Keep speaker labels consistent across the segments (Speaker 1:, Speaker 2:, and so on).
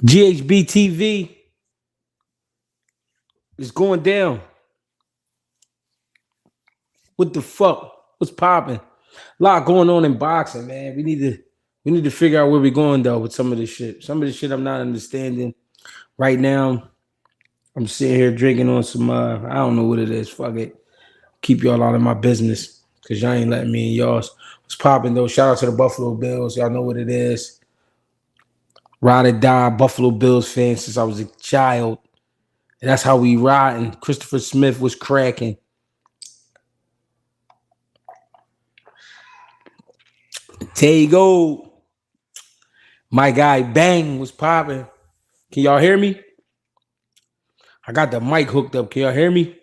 Speaker 1: GHB TV is going down. What the fuck? What's popping? A lot going on in boxing, man. We need to figure out where we're going though with some of this shit. Some of this shit I'm not understanding right now. I'm sitting here drinking on some I don't know what it is. Fuck it. Keep y'all out of my business because y'all ain't letting me in y'all's. What's popping though? Shout out to the Buffalo Bills. Y'all know what it is. Ride or die Buffalo Bills fan since I was a child. And that's how we riding. Christopher Smith was cracking. There you go. My guy Bang was popping. Can y'all hear me? I got the mic hooked up. Can y'all hear me?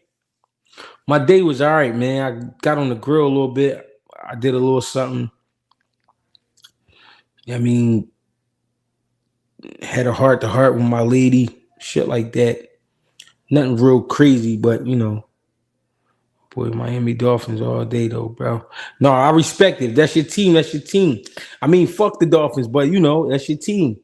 Speaker 1: My day was all right, man. I got on the grill a little bit. I did a little something. I mean, had a heart to heart with my lady. Shit like that. Nothing real crazy, but you know, boy, Miami Dolphins all day though, bro. No, I respect it. If that's your team, that's your team. I mean, fuck the Dolphins, but you know, that's your team.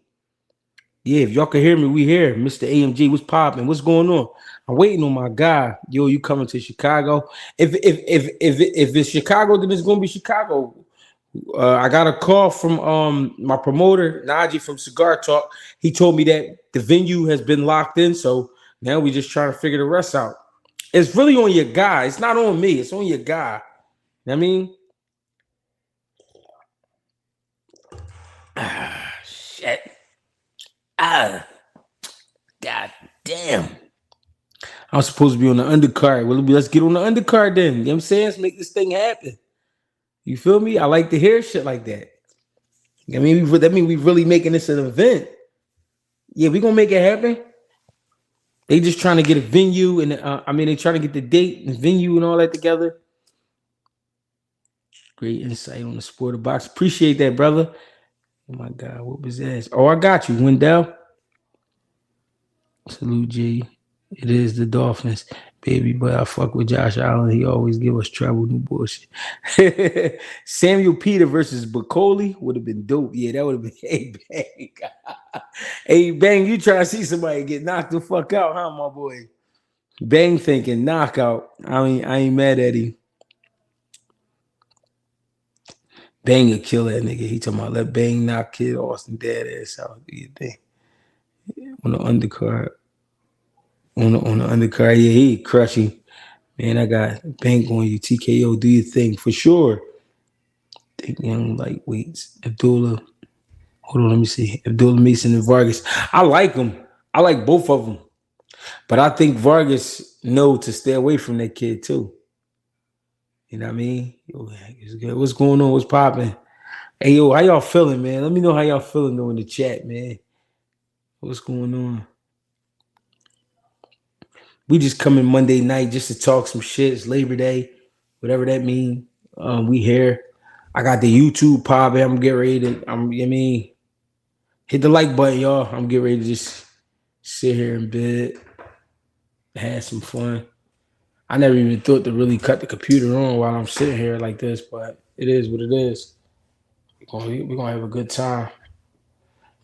Speaker 1: Yeah, if y'all can hear me, we here. Mr. AMG, what's popping? What's going on? I'm waiting on my guy. Yo, you coming to Chicago? If it's Chicago, then it's gonna be Chicago. I got a call from my promoter, Najee from Cigar Talk. He told me that the venue has been locked in, so now we just trying to figure the rest out. It's really on your guy. It's not on me. It's on your guy. You know what I mean? Ah, shit. Ah, god damn. I'm supposed to be on the undercard. Well, let's get on the undercard then. You know what I'm saying? Let's make this thing happen. You feel me? I like to hear shit like that. I mean, that means we really making this an event. Yeah, we gonna make it happen. They just trying to get a venue, and I mean, they trying to get the date and venue and all that together. Great insight on the sport of box. Appreciate that, brother. Oh my God, what was that? Oh, I got you, Wendell. Salute, G. It is the Dolphins, baby. But I fuck with Josh Allen. He always give us trouble, new bullshit. Samuel Peter versus Bakole would have been dope. Yeah, that would have been. Hey, bang. Hey, bang. You try to see somebody get knocked the fuck out, huh, my boy? Bang thinking knockout. I ain't mad at him. Bang will kill that nigga. He talking about let Bang knock Kid Austin dead ass out. Do you think? On the undercard. On the undercard, yeah, he crushing. Man, I got Bank on you. TKO, do your thing for sure. Think young lightweights. Abdullah. Hold on, let me see. Abdullah Mason and Vargas. I like them. I like both of them. But I think Vargas know to stay away from that kid too. You know what I mean? Yo, what's going on? What's popping? Hey, yo, how y'all feeling, man? Let me know how y'all feeling though in the chat, man. What's going on? We just coming Monday night just to talk some shit. It's Labor Day, whatever that means. We here. I got the YouTube pop. I'm getting ready to. Hit the like button, y'all. I'm getting ready to just sit here in bed, have some fun. I never even thought to really cut the computer on while I'm sitting here like this, but it is what it is. We're gonna have a good time.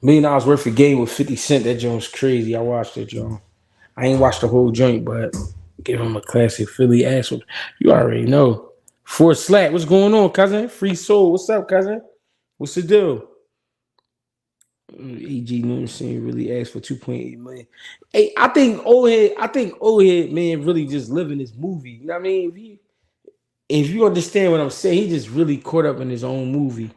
Speaker 1: $1 million worth of game with 50 Cent. That joint's crazy. I watched that joint. I ain't watched the whole joint, but give him a classic Philly ass. You already know. For Slack, what's going on, cousin? Free Soul, what's up, cousin? What's the deal? AG Newton really asked for 2.8 million. Hey, I think old head man really just living this movie. You know what I mean? If you understand what I'm saying, he just really caught up in his own movie.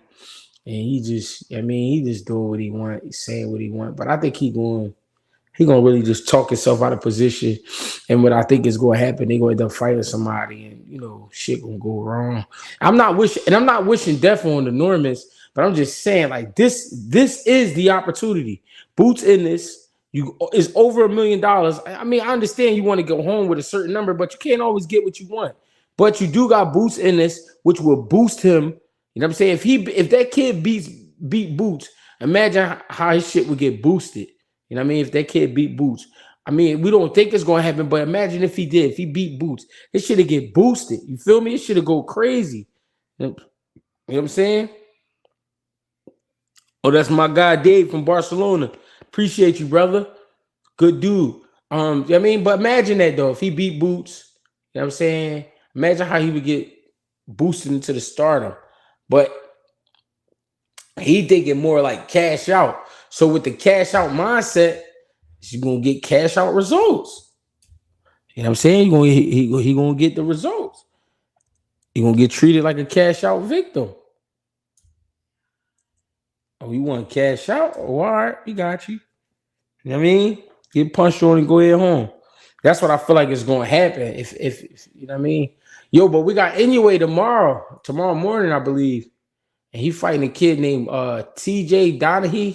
Speaker 1: And he just doing what he want, he's saying what he want. But I think he gonna really just talk himself out of position. And what I think is gonna happen, they gonna end up fighting somebody, and shit gonna go wrong. I'm not wishing death on the Normans, but I'm just saying, like, this is the opportunity. Boots Ennis, is over $1 million. I mean, I understand you want to go home with a certain number, but you can't always get what you want. But you do got Boots Ennis, which will boost him. You know what I'm saying? If that kid beat Boots, imagine how his shit would get boosted. You know what I mean? If that kid beat Boots. I mean, we don't think it's going to happen, but imagine if he did. If he beat Boots, it should have get boosted. You feel me? It should have go crazy. You know what I'm saying? Oh, that's my guy Dave from Barcelona. Appreciate you, brother. Good dude. I mean, but imagine that though. If he beat Boots, you know what I'm saying? Imagine how he would get boosted into the stardom. But he thinking more like cash out. So with the cash out mindset, he's gonna get cash out results. You know what I'm saying? He gonna get the results. He gonna get treated like a cash out victim. Oh, you want cash out? Oh, all right, we got you. You know what I mean? Get punched on and go ahead home. That's what I feel like is gonna happen. If you know what I mean? Yo, but we got anyway tomorrow morning, I believe. And he fighting a kid named TJ Donahue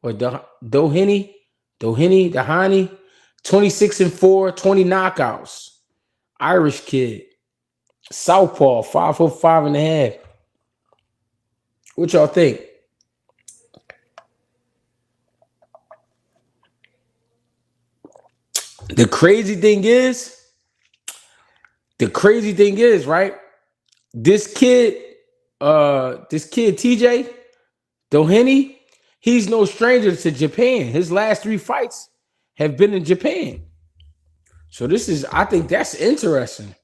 Speaker 1: or Doheny, 26-4, 20 knockouts. Irish kid. Southpaw, 5'5.5". What y'all think? The crazy thing is, right? This kid TJ Doheny, he's no stranger to Japan. His last 3 fights have been in Japan. So I think that's interesting.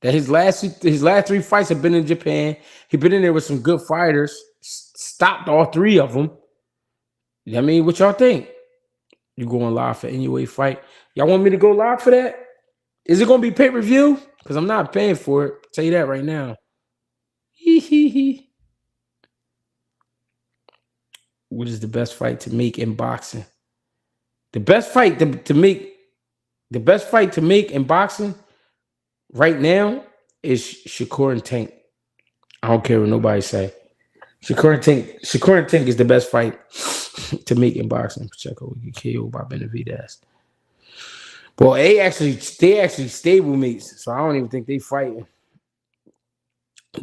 Speaker 1: That his last 3 fights have been in Japan. He's been in there with some good fighters. Stopped all 3 of them. You know what I mean? What y'all think? You going live for anyway fight? Y'all want me to go live for that? Is it gonna be pay-per-view? Because I'm not paying for it. I'll tell you that right now. What is the best fight to make in boxing? The best fight to make in boxing right now is Shakur and Tank. I don't care what nobody say. Shakur and Tank is the best fight to make in boxing. Pacheco will get KO'd by Benavidez. Well, they actually stable mates, so I don't even think they fighting.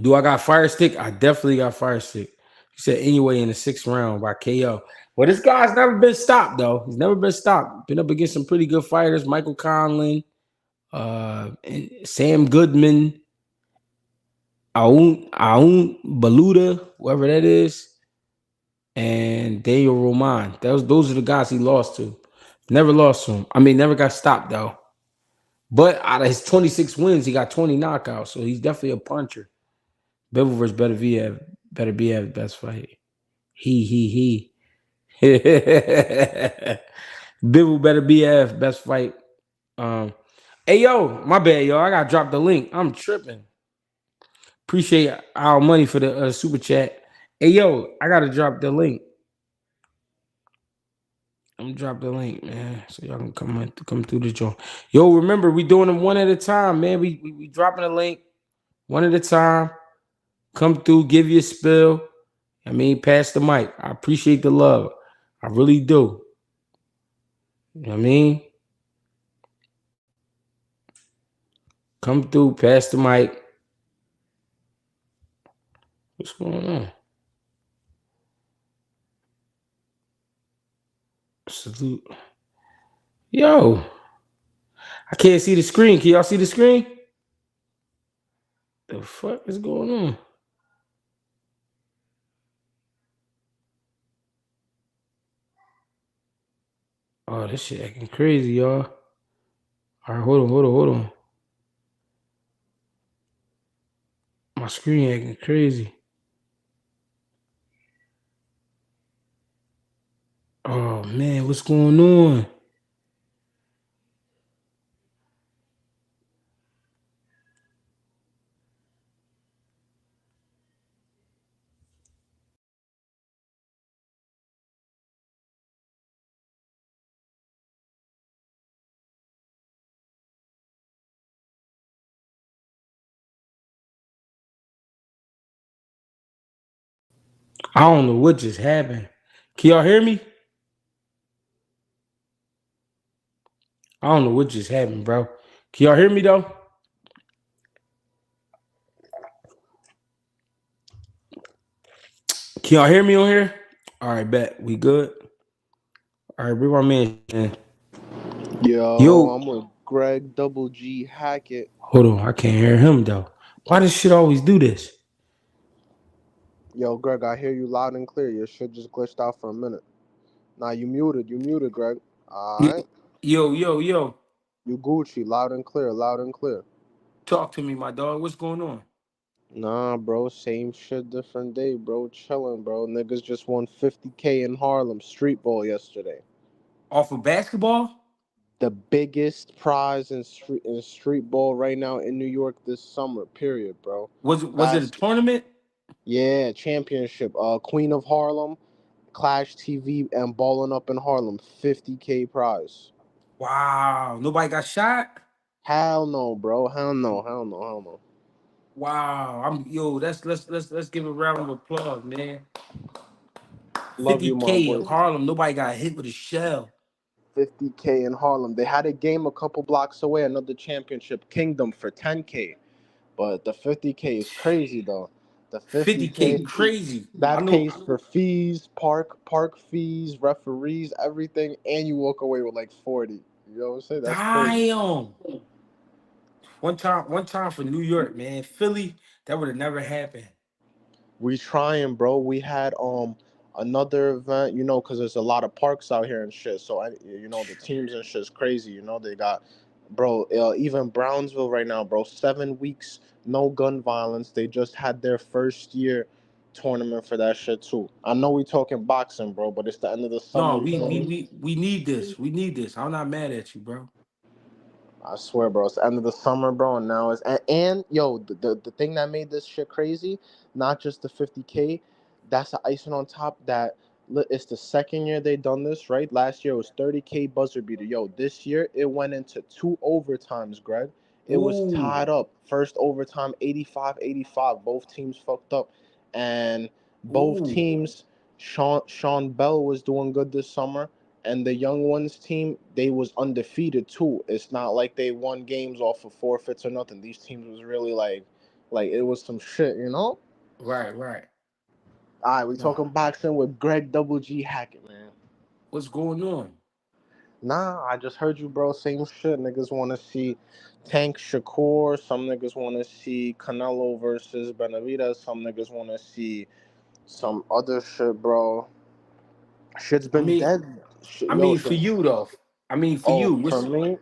Speaker 1: Do I got fire stick? I definitely got fire stick. He said anyway in the 6th round by KO. Well, this guy's never been stopped though. He's never been stopped. Been up against some pretty good fighters. Michael Conlon, and Sam Goodman, Aoun Baluta, whoever that is, and Daniel Roman. Those are the guys he lost to. Never lost to him. I mean, never got stopped though. But out of his 26 wins, he got 20 knockouts. So he's definitely a puncher. Bivol versus Beterbiev. Beterbiev best fight. He. Bivol Beterbiev best fight. Hey yo, my bad, yo. I gotta drop the link. I'm tripping. Appreciate our money for the super chat. Hey yo, I gotta drop the link. I'm gonna drop the link, man, so y'all can come through the joint. Yo, remember we doing them one at a time, man. We dropping the link one at a time. Come through, give you a spill. I mean, pass the mic. I appreciate the love. I really do. You know what I mean? Come through, pass the mic. What's going on? Salute. Yo. I can't see the screen. Can y'all see the screen? The fuck is going on? Oh, this shit acting crazy, y'all. All right, hold on. My screen acting crazy. Oh, man, what's going on? I don't know what just happened. Can y'all hear me? I don't know what just happened, bro. Can y'all hear me, though? Can y'all hear me on here? All right, bet. We good? All right, bring my man.
Speaker 2: Yo, I'm with Greg Double G Hackett.
Speaker 1: Hold on, I can't hear him, though. Why does shit always do this?
Speaker 2: Yo, Greg, I hear you loud and clear. Your shit just glitched out for a minute. Nah, you muted. You muted, Greg. All
Speaker 1: Y-
Speaker 2: right.
Speaker 1: Yo, yo, yo.
Speaker 2: You Gucci, loud and clear, loud and clear.
Speaker 1: Talk to me, my dog. What's going on?
Speaker 2: Nah, bro, same shit, different day, bro. Chilling, bro. Niggas just won 50K in Harlem street ball yesterday.
Speaker 1: Off of basketball?
Speaker 2: The biggest prize in street ball right now in New York this summer. Period, bro.
Speaker 1: Was it a
Speaker 2: Basket.
Speaker 1: tournament?
Speaker 2: Yeah, championship. Queen of Harlem, Clash TV, and Ballin' Up in Harlem. 50K prize.
Speaker 1: Wow. Nobody got shot?
Speaker 2: Hell no, bro. Hell no. Hell no. Hell no.
Speaker 1: Wow. Let's give a round of applause, man.
Speaker 2: Love you, my
Speaker 1: 50K in
Speaker 2: boy.
Speaker 1: Harlem. Nobody got hit with a shell.
Speaker 2: 50K in Harlem. They had a game a couple blocks away, another championship Kingdom for 10K. But the 50K is crazy though. The
Speaker 1: 50K
Speaker 2: 50K
Speaker 1: crazy. I
Speaker 2: that
Speaker 1: know.
Speaker 2: pays for fees, park fees, referees, everything, and you walk away with like 40. You know what I'm saying? That's crazy.
Speaker 1: Damn. One time for New York, man. Philly, that would have never happened.
Speaker 2: We trying, bro. We had another event, because there's a lot of parks out here and shit. So the teams and shit's crazy. They got, bro. Even Brownsville right now, bro. 7 weeks, no gun violence. They just had their first year tournament for that shit too. I know we talking boxing, bro, but it's the end of the
Speaker 1: No,
Speaker 2: summer. You
Speaker 1: we
Speaker 2: feel
Speaker 1: we
Speaker 2: me?
Speaker 1: we we need this. We need this. I'm not mad at you, bro.
Speaker 2: I swear, bro, it's the end of the summer, bro, and now and yo, the thing that made this shit crazy, not just the 50K, that's the icing on top. It's the second year they done this, right? Last year it was 30K buzzer beater. Yo, this year it went into two overtimes, Greg. It was
Speaker 1: Ooh,
Speaker 2: tied up. First overtime, 85-85. Both teams fucked up, and both
Speaker 1: ooh.
Speaker 2: teams. Sean Bell was doing good this summer, and the young ones team, they was undefeated too. It's not like they won games off of forfeits or nothing. These teams was really like it was some shit.
Speaker 1: Right, right.
Speaker 2: All right, we
Speaker 1: Nah.
Speaker 2: talking boxing with Greg Double G Hackett, man.
Speaker 1: What's going on?
Speaker 2: Nah, I just heard you, bro. Same shit. Niggas want to see Tank Shakur. Some niggas want to see Canelo versus Benavidez. Some niggas want to see some other shit, bro. Shit's
Speaker 1: I
Speaker 2: been
Speaker 1: mean,
Speaker 2: dead.
Speaker 1: I
Speaker 2: Yo,
Speaker 1: mean for you though. I mean for
Speaker 2: oh,
Speaker 1: you.
Speaker 2: for
Speaker 1: What's
Speaker 2: me,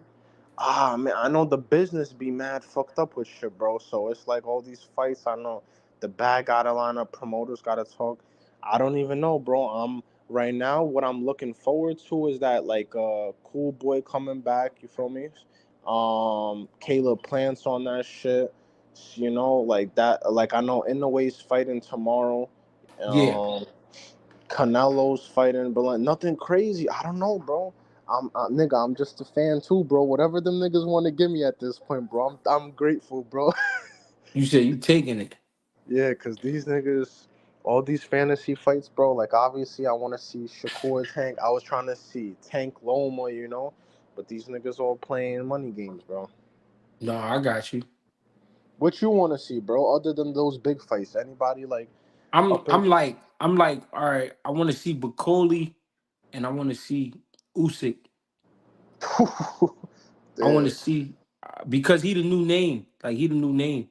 Speaker 2: man, I know the business be mad fucked up with shit, bro. So it's like all these fights. I know the bag gotta line up, promoters gotta talk. I don't even know, bro. Right now, what I'm looking forward to is that like Cool Boy coming back. You feel me? Caleb Plants on that shit. Like that. Like I know Inouye's fighting tomorrow.
Speaker 1: yeah.
Speaker 2: Um, Canelo's fighting, but like nothing crazy. I don't know, bro. Nigga, I'm just a fan too, bro. Whatever them niggas want to give me at this point, bro. I'm grateful, bro.
Speaker 1: You said you taking it.
Speaker 2: Yeah, cause these niggas, all these fantasy fights, bro. Like obviously, I want to see Shakur Tank. I was trying to see Tank Loma, but these niggas all playing money games, bro.
Speaker 1: No, I got you.
Speaker 2: What you want to see, bro? Other than those big fights, anybody like
Speaker 1: I'm
Speaker 2: up and
Speaker 1: I'm like I'm like, all right, I want to see Bakole and I want to see Usyk. I want to
Speaker 2: yeah.
Speaker 1: see because he the new name. Like he the new name.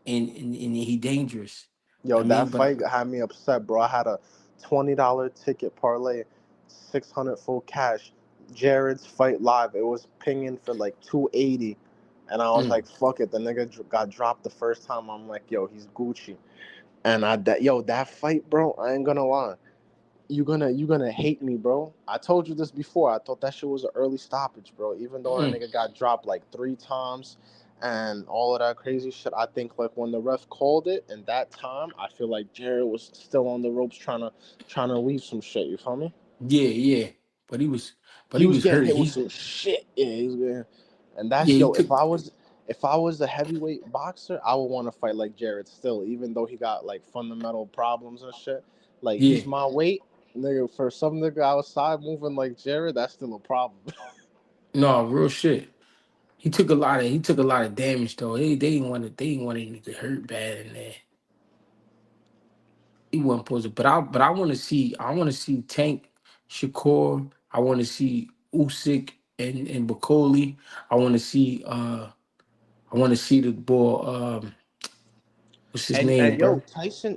Speaker 1: And he dangerous.
Speaker 2: Yo,
Speaker 1: I
Speaker 2: that
Speaker 1: mean, but
Speaker 2: fight had me upset, bro. I had a $20 ticket parlay, 600 full cash. Jared's fight live. It was pinging for like 280, and I was
Speaker 1: mm,
Speaker 2: like, "Fuck it." The nigga got dropped the first time. I'm like, "Yo, he's Gucci." And that fight, bro. I ain't gonna lie. You gonna hate me, bro. I told you this before. I thought that shit was an early stoppage, bro. Even though that
Speaker 1: mm,
Speaker 2: nigga got dropped like 3 times and all of that crazy shit, I think like when the ref called it in that time, I feel like Jared was still on the ropes trying to leave some shit. You feel me?
Speaker 1: yeah, yeah. But he was but
Speaker 2: He
Speaker 1: he
Speaker 2: was
Speaker 1: was
Speaker 2: getting
Speaker 1: hurt.
Speaker 2: hit with
Speaker 1: He
Speaker 2: some shit. Yeah, he was getting. And
Speaker 1: yeah,
Speaker 2: that's
Speaker 1: he
Speaker 2: yo.
Speaker 1: took
Speaker 2: If I was a heavyweight boxer, I would want to fight like Jared still, even though he got like fundamental problems and shit. Like
Speaker 1: yeah.
Speaker 2: he's my weight, nigga. For some nigga outside moving like Jared, that's still a problem.
Speaker 1: No, real shit. He took a lot of damage though. They didn't want him to get hurt bad in there. He wasn't supposed to. But I want to see Tank Shakur. I want to see Usyk and Bakole. I want to see the boy what's his
Speaker 2: And
Speaker 1: name,
Speaker 2: yo,
Speaker 1: bro?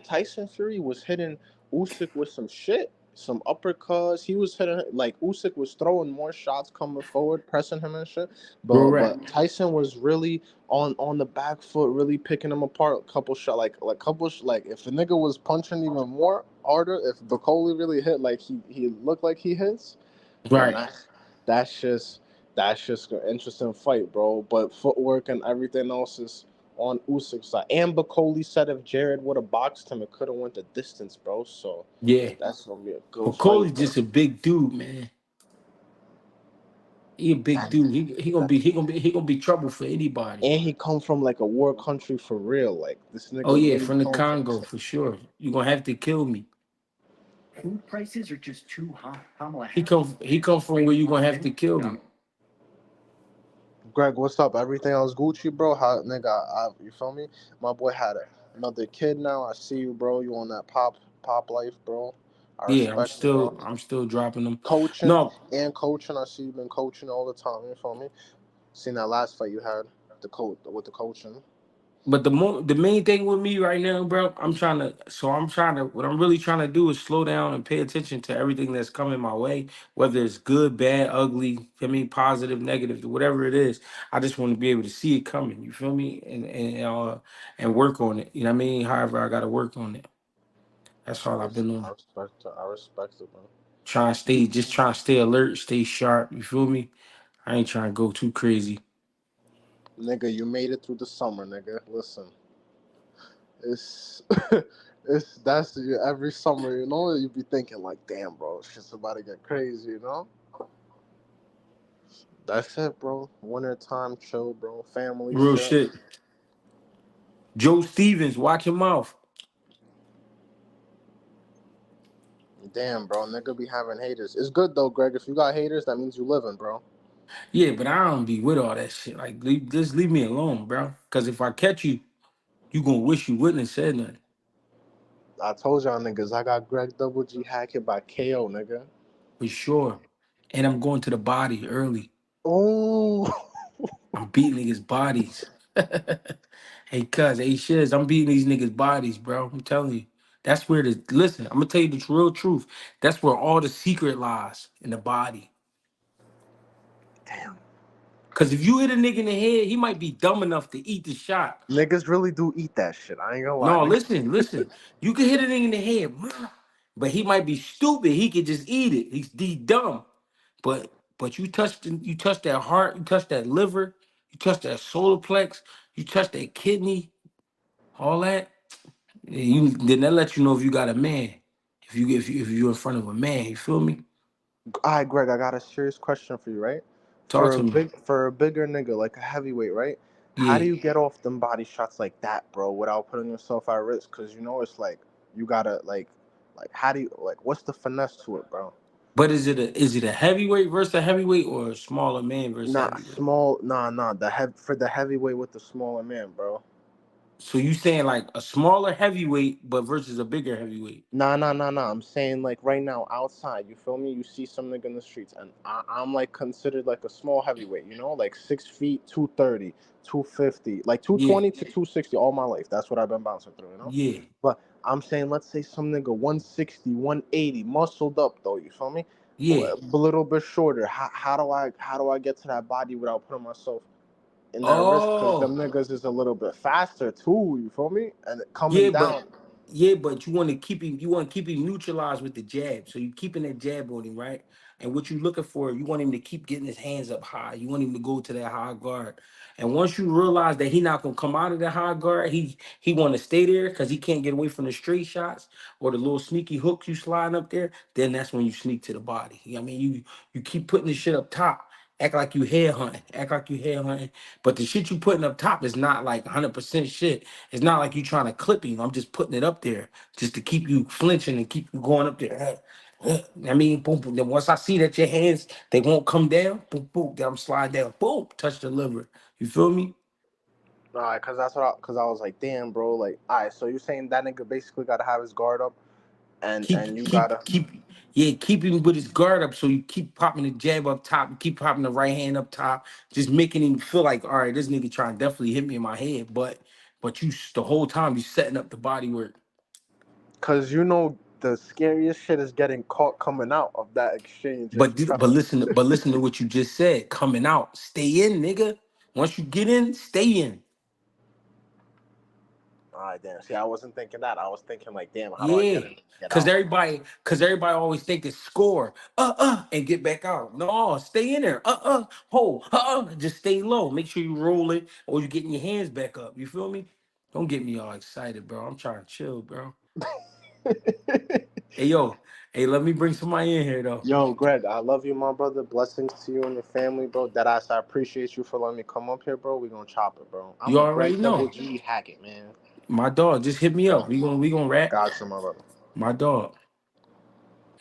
Speaker 2: Tyson Fury was hitting Usyk with some shit. some uppercuts. He was hitting like Usyk was throwing more shots coming forward, pressing him and shit.
Speaker 1: Correct.
Speaker 2: But Tyson was really on the back foot, really picking him apart. Couple shot like if the nigga was punching even more harder, if Bakole really hit like he looked like he hits, then
Speaker 1: Right.
Speaker 2: that's just that's just an interesting fight, bro. But footwork and everything else is on Usyk's side. And Bakole said if Jared would have boxed him, it could have went the distance, bro. So
Speaker 1: Yeah.
Speaker 2: that's gonna be a good
Speaker 1: But
Speaker 2: fight,
Speaker 1: Cole's
Speaker 2: bro.
Speaker 1: just a big dude, man. He a big
Speaker 2: And,
Speaker 1: dude. He gonna be trouble for anybody.
Speaker 2: and he come from like a war country for real. Like this
Speaker 1: Oh
Speaker 2: nigga
Speaker 1: yeah,
Speaker 2: really
Speaker 1: from the
Speaker 2: come from.
Speaker 1: Congo for sure. You gonna have to kill me.
Speaker 3: Food prices are just too high. Kamala
Speaker 1: He come from where you gonna have to kill me.
Speaker 2: Greg, what's up? Everything else Gucci, bro? How nigga? You feel me? My boy had another kid now. I see you, bro. You on that pop life, bro. I
Speaker 1: Yeah, I'm
Speaker 2: respect it, bro.
Speaker 1: still I'm still dropping them.
Speaker 2: Coaching
Speaker 1: No,
Speaker 2: and coaching. I see you been coaching all the time. You feel me? Seen that last fight you had the coach with the coaching.
Speaker 1: but the main thing with me right now, bro, what I'm really trying to do is slow down and pay attention to everything that's coming my way, whether it's good, bad, ugly, I mean positive, negative, whatever it is. I just want to be able to see it coming, you feel me? And work on it. You know what I mean? However, I gotta work on it. That's all I've been
Speaker 2: I
Speaker 1: on.
Speaker 2: respect it. I respect it, man.
Speaker 1: Trying to stay alert, stay sharp, you feel me? I ain't trying to go too crazy.
Speaker 2: Nigga, you made it through the summer, nigga. Listen, it's it's that's every summer, you know. You be thinking like, damn, bro, shit's about to get crazy, you know. That's it, bro. Winter time, chill, bro. Family
Speaker 1: Real
Speaker 2: shit.
Speaker 1: shit. Joe Stevens, watch your mouth.
Speaker 2: Damn, bro, nigga be having haters. It's good though, Greg. If you got haters, that means you living, bro.
Speaker 1: Yeah, but I don't be with all that shit. Like, just leave me alone, bro. Because if I catch you, you gonna wish you wouldn't have said nothing
Speaker 2: I told y'all niggas, I got Greg Double G Hackett by KO, nigga.
Speaker 1: for sure. And I'm going to the body early.
Speaker 2: Oh,
Speaker 1: I'm beating niggas' bodies. Hey, shiz, I'm beating these niggas' bodies, bro. I'm telling you. That's where the listen. I'm gonna tell you the real truth. That's where all the secret lies in the body.
Speaker 2: damn.
Speaker 1: Cause if you hit a nigga in the head, he might be dumb enough to eat the shot.
Speaker 2: Niggas really do eat that shit. I ain't gonna lie,
Speaker 1: No,
Speaker 2: nigga.
Speaker 1: listen. You can hit a nigga in the head, but he might be stupid. He could just eat it. He's dumb. But you touch that heart, you touch that liver, you touch that solar plex, you touch that kidney, all that. Then that lets you know if you got a man. If you're in front of a man, you feel me?
Speaker 2: All right, Greg, I got a serious question for you, right?
Speaker 1: Talk to me.
Speaker 2: For a bigger nigga like a heavyweight, right? How do
Speaker 1: Yeah.
Speaker 2: you get off them body shots like that, bro, without putting yourself at risk? Cause you know it's like you gotta like how do you like what's the finesse to it, bro?
Speaker 1: But is it a heavyweight versus a heavyweight or a smaller man versus a
Speaker 2: Nah,
Speaker 1: heavyweight?
Speaker 2: small, nah. For the heavyweight with the smaller man, bro.
Speaker 1: So you saying like a smaller heavyweight, but versus a bigger heavyweight?
Speaker 2: Nah. I'm saying like right now outside, you feel me? You see some nigga in the streets, and I'm like considered like a small heavyweight, you know, like 6 feet, 230, 250, like
Speaker 1: Yeah,
Speaker 2: 220 to 260 all my life. That's what I've been bouncing through, you know.
Speaker 1: yeah,
Speaker 2: But I'm saying, let's say some nigga 160, 180, muscled up though, you feel me?
Speaker 1: yeah.
Speaker 2: A little bit shorter. How do I get to that body without putting myself in that risk? Because them
Speaker 1: Oh,
Speaker 2: niggas is a little bit faster too, you feel me? And coming
Speaker 1: yeah, but
Speaker 2: down.
Speaker 1: you want to keep him. You want to keep him neutralized with the jab. So you keeping that jab on him, right? And what you looking for, you want him to keep getting his hands up high. You want him to go to that high guard. And once you realize that he not gonna come out of the high guard, he want to stay there because he can't get away from the straight shots or the little sneaky hooks you sliding up there. Then that's when you sneak to the body. I mean, you keep putting the shit up top. Act like you head hunting. Act like you head hunting. But the shit you putting up top is not like 100% shit. It's not like you trying to clip him. I'm just putting it up there just to keep you flinching and keep you going up there. I mean, boom, boom. Then once I see that your hands they won't come down, boom, boom. Then I'm slide down, boom, touch the liver. You feel me?
Speaker 2: All right, cause cause I was like, damn, bro, like, all right, so you're saying that nigga basically gotta have his guard up, and
Speaker 1: Keep,
Speaker 2: you
Speaker 1: keep,
Speaker 2: gotta,
Speaker 1: keep. Yeah, keep him with his guard up. So you keep popping the jab up top, you keep popping the right hand up top, just making him feel like, all right, this nigga trying to definitely hit me in my head, but you the whole time you setting up the body work.
Speaker 2: cause you know the scariest shit is getting caught coming out of that exchange.
Speaker 1: But listen to what you just said. Coming out, stay in, nigga. Once you get in, stay in.
Speaker 2: All right, damn. See, I wasn't thinking that. I was thinking like, damn, how do I
Speaker 1: Yeah,
Speaker 2: get in, get
Speaker 1: cause
Speaker 2: out?
Speaker 1: everybody always think it's score, and get back out. No, stay in there, hold, just stay low. Make sure you roll it or you getting your hands back up. You feel me? Don't get me all excited, bro. I'm trying to chill, bro. Hey yo, hey, let me bring somebody in here though.
Speaker 2: Yo, Greg, I love you, my brother. Blessings to you and your family, bro. Deadass, I appreciate you for letting me come up here, bro. We gonna chop it, bro.
Speaker 1: You
Speaker 2: I'm
Speaker 1: already
Speaker 2: Greg Double
Speaker 1: know.
Speaker 2: G Hackett, man.
Speaker 1: My dog, just hit me up. We gonna rap.
Speaker 2: Gotcha, my brother.
Speaker 1: My dog.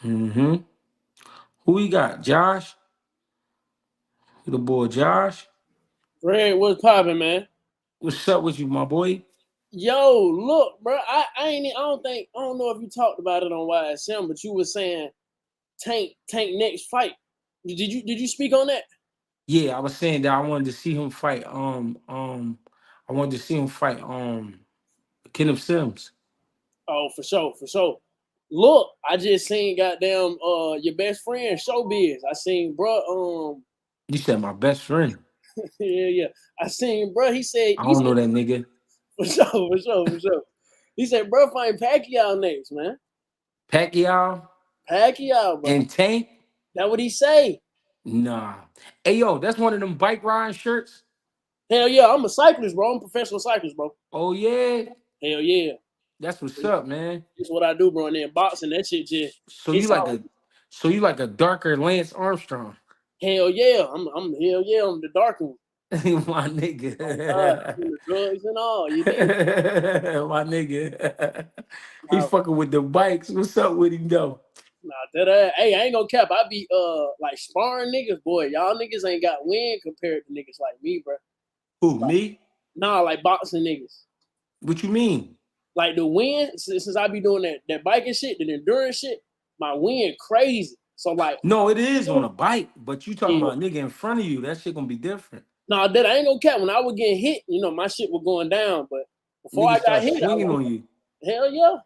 Speaker 1: Mm-hmm. Who we got? Josh? Who the boy Josh?
Speaker 4: Greg, what's poppin', man?
Speaker 1: What's up with you, my boy?
Speaker 4: Yo, look, bro. I don't know if you talked about it on YSM, but you were saying Tank next fight. Did you speak on that?
Speaker 1: Yeah, I was saying that I wanted to see him fight. I wanted to see him fight. Kenneth Sims.
Speaker 4: Oh, for sure, for sure. Look, I just seen goddamn your best friend Showbiz. I seen bro
Speaker 1: You said my best friend.
Speaker 4: yeah. I seen bro.
Speaker 1: I don't know that nigga.
Speaker 4: for sure. He said bro fighting Pacquiao next, man.
Speaker 1: Pacquiao
Speaker 4: Pacquiao, bro.
Speaker 1: and Tank.
Speaker 4: That what he say?
Speaker 1: Nah. Hey yo, that's one of them bike riding shirts.
Speaker 4: Hell yeah, I'm a cyclist, bro. I'm a professional cyclist, bro.
Speaker 1: Oh yeah.
Speaker 4: Hell yeah.
Speaker 1: That's what's up, man.
Speaker 4: That's what I do, bro. And then boxing, that shit just
Speaker 1: So
Speaker 4: it's all
Speaker 1: you like a darker Lance Armstrong.
Speaker 4: hell yeah. I'm hell yeah, I'm the dark one.
Speaker 1: My nigga.
Speaker 4: The drugs and all. You did.
Speaker 1: My nigga. He fucking with the bikes. What's up with him though?
Speaker 4: Nah, hey, I ain't gonna cap. I be like sparring niggas, boy. Y'all niggas ain't got win compared to niggas like me, bro.
Speaker 1: Who,
Speaker 4: Like,
Speaker 1: me?
Speaker 4: nah, like boxing niggas.
Speaker 1: What you mean?
Speaker 4: Like the win, since I be doing that biking shit, the endurance shit, my win crazy. So like,
Speaker 1: No, it is on a bike, but you talking
Speaker 4: yeah.
Speaker 1: about a nigga in front of you. That shit gonna be different.
Speaker 4: Nah, that I ain't gonna cap. When I was getting hit, my shit was going down. But before
Speaker 1: Niggas
Speaker 4: I got
Speaker 1: start
Speaker 4: hit,
Speaker 1: swinging on you.
Speaker 4: hell yeah.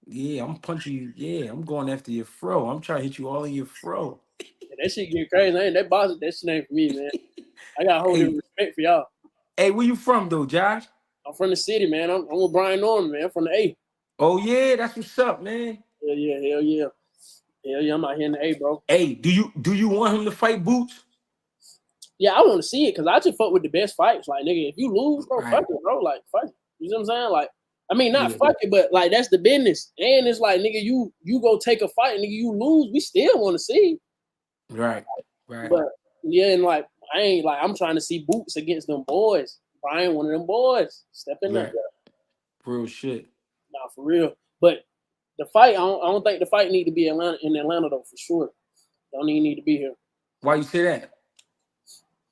Speaker 1: Yeah, I'm punching you. Yeah, I'm going after your fro. I'm trying to hit you all in your fro.
Speaker 4: Yeah, that shit get crazy. That boxing, that shit ain't for me, man. I got a whole different respect for y'all.
Speaker 1: Hey, where you from though, Josh?
Speaker 4: I'm from the city, man. I'm with Brian Norman, man. I'm from the A.
Speaker 1: Oh yeah, that's what's up, man.
Speaker 4: Hell yeah. I'm out here in the A, bro.
Speaker 1: Hey, do you want him to fight Boots?
Speaker 4: Yeah, I want to see it because I just fuck with the best fights. Like, nigga, if you lose, bro,
Speaker 1: Right.
Speaker 4: fuck it, bro. Like, fuck it. You know what I'm saying? Like, I mean, not
Speaker 1: Yeah.
Speaker 4: fuck it, but like that's the business. And it's like, nigga, you go take a fight, nigga, you lose, we still want to see.
Speaker 1: Right.
Speaker 4: But yeah, and like I'm trying to see Boots against them boys. Brian, one of them boys, step in there.
Speaker 1: Real shit.
Speaker 4: Nah, for real. But the fight, I don't think the fight need to be in Atlanta though, for sure. Don't even need to be here.
Speaker 1: Why you say that?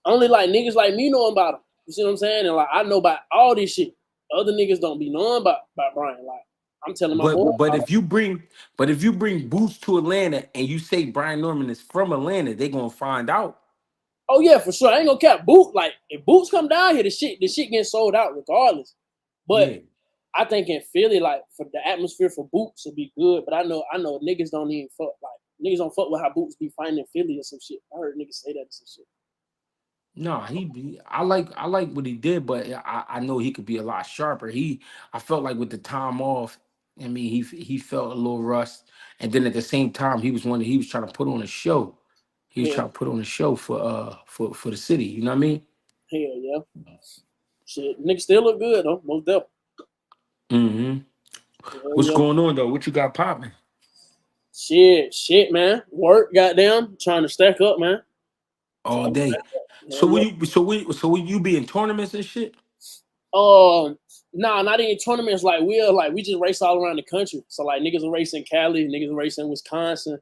Speaker 4: Only like niggas like me know about him. You see what I'm saying? And like I know about all this shit. Other niggas don't be knowing about Brian. Like I'm telling my boy.
Speaker 1: But if you bring Boots to Atlanta and you say Brian Norman is from Atlanta, they gonna find out.
Speaker 4: Oh yeah, for sure. I ain't gonna cap Boot. Like if Boots come down here, the shit getting sold out regardless. But
Speaker 1: yeah.
Speaker 4: I think in Philly, like for the atmosphere for Boots will be good. But I know niggas don't even fuck niggas don't fuck with how Boots be fighting in Philly or some shit. I heard niggas say that or some shit.
Speaker 1: No, I like what he did, but I know he could be a lot sharper. I felt like with the time off, I mean, he felt a little rust, and then at the same time, he was trying to put on a show. He was trying to put on a show for the city. You know what I mean?
Speaker 4: Hell yeah. Shit, niggas still look good though, most definitely.
Speaker 1: Mm-hmm. What's going on though? What you got popping?
Speaker 4: Shit, man. Work, goddamn. Trying to stack up, man.
Speaker 1: All day. So will you be in tournaments and shit?
Speaker 4: Nah, not any tournaments. Like we just race all around the country. So like niggas are racing Cali, niggas are racing Wisconsin,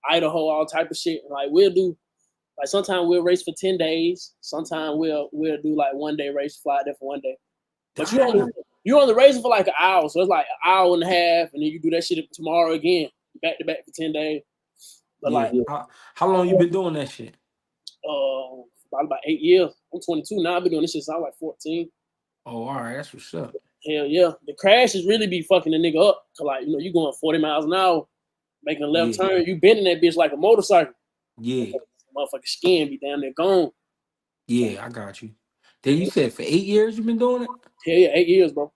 Speaker 4: Idaho, all type of shit. Like we'll do, like sometimes we'll race for 10 days. Sometimes we'll do like 1 day race, fly there for 1 day. But you only racing for like an hour, so it's like an hour and a half, and then you do that shit tomorrow again, back to back for 10 days. But
Speaker 1: yeah. How long you been doing that shit?
Speaker 4: About 8 years. I'm 22 now. I've been doing this shit since I was like 14.
Speaker 1: Oh, all right, that's what's up.
Speaker 4: Hell yeah. The crashes really be fucking the nigga up. Cause like, you going 40 miles an hour. making a left turn, you bending that bitch like a motorcycle.
Speaker 1: Yeah.
Speaker 4: Motherfucking skin be down there gone.
Speaker 1: Yeah, I got you. Then you said for 8 years you've been doing it?
Speaker 4: Hell yeah, 8 years, bro.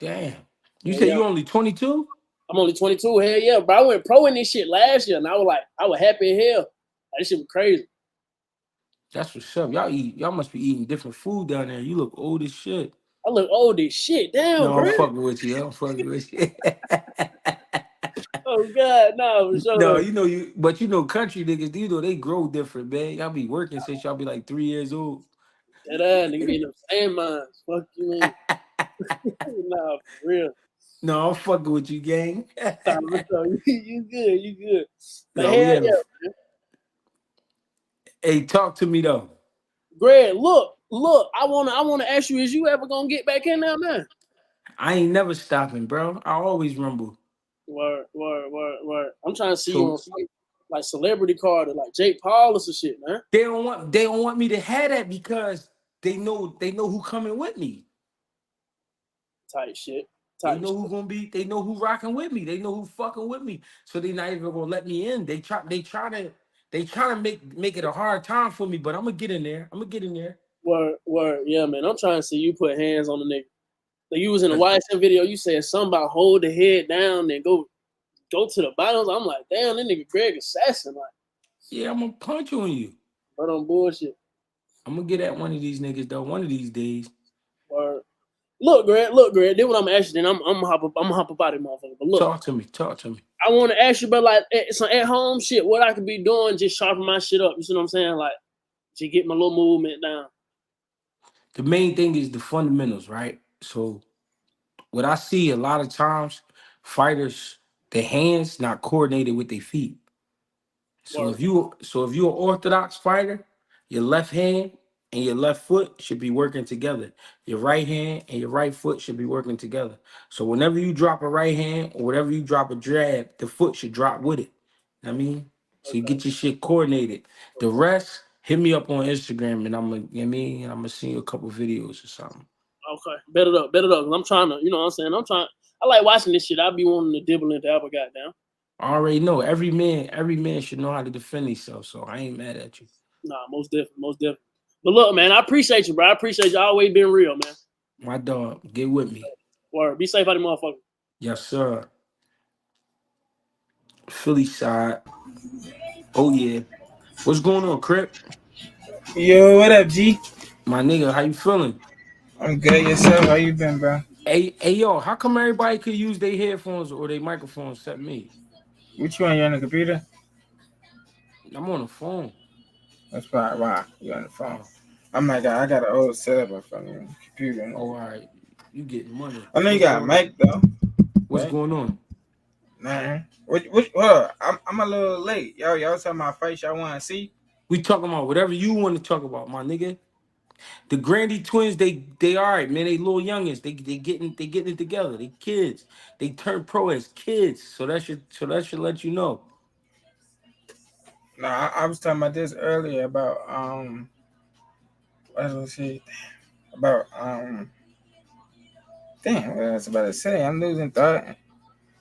Speaker 1: Damn. You
Speaker 4: Hell
Speaker 1: said
Speaker 4: yeah.
Speaker 1: you only 22?
Speaker 4: I'm only 22. Hell yeah, bro. I went pro in this shit last year, and I was happy as hell. Like, this shit was crazy.
Speaker 1: That's what's up. Y'all must be eating different food down there. You look old as shit.
Speaker 4: I look old as shit. Damn,
Speaker 1: No, I'm
Speaker 4: Greg.
Speaker 1: fucking with you. I'm fucking with you.
Speaker 4: Oh God, no, for sure.
Speaker 1: No, but country niggas, they grow different, man. Y'all be working since y'all be like 3 years old.
Speaker 4: That ass nigga be in them sand mines. Fuck you, man. Nah, for real.
Speaker 1: No, I'm fucking with you, gang.
Speaker 4: Nah, for sure. You good, you good. But
Speaker 1: No, we
Speaker 4: hell
Speaker 1: have
Speaker 4: yeah,
Speaker 1: a.
Speaker 4: man.
Speaker 1: Hey, talk to me though.
Speaker 4: Greg, look. I wanna ask you, is you ever gonna get back in there, man?
Speaker 1: I ain't never stopping, bro. I always rumble.
Speaker 4: Word. I'm trying to see you
Speaker 1: So
Speaker 4: on some, like celebrity card or like Jake Paul or some shit, man.
Speaker 1: they don't want me to have that because they know who coming with me.
Speaker 4: Type shit.
Speaker 1: They know who gonna be. They know who rocking with me. They know who fucking with me. So they not even gonna let me in. They try to make it a hard time for me. But I'm gonna get in there.
Speaker 4: Word. Yeah, man. I'm trying to see you put hands on the nigga. So you was in the YSM video. You said something about hold the head down and go to the bottoms. I'm like, damn, that nigga Greg assassin. Like,
Speaker 1: Yeah, I'm gonna punch on you.
Speaker 4: but on bullshit.
Speaker 1: I'm gonna get at one of these niggas though. One of these days.
Speaker 4: Word. Look, Greg. Then what I'm asking, then I'm gonna hop up out of the motherfucker. But look,
Speaker 1: Talk to me.
Speaker 4: I want to ask you about like some at home shit. What I could be doing, just sharpen my shit up. You see what I'm saying? Like, to get my little movement down.
Speaker 1: The main thing is the fundamentals, right? So what I see a lot of times, fighters, their hands not coordinated with their feet. So
Speaker 4: Word.
Speaker 1: if you're an orthodox fighter, your left hand and your left foot should be working together. Your right hand and your right foot should be working together. So whenever you drop a right hand or whenever you drop a jab, the foot should drop with it. You know what I mean? So you
Speaker 4: Okay.
Speaker 1: get your shit coordinated. The rest, hit me up on Instagram and I'm gonna send you a couple videos or something.
Speaker 4: Okay. Bet it up. Cause I'm trying to, you know what I'm saying? I like watching this shit. I be wanting to dibble into apple goddamn.
Speaker 1: I already know every man should know how to defend himself, so I ain't mad at you.
Speaker 4: Nah, most definitely. But look, man, I appreciate you, bro. I appreciate you always being real, man.
Speaker 1: My dog, get with me.
Speaker 4: Word. Be safe out of the motherfucker.
Speaker 1: Yes, sir. Philly side. Oh yeah. What's going on, Crip?
Speaker 5: Yo, what up, G?
Speaker 1: My nigga, how you feeling?
Speaker 5: I'm good. Yourself? How you been, bro?
Speaker 1: Hey, yo, how come everybody could use their headphones or their microphones except me?
Speaker 5: Which one? You on the computer?
Speaker 1: I'm on the phone.
Speaker 5: That's probably why you on the phone.
Speaker 1: Oh,
Speaker 5: I'm like, I got an old setup in front of me, computer.
Speaker 1: all right. You getting money.
Speaker 5: I know you
Speaker 1: What's
Speaker 5: got a
Speaker 1: going on?
Speaker 5: mic though.
Speaker 1: What's
Speaker 5: Right?
Speaker 1: going on?
Speaker 5: Nah. Well, I'm a little late. Y'all talking about fights y'all want to see?
Speaker 1: We talking about whatever you want to talk about, my nigga. The Grandy twins, they all right, man. They little youngins. They getting it together. They kids. They turn pro as kids. So that should let you know.
Speaker 5: Nah, I was talking about this earlier about what was it? About damn, what I was about to say. I'm losing thought.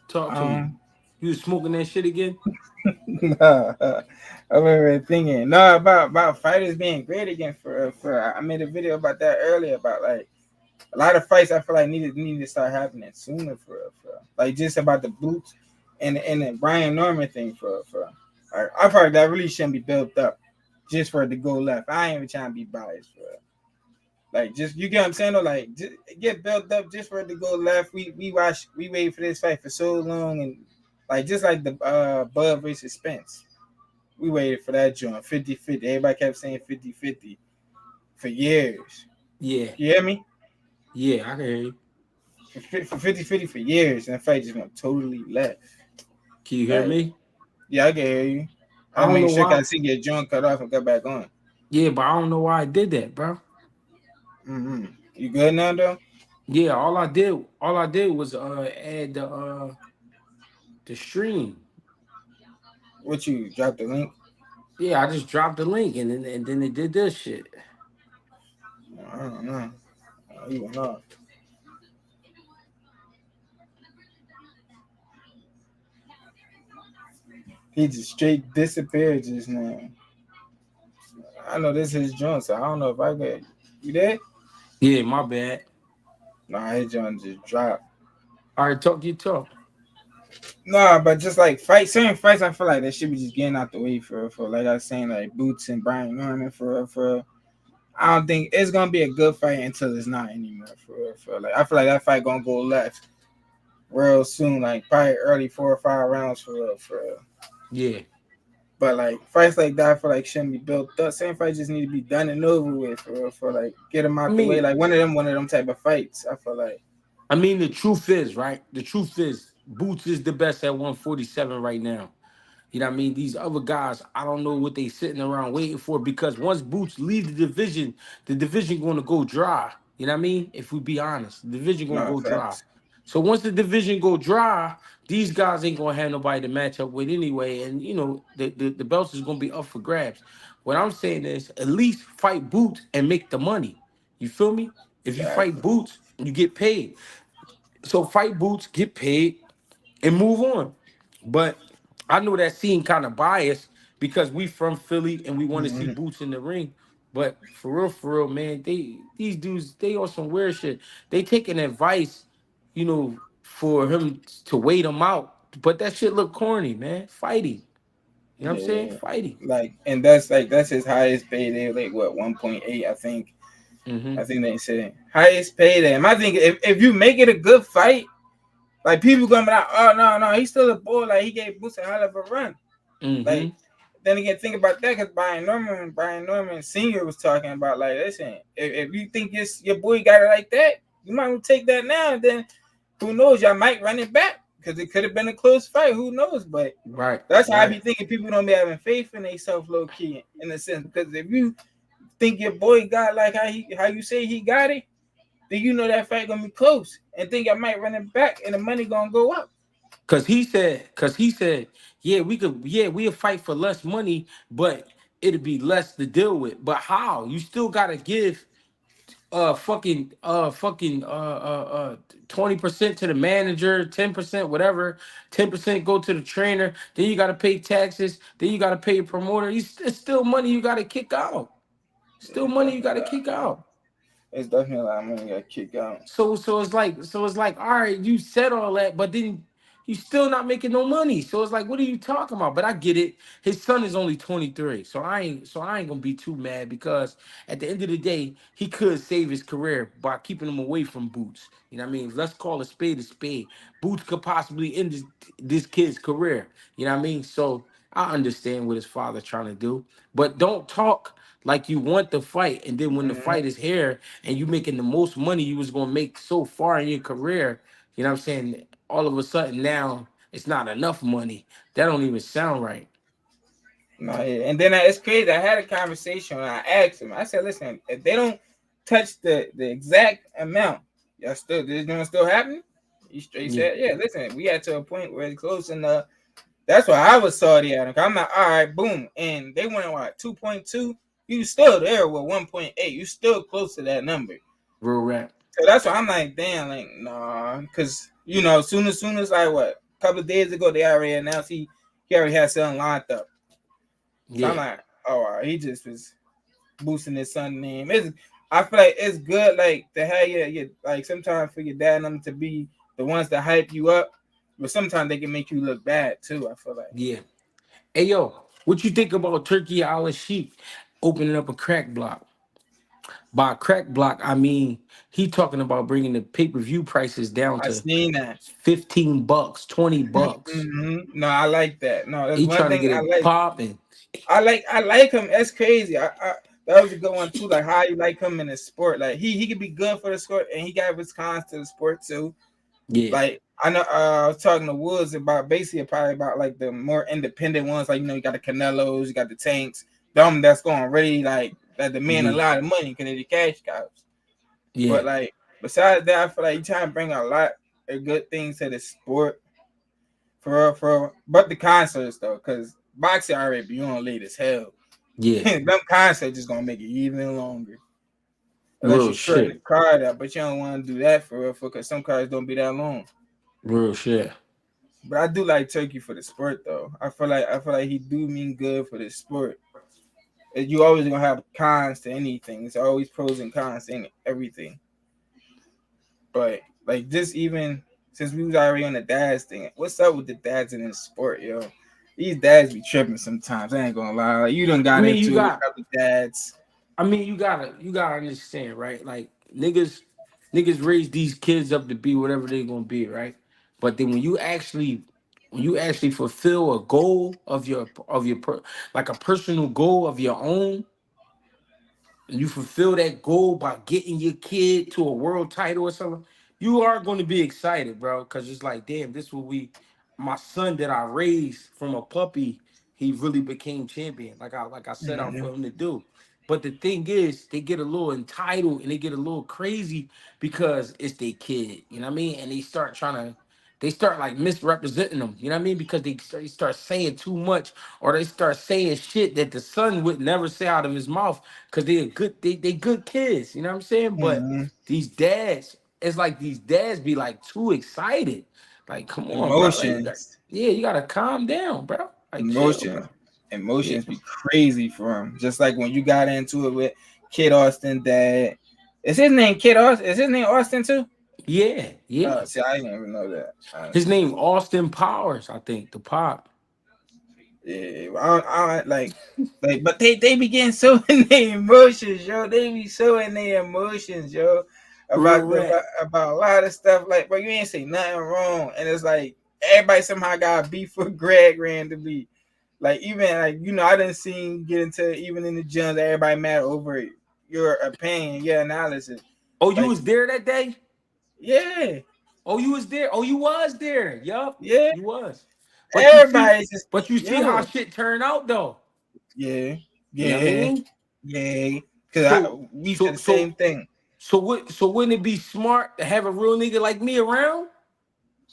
Speaker 1: Talk to me. You was smoking that shit again?
Speaker 5: Nah, I'm already thinking. No, about fighters being great again. For I made a video about that earlier. About like a lot of fights I feel like need to start happening sooner. For like just about the Boots and the Brian Norman thing. I feel like that really shouldn't be built up just for it to go left. I ain't even trying to be biased for it. Like just you get what I'm saying though, like just get built up just for it to go left. We waited for this fight for so long and like just like the Bud versus Spence. We waited for that joint 50-50. Everybody kept saying 50-50 for years.
Speaker 1: Yeah.
Speaker 5: You hear me?
Speaker 1: Yeah, I can hear you.
Speaker 5: For 50-50 for years, and the fight just went totally left.
Speaker 1: Can you hear
Speaker 5: Like,
Speaker 1: me?
Speaker 5: yeah, I can hear you.
Speaker 1: I
Speaker 5: I
Speaker 1: don't
Speaker 5: make
Speaker 1: know
Speaker 5: sure
Speaker 1: why.
Speaker 5: I see your joint cut off and cut back on.
Speaker 1: Yeah, but I don't know why I did that, bro.
Speaker 5: Mm-hmm. You good now though?
Speaker 1: Yeah, all I did was add the stream.
Speaker 5: What you dropped the link?
Speaker 1: Yeah, I just dropped the link and then it did this shit.
Speaker 5: I don't know. You went off. He just straight disappeared just now. I know this is his joint, so I don't know if I got you there.
Speaker 1: Yeah, my bad.
Speaker 5: Nah, his joint just dropped.
Speaker 1: All right, talk your talk.
Speaker 5: Nah, but just like certain fights, I feel like they should be just getting out the way for like I was saying, like Boots and Brian Norman for. I don't think it's gonna be a good fight until it's not anymore. For like, I feel like that fight gonna go left real soon, like probably early 4 or 5 rounds for.
Speaker 1: Yeah.
Speaker 5: But like fights like that, I feel like shouldn't be built up. Same fights just need to be done and over with for like get them
Speaker 1: I
Speaker 5: out the way.
Speaker 1: mean,
Speaker 5: Like one of them type of fights. I feel like.
Speaker 1: the truth is, right? The truth is, Boots is the best at 147 right now. You know what I mean? These other guys, I don't know what they sitting around waiting for because once Boots leave the division going to go dry. You know what I mean? If we be honest, the division going to
Speaker 5: No
Speaker 1: go dry.
Speaker 5: facts.
Speaker 1: So once the division go dry, these guys ain't going to have nobody to match up with anyway. And, the belts is going to be up for grabs. What I'm saying is at least fight Boots and make the money. You feel me? If you fight
Speaker 5: Exactly.
Speaker 1: Boots, you get paid. So fight Boots, get paid, and move on. But I know that scene kind of biased because we from Philly and we want to see
Speaker 5: Mm-hmm.
Speaker 1: Boots in the ring. But for real, man, these dudes they on some weird shit. They taking advice, for him to wait him out. But that shit look corny, man. Fighting. You know what I'm saying?
Speaker 5: Yeah.
Speaker 1: Fighting.
Speaker 5: Like, and that's his highest payday. Like what 1.8, I think.
Speaker 1: Mm-hmm.
Speaker 5: I think they said highest payday. And I think if you make it a good fight, like people gonna be like, oh no, he's still a boy. Like he gave Boots a hell of a run.
Speaker 1: Mm-hmm.
Speaker 5: Like then again, think about that because Brian Norman Senior was talking about like, listen, if you think your boy got it like that, you might well take that now. And then who knows, y'all might run it back because it could have been a close fight. Who knows? But
Speaker 1: Right.
Speaker 5: that's how I
Speaker 1: Right.
Speaker 5: be thinking. People don't be having faith in themselves, low key, in a sense. Because if you think your boy got like how you say he got it, then you know that fight gonna be close, and think I might run it back, and the money gonna go up.
Speaker 1: Cause he said, yeah, we'll fight for less money, but it'll be less to deal with. But how? You still gotta give fucking 20% to the manager, 10%, whatever, 10% go to the trainer, then you gotta pay taxes, then you gotta pay a promoter. It's still money you gotta kick out. Still
Speaker 5: It's
Speaker 1: money you
Speaker 5: definitely
Speaker 1: gotta
Speaker 5: a lot.
Speaker 1: kick out.
Speaker 5: It's definitely a lot of money got kicked out.
Speaker 1: So it's like, all right, you said all that, but then you still not making no money. So it's like, what are you talking about? But I get it. His son is only 23. So I ain't gonna be too mad because at the end of the day, he could save his career by keeping him away from Boots. You know what I mean? Let's call a spade a spade. Boots could possibly end this kid's career. You know what I mean? So I understand what his father's trying to do. But don't talk like you want the fight, and then when the
Speaker 5: Mm-hmm.
Speaker 1: fight is here and you making the most money you was gonna make so far in your career, you know what I'm saying? All of a sudden now it's not enough money. That don't even sound right.
Speaker 5: No, yeah. And then it's crazy. I had a conversation. And I asked him. I said, "Listen, if they don't touch the exact amount, y'all still this doing still happening?" He straight
Speaker 1: Yeah,
Speaker 5: said, "Yeah, listen, we got to a point where it's close enough." That's why I was salty at him. I'm like, all right, boom, and they went what 2.2. You still there with 1.8. You still close to that number.
Speaker 1: real rap.
Speaker 5: So that's why I'm like, damn, like, nah, because soon as like what a couple of days ago they already announced he already had something lined up. So I'm
Speaker 1: Yeah,
Speaker 5: like, oh, all right, he just was boosting his son's name. I feel like it's good, like to have your like sometimes for your dad and them to be the ones that hype you up, but sometimes they can make you look bad too. I feel like.
Speaker 1: yeah. Hey yo, what you think about Turkey Al Sheik opening up a crack block? By crack block, I mean he talking about bringing the pay-per-view prices down
Speaker 5: I
Speaker 1: to
Speaker 5: seen that.
Speaker 1: $15, $20.
Speaker 5: No, I like that. No, that's
Speaker 1: He
Speaker 5: one
Speaker 1: trying to
Speaker 5: thing
Speaker 1: get
Speaker 5: I
Speaker 1: it
Speaker 5: like.
Speaker 1: popping.
Speaker 5: I like him. That's crazy. That was a good one too. Like how you like him in the sport. Like he could be good for the sport, and he got his cons to the sport too.
Speaker 1: Yeah,
Speaker 5: Like I know, I was talking to Woods about basically probably about like the more independent ones. Like you got the Canelos, you got the Tanks, them that's going really like that demand a
Speaker 1: yeah,
Speaker 5: lot of money because they're the cash cows.
Speaker 1: yeah,
Speaker 5: But like besides that, I feel like you trying to bring a lot of good things to the sport but the concerts though, because boxing already be on late as hell.
Speaker 1: yeah.
Speaker 5: Them concerts just gonna make it even longer. Unless
Speaker 1: Real
Speaker 5: you shorten the
Speaker 1: shit.
Speaker 5: card up, but you don't want to do that for real, because some cards don't be that long.
Speaker 1: Real shit.
Speaker 5: But I do like Turkey for the sport though. I feel like he do mean good for the sport. You always gonna have cons to anything. It's always pros and cons to everything. But like just even since we was already on the dads thing, what's up with the dads in this sport, yo? These dads be tripping sometimes. I ain't gonna lie. Like you done
Speaker 1: I
Speaker 5: got
Speaker 1: mean, you
Speaker 5: into it with
Speaker 1: got.
Speaker 5: other dads.
Speaker 1: I mean, you gotta understand, right? Like niggas raise these kids up to be whatever they're gonna be, right? But then when you actually fulfill a goal like a personal goal of your own, and you fulfill that goal by getting your kid to a world title or something, you are going to be excited, bro. Because it's like, damn, this will we, my son that I raised from a puppy, he really became champion. Like I set out
Speaker 5: Mm-hmm.
Speaker 1: for him to do. But the thing is, they get a little entitled and they get a little crazy because it's their kid. You know what I mean? And they start like misrepresenting them. You know what I mean? Because they start saying too much, or they start saying shit that the son would never say out of his mouth because they good kids, you know what I'm saying? But
Speaker 5: Mm-hmm.
Speaker 1: these dads, it's like these dads be like too excited. Like, come on, bro. Like,
Speaker 5: Emotions.
Speaker 1: you gotta calm down, bro. Like, chill,
Speaker 5: Emotions.
Speaker 1: bro. Yeah,
Speaker 5: Emotions be crazy for him. Just like when you got into it with Kid Austin dad. Is his name Kid Austin? Is his name Austin too?
Speaker 1: yeah, yeah.
Speaker 5: See, I didn't even know that,
Speaker 1: His
Speaker 5: honestly.
Speaker 1: name Austin Powers, I think, the pop.
Speaker 5: Yeah, but they be getting so in their emotions, yo. They be so in their emotions, yo,
Speaker 1: Real
Speaker 5: about
Speaker 1: rat.
Speaker 5: about a lot of stuff. Like, but you ain't say nothing wrong, and it's like everybody somehow got beef with Greg randomly. Like even like I didn't see get into even in the gym that everybody mad over your opinion, your analysis.
Speaker 1: Oh, you
Speaker 5: Like
Speaker 1: was there that day?
Speaker 5: yeah,
Speaker 1: Oh, you was there. Oh, you was there. Yup,
Speaker 5: yeah,
Speaker 1: you was. But you see,
Speaker 5: everybody's just
Speaker 1: but you see how
Speaker 5: yo,
Speaker 1: shit turned out though.
Speaker 5: yeah,
Speaker 1: You know what I
Speaker 5: yeah,
Speaker 1: mean?
Speaker 5: yeah. Cause
Speaker 1: So
Speaker 5: we said
Speaker 1: so
Speaker 5: the
Speaker 1: so
Speaker 5: same thing.
Speaker 1: so wouldn't it be smart to have a real nigga like me around?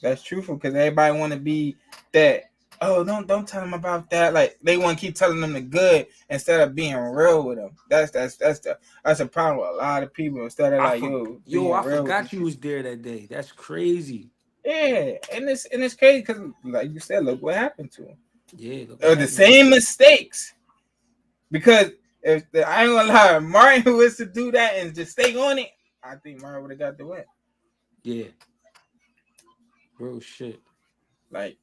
Speaker 5: That's truthful because everybody want to be that. Oh, don't tell them about that. Like they want to keep telling them the good instead of being real with them. That's a problem with a lot of people. Instead of like being
Speaker 1: I
Speaker 5: real with
Speaker 1: forgot
Speaker 5: these
Speaker 1: you
Speaker 5: people.
Speaker 1: was there that day. That's crazy.
Speaker 5: Yeah, and it's crazy because like you said, look what happened to him.
Speaker 1: Yeah, look what
Speaker 5: The
Speaker 1: happened to him.
Speaker 5: same mistakes because I ain't gonna lie, Martin was to do that and just stay on it. I think Martin would have got the win.
Speaker 1: Yeah, real shit.
Speaker 5: Like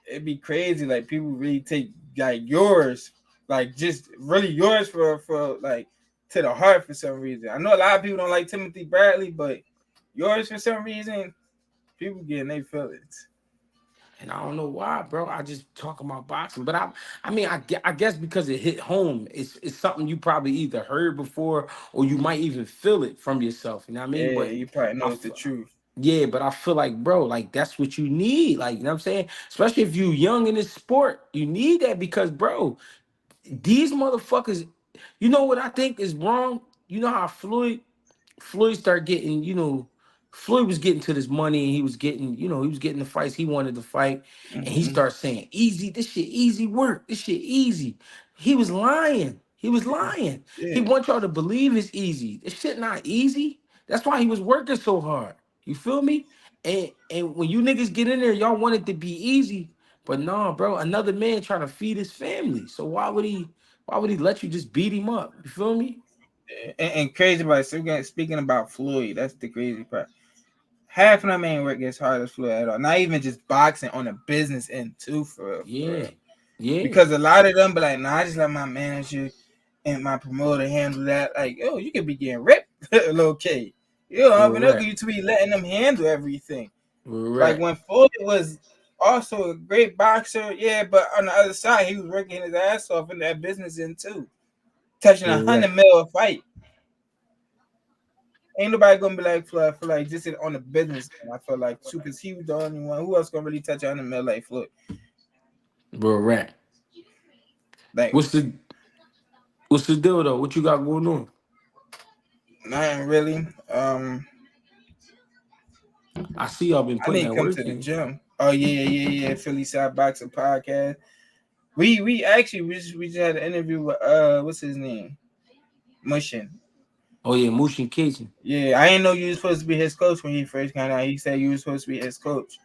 Speaker 5: it'd be crazy. Like people really take like yours, like just really yours for like to the heart for some reason. I know a lot of people don't like Timothy Bradley, but yours for some reason, people getting their feelings.
Speaker 1: And I don't know why, bro. I just talk about boxing, but I guess because it hit home. It's something you probably either heard before or you might even feel it from yourself. You know what I mean?
Speaker 5: Yeah,
Speaker 1: But
Speaker 5: you probably
Speaker 1: I,
Speaker 5: know it's
Speaker 1: f-
Speaker 5: the truth.
Speaker 1: yeah, but I feel like, bro, like that's what you need. Like, you know what I'm saying? Especially if you young in this sport, you need that because, bro, these motherfuckers. You know what I think is wrong? You know how Floyd started getting, Floyd was getting to this money and he was getting the fights he wanted to fight. And he
Speaker 5: Mm-hmm.
Speaker 1: started saying, easy, this shit easy work. This shit easy. He was lying. He was lying. He
Speaker 5: Yeah,
Speaker 1: wants y'all to believe it's easy. This shit not easy. That's why he was working so hard. You feel me? And when you niggas get in there, y'all want it to be easy. But no, bro, another man trying to feed his family. So why would he let you just beat him up? You feel me?
Speaker 5: and crazy about it. Speaking about Floyd, that's the crazy part. Half of them ain't work as hard as Floyd at all. Not even just boxing on the business end too, for real, for
Speaker 1: Yeah.
Speaker 5: real.
Speaker 1: Yeah.
Speaker 5: Because a lot of them be like, nah, I just let my manager and my promoter handle that. Like, yo, you could be getting ripped, little kid. You don't even know
Speaker 1: Correct.
Speaker 5: you to be letting them handle everything. Like
Speaker 1: Correct.
Speaker 5: when Floyd was also a great boxer, yeah, but on the other side, he was working his ass off in that business end too, touching 100 mil a fight. Ain't nobody gonna be like Floyd for like just on the business. End, I feel like too, because he was the only one. Who else gonna really touch 100 mil like Floyd?
Speaker 1: Correct.
Speaker 5: Like
Speaker 1: What's the what's the deal though? What you got going on?
Speaker 5: nothing really.
Speaker 1: I see y'all been
Speaker 5: I
Speaker 1: putting
Speaker 5: need to
Speaker 1: that
Speaker 5: come to
Speaker 1: work
Speaker 5: the
Speaker 1: in.
Speaker 5: gym. Oh yeah. Philly Side Boxing Podcast. We actually we just had an interview with what's his name? Mushin.
Speaker 1: Oh yeah, Mushin Kitchen.
Speaker 5: Yeah, I didn't know you was supposed to be his coach when he first came out. He said you was supposed to be his coach.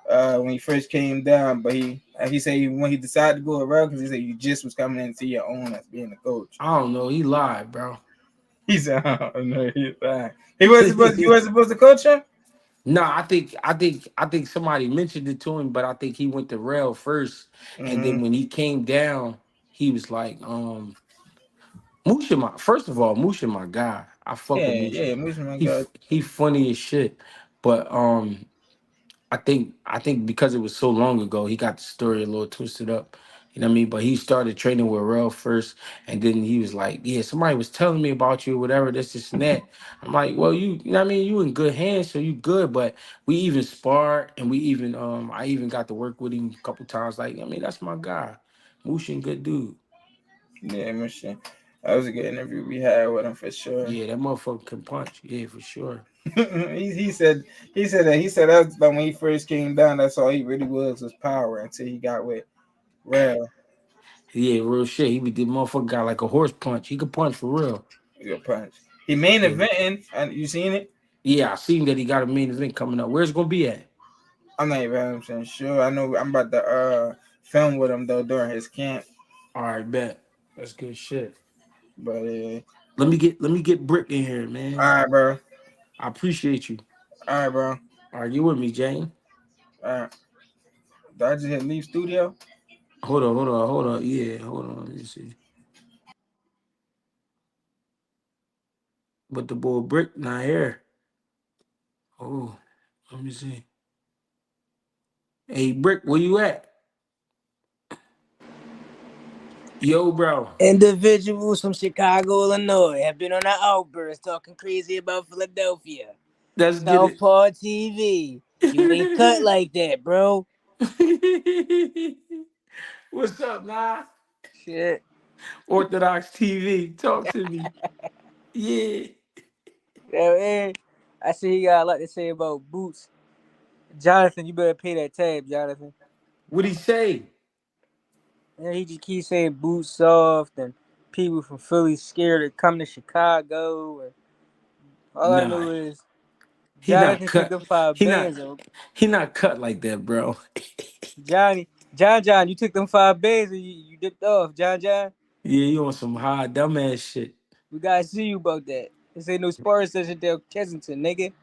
Speaker 5: when he first came down, but he said when he decided to go around because he said you just was coming into your own as being a coach.
Speaker 1: I don't know. He lied, bro.
Speaker 5: He said, "Oh, no, he's lying. He was supposed. You were supposed to coach him."
Speaker 1: No, I think somebody mentioned it to him, but I think he went to rail first, and then
Speaker 5: Mm-hmm.
Speaker 1: when he came down, he was like, Musha, my first of all, Musha, my guy. I fuck with
Speaker 5: Yeah,
Speaker 1: Musha.
Speaker 5: yeah, Muslim God.
Speaker 1: He funny as shit, but I think because it was so long ago, he got the story a little twisted up. You know what I mean? But he started training with Rel first, and then he was like, "Yeah, somebody was telling me about you, whatever, this, and that." I'm like, "Well, you know what I mean? You in good hands, so you good." But we even sparred, and we even I even got to work with him a couple times. Like, I mean, that's my guy, Mushin, good dude.
Speaker 5: Yeah, Muslim. That was a good interview we had with him for sure.
Speaker 1: Yeah, that motherfucker can punch. Yeah, for sure.
Speaker 5: he said that's like when he first came down. That's all he really was power until he got with Rail.
Speaker 1: Yeah, real shit. He be the motherfucker got like a horse punch. He could punch for real.
Speaker 5: He a punch. He main
Speaker 1: Yeah.
Speaker 5: eventing, and you seen it?
Speaker 1: Yeah, I seen that he got a main event coming up. Where's it gonna be at?
Speaker 5: I'm not even 100% sure. I know I'm about to film with him though during his camp.
Speaker 1: All right, bet. That's good shit.
Speaker 5: But
Speaker 1: Let me get Brick in here,
Speaker 5: all
Speaker 1: man.
Speaker 5: right, bro.
Speaker 1: I appreciate you.
Speaker 5: All right, bro.
Speaker 1: All right, you with me, Jane?
Speaker 5: All right. Did I just hit leave studio?
Speaker 1: Hold on. Yeah, hold on. Let me see. But the boy Brick not here. Oh, let me see. Hey, Brick, where you at? Yo, bro.
Speaker 6: Individuals from Chicago, Illinois have been on an outburst talking crazy about Philadelphia.
Speaker 1: Let's get
Speaker 6: Southpaw TV. You ain't cut
Speaker 1: it.
Speaker 6: like that, bro.
Speaker 1: What's up, nah?
Speaker 6: Shit.
Speaker 1: Orthodox TV. Talk to me. Yeah.
Speaker 6: Yeah, man. I see he got a lot to say about Boots. Jonathan, you better pay that tab, Jonathan.
Speaker 1: What'd he say?
Speaker 6: And he just keeps saying Boots soft and people from Philly scared to come to Chicago. And all I
Speaker 1: Nah,
Speaker 6: know is
Speaker 1: he not
Speaker 6: Jonathan took
Speaker 1: cut.
Speaker 6: them five
Speaker 1: He not
Speaker 6: bands. And
Speaker 1: he not cut like that, bro.
Speaker 6: John, you took them five bands and you dipped off, John.
Speaker 1: Yeah, you on some hard dumbass shit.
Speaker 6: We gotta see you about that. This ain't no sparring session there, Kensington, nigga.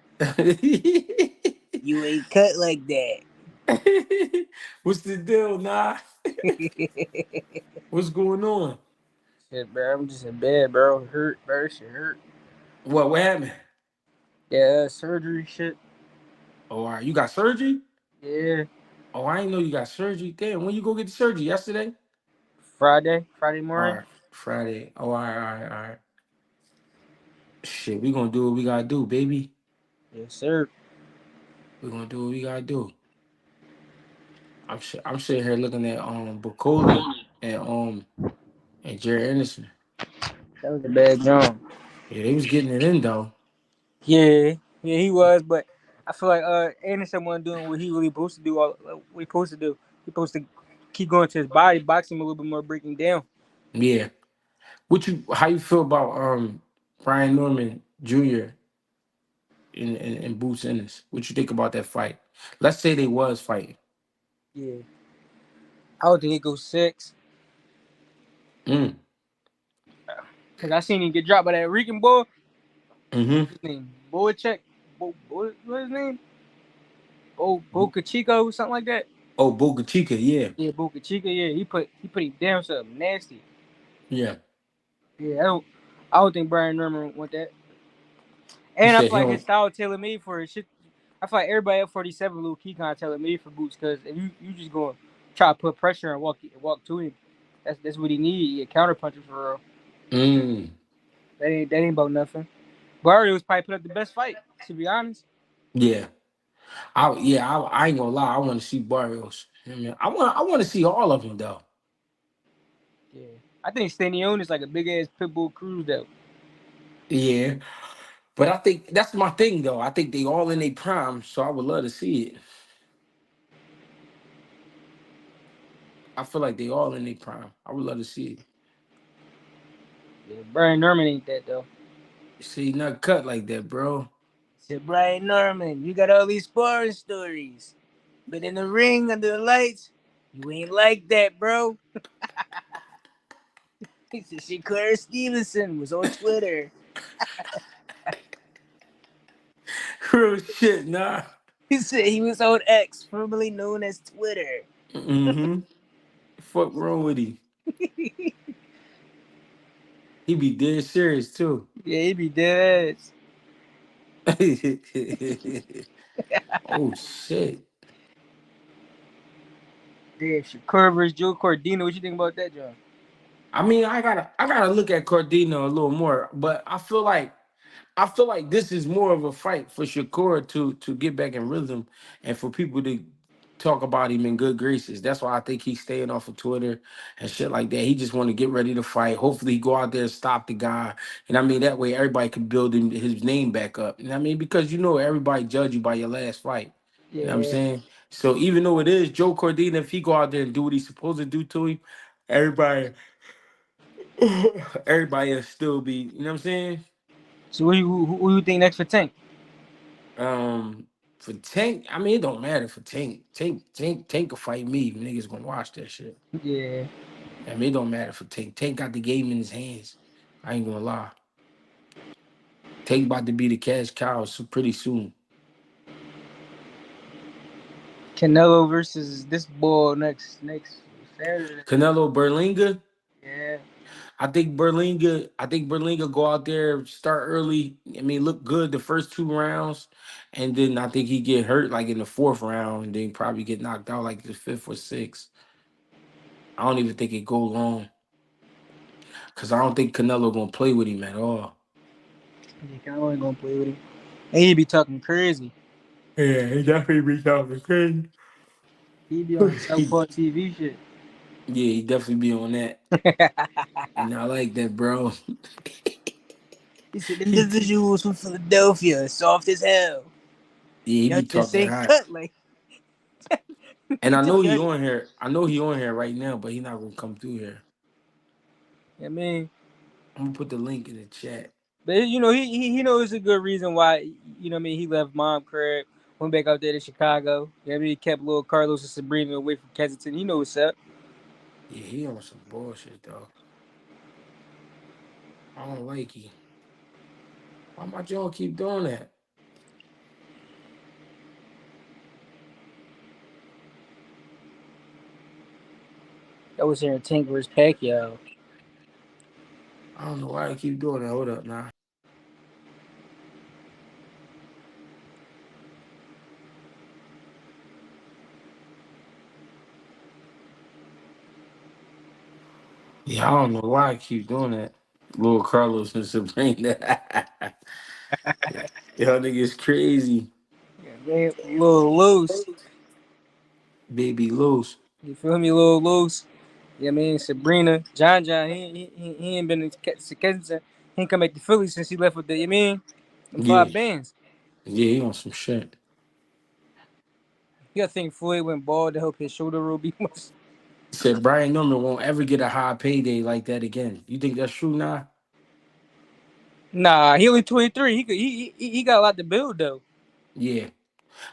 Speaker 6: You ain't cut like that.
Speaker 1: What's the deal, nah? What's going on?
Speaker 6: Shit, bro. I'm just in bed, bro. Hurt, bro. Shit hurt.
Speaker 1: What happened?
Speaker 6: Yeah, surgery shit.
Speaker 1: Oh, all right. You got surgery?
Speaker 6: Yeah.
Speaker 1: Oh, I didn't know you got surgery. Damn, when you go get the surgery? Yesterday?
Speaker 6: Friday
Speaker 1: All
Speaker 6: morning.
Speaker 1: right, Friday. Oh, all right. Shit, we gonna do what we gotta do, baby.
Speaker 6: Yes, sir.
Speaker 1: We gonna do what we gotta do. I'm sitting here looking at Bakole and Jerry Anderson.
Speaker 6: That was a bad jump.
Speaker 1: Yeah, they was getting it in though.
Speaker 6: Yeah, he was, but I feel like Anderson wasn't doing what he really supposed to do. What he supposed to do. He supposed to keep going to his body, boxing him a little bit more, breaking down.
Speaker 1: Yeah. How you feel about Brian Norman Jr. in Boots Ennis? What you think about that fight? Let's say they was fighting.
Speaker 6: Yeah. I don't think he goes six.
Speaker 1: Mm.
Speaker 6: Cause I seen him get dropped by that Rican boy.
Speaker 1: Mm-hmm.
Speaker 6: What's his name? Boychek. What's his name? Boca Chico, something like that.
Speaker 1: Oh, Boca Chica, yeah.
Speaker 6: Yeah, Boca Chica. Yeah, he put him down something nasty.
Speaker 1: Yeah.
Speaker 6: Yeah, I don't think Brian Norman want that.
Speaker 1: You
Speaker 6: And I
Speaker 1: said
Speaker 6: feel
Speaker 1: he
Speaker 6: like his
Speaker 1: don't.
Speaker 6: style tailor made for his shit. I feel like everybody at 47 Lil Key kind of tailor made for Boots because if you just going to try to put pressure and walk to him, that's what he need. He a counter puncher for real.
Speaker 1: Mm.
Speaker 6: That ain't about nothing. Barrios probably put up the best fight, to be honest.
Speaker 1: Yeah. I ain't gonna lie. I want to see Barrios. I mean, I want to see all of them though.
Speaker 6: Yeah, I think Stanion is like a big ass pitbull cruise though.
Speaker 1: Yeah. But I think that's my thing though. I think they all in their prime, so I would love to see it. I feel like they all in their prime. I would love to see it.
Speaker 6: Yeah, Brian Norman ain't that though.
Speaker 1: See, not cut like that, bro.
Speaker 6: Said Brian Norman, you got all these sparring stories. But in the ring under the lights, you ain't like that, bro. He said Shakur Stevenson was on Twitter.
Speaker 1: Real shit, nah.
Speaker 6: He said he was on X, formerly known as Twitter.
Speaker 1: Mm-hmm. Fuck wrong with him? He be dead serious too.
Speaker 6: Yeah, he be dead ass.
Speaker 1: Oh shit.
Speaker 6: Damn, Shakur versus Joe Cordino. What you think about that, John?
Speaker 1: I mean, I gotta look at Cordino a little more, but I feel like this is more of a fight for Shakur to get back in rhythm and for people to talk about him in good graces. That's why I think he's staying off of Twitter and shit like that. He just want to get ready to fight. Hopefully, he go out there and stop the guy. And I mean, that way everybody can build his name back up. And I mean, because everybody judge you by your last fight. You know what I'm
Speaker 6: Yeah.
Speaker 1: saying? So even though it is Joe Cordina, if he go out there and do what he's supposed to do to him, everybody, everybody will still be. You know what I'm saying?
Speaker 6: So who you think next for Tank?
Speaker 1: For Tank, I mean it don't matter for Tank. Tank will fight me. Niggas gonna watch that shit.
Speaker 6: Yeah.
Speaker 1: I mean it don't matter for Tank. Tank got the game in his hands. I ain't gonna lie. Tank about to be the cash cow so pretty soon.
Speaker 6: Canelo versus this boy next Saturday.
Speaker 1: Canelo Berlanga.
Speaker 6: Yeah.
Speaker 1: I think Berlanga go out there, start early. I mean, look good the first 2 rounds, and then I think he get hurt like in the fourth round, and then probably get knocked out like the fifth or sixth. I don't even think it go long. Cause I don't think Canelo gonna play with him at all.
Speaker 6: Yeah, Canelo ain't gonna play with him. And he be talking crazy.
Speaker 1: Yeah, he definitely be talking crazy.
Speaker 6: He be on
Speaker 1: he,
Speaker 6: Southpaw TV shit.
Speaker 1: yeah, he definitely be on that. And I like that, bro.
Speaker 6: He said the
Speaker 1: he,
Speaker 6: individuals from Philadelphia, soft as hell.
Speaker 1: yeah, he
Speaker 6: Y'all
Speaker 1: be
Speaker 6: just
Speaker 1: talking
Speaker 6: ain't
Speaker 1: hot.
Speaker 6: cut like.
Speaker 1: And
Speaker 6: He
Speaker 1: I
Speaker 6: told
Speaker 1: know
Speaker 6: y'all.
Speaker 1: he on here. I know he on here right now, but he not gonna come through here.
Speaker 6: I mean,
Speaker 1: I'm gonna put the link in the chat.
Speaker 6: but he knows a good reason why. He left mom crib, went back out there to Chicago. He kept little Carlos and Sabrina away from Kensington. He knows what's up.
Speaker 1: Yeah, he on some bullshit though. I don't like he. Why my Joe keep doing that?
Speaker 6: I was hearing Tank versus Pacquiao.
Speaker 1: I don't know why he keep doing that. Hold up, nah. Yeah, I don't know why I keep doing that. Little Carlos and Sabrina. Y'all niggas crazy.
Speaker 6: Yeah, man, a little loose.
Speaker 1: Baby loose.
Speaker 6: You feel me? A little loose. Sabrina, John, he ain't been in Kensington. He ain't come back to Philly since he left with them
Speaker 1: Yeah.
Speaker 6: 5 bands.
Speaker 1: Yeah, he on some shit.
Speaker 6: You gotta think Floyd went bald to help his shoulder roll be much.
Speaker 1: He said Brian Norman won't ever get a high payday like that again. You think that's true now?
Speaker 6: Nah, he only 23. He got a lot to build though.
Speaker 1: Yeah.